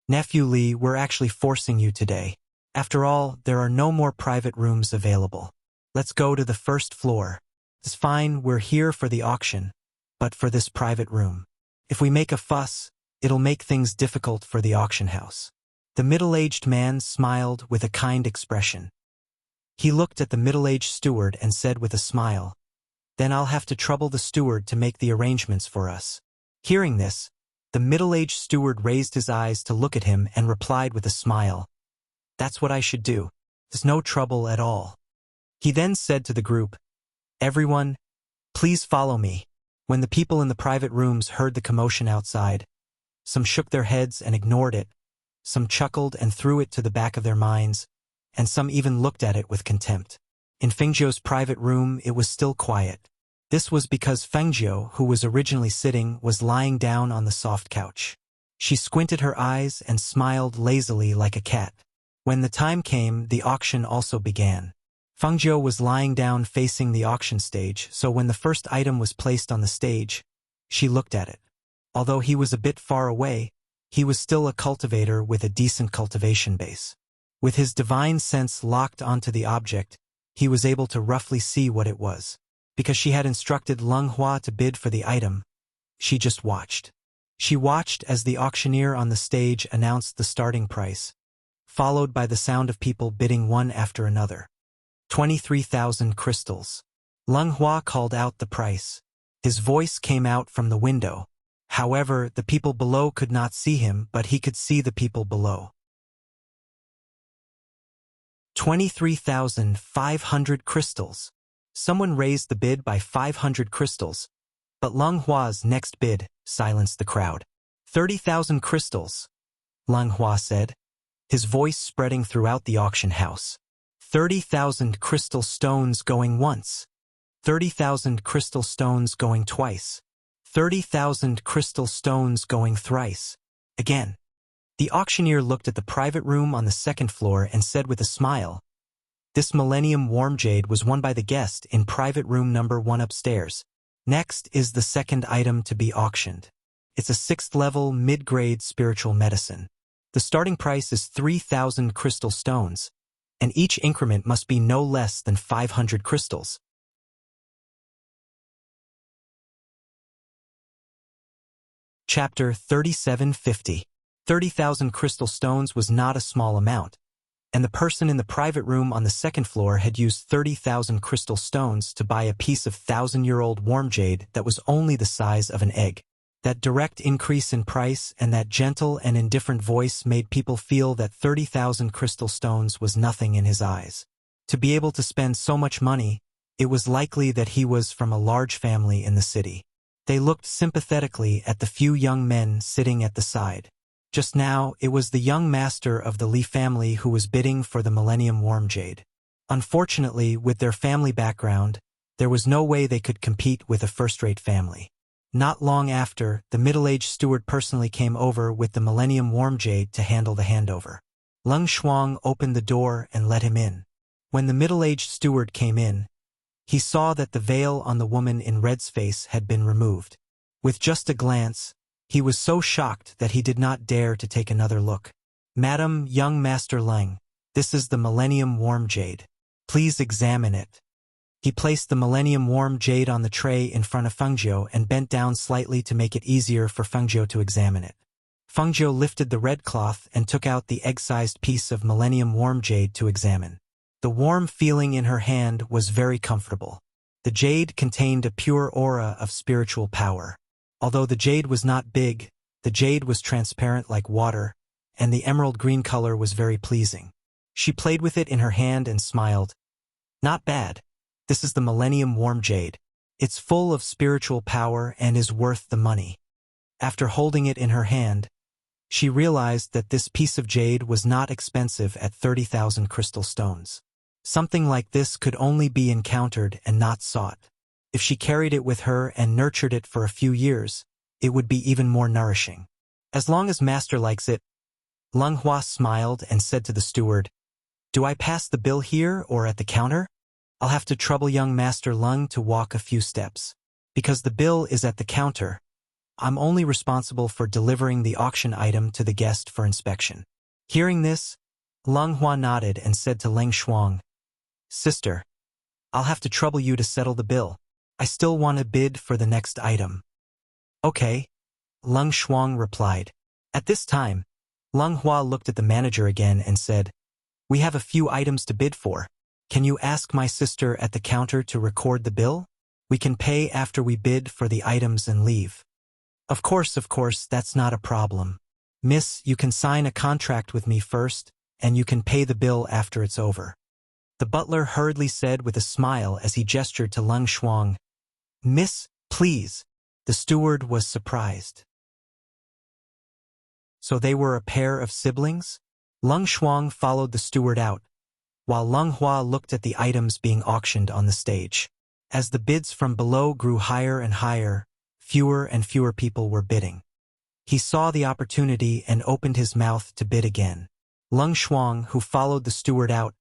"Nephew Li, we're actually forcing you today. After all, there are no more private rooms available. Let's go to the first floor. It's fine, we're here for the auction, but for this private room. If we make a fuss, it'll make things difficult for the auction house." The middle-aged man smiled with a kind expression. He looked at the middle-aged steward and said with a smile, "Then I'll have to trouble the steward to make the arrangements for us." Hearing this, the middle-aged steward raised his eyes to look at him and replied with a smile, "That's what I should do. There's no trouble at all." He then said to the group, "Everyone, please follow me." When the people in the private rooms heard the commotion outside, some shook their heads and ignored it, some chuckled and threw it to the back of their minds, and some even looked at it with contempt. In Fengjiu's private room, it was still quiet. This was because Fengjiu, who was originally sitting, was lying down on the soft couch. She squinted her eyes and smiled lazily like a cat. When the time came, the auction also began. Fengjiu was lying down facing the auction stage, so when the first item was placed on the stage, she looked at it. Although he was a bit far away, he was still a cultivator with a decent cultivation base. With his divine sense locked onto the object, he was able to roughly see what it was. Because she had instructed Leng Hua to bid for the item, she just watched. She watched as the auctioneer on the stage announced the starting price, followed by the sound of people bidding one after another. 23,000 crystals. Leng Hua called out the price. His voice came out from the window. However, the people below could not see him, but he could see the people below. 23,500 crystals. Someone raised the bid by 500 crystals, but Leng Hua's next bid silenced the crowd. 30,000 crystals, Leng Hua said, his voice spreading throughout the auction house. 30,000 crystal stones going once. 30,000 crystal stones going twice. 30,000 crystal stones going thrice. Again. The auctioneer looked at the private room on the second floor and said with a smile, This Millennium Warm Jade was won by the guest in private room number 1 upstairs. Next is the second item to be auctioned. It's a 6th level mid-grade spiritual medicine. The starting price is 3,000 crystal stones, and each increment must be no less than 500 crystals. Chapter 3750. 30,000 crystal stones was not a small amount, and the person in the private room on the second floor had used 30,000 crystal stones to buy a piece of 1,000-year-old warm jade that was only the size of an egg. That direct increase in price and that gentle and indifferent voice made people feel that 30,000 crystal stones was nothing in his eyes. To be able to spend so much money, it was likely that he was from a large family in the city. They looked sympathetically at the few young men sitting at the side. Just now, it was the young master of the Lee family who was bidding for the Millennium Warm Jade. Unfortunately, with their family background, there was no way they could compete with a first-rate family. Not long after, the middle-aged steward personally came over with the Millennium Warm Jade to handle the handover. Lung Shuang opened the door and let him in. When the middle-aged steward came in, he saw that the veil on the woman in red's face had been removed. With just a glance, he was so shocked that he did not dare to take another look. "Madam, young Master Leng, this is the Millennium Warm Jade. Please examine it." He placed the Millennium Warm Jade on the tray in front of Fengjiu and bent down slightly to make it easier for Fengjiu to examine it. Fengjiu lifted the red cloth and took out the egg-sized piece of Millennium Warm Jade to examine. The warm feeling in her hand was very comfortable. The jade contained a pure aura of spiritual power. Although the jade was not big, the jade was transparent like water, and the emerald green color was very pleasing. She played with it in her hand and smiled. "Not bad. This is the Millennium Warm Jade. It's full of spiritual power and is worth the money." After holding it in her hand, she realized that this piece of jade was not expensive at 30,000 crystal stones. Something like this could only be encountered and not sought. If she carried it with her and nurtured it for a few years, it would be even more nourishing. "As long as Master likes it." Lung Hua smiled and said to the steward, "Do I pass the bill here or at the counter? I'll have to trouble young Master Lung to walk a few steps. Because the bill is at the counter, I'm only responsible for delivering the auction item to the guest for inspection." Hearing this, Lung Hua nodded and said to Leng Shuang, "Sister, I'll have to trouble you to settle the bill. I still want to bid for the next item." "Okay," Lung Shuang replied. At this time, Lung Hua looked at the manager again and said, "We have a few items to bid for. Can you ask my sister at the counter to record the bill? We can pay after we bid for the items and leave." Of course, that's not a problem. Miss, you can sign a contract with me first, and you can pay the bill after it's over." The butler hurriedly said with a smile as he gestured to Lung Shuang, "Miss, please." The steward was surprised. So they were a pair of siblings? Lung Shuang followed the steward out, while Lung Hua looked at the items being auctioned on the stage. As the bids from below grew higher and higher, fewer and fewer people were bidding. He saw the opportunity and opened his mouth to bid again. Lung Shuang, who followed the steward out,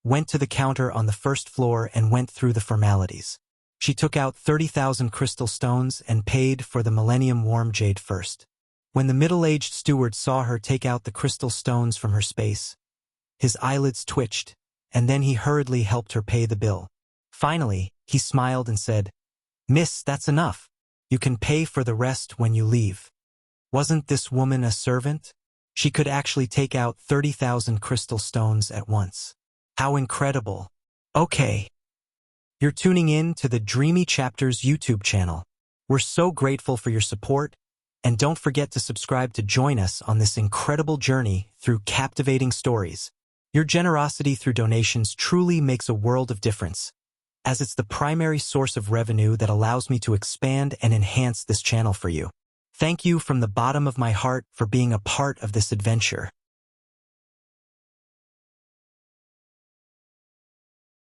went to the counter on the first floor and went through the formalities. She took out 30,000 crystal stones and paid for the Millennium Warm Jade first. When the middle-aged steward saw her take out the crystal stones from her space, his eyelids twitched, and then he hurriedly helped her pay the bill. Finally, he smiled and said, "Miss, that's enough. You can pay for the rest when you leave." Wasn't this woman a servant? She could actually take out 30,000 crystal stones at once. How incredible. Okay. You're tuning in to the Dreamy Chapters YouTube channel. We're so grateful for your support, and don't forget to subscribe to join us on this incredible journey through captivating stories. Your generosity through donations truly makes a world of difference, as it's the primary source of revenue that allows me to expand and enhance this channel for you. Thank you from the bottom of my heart for being a part of this adventure.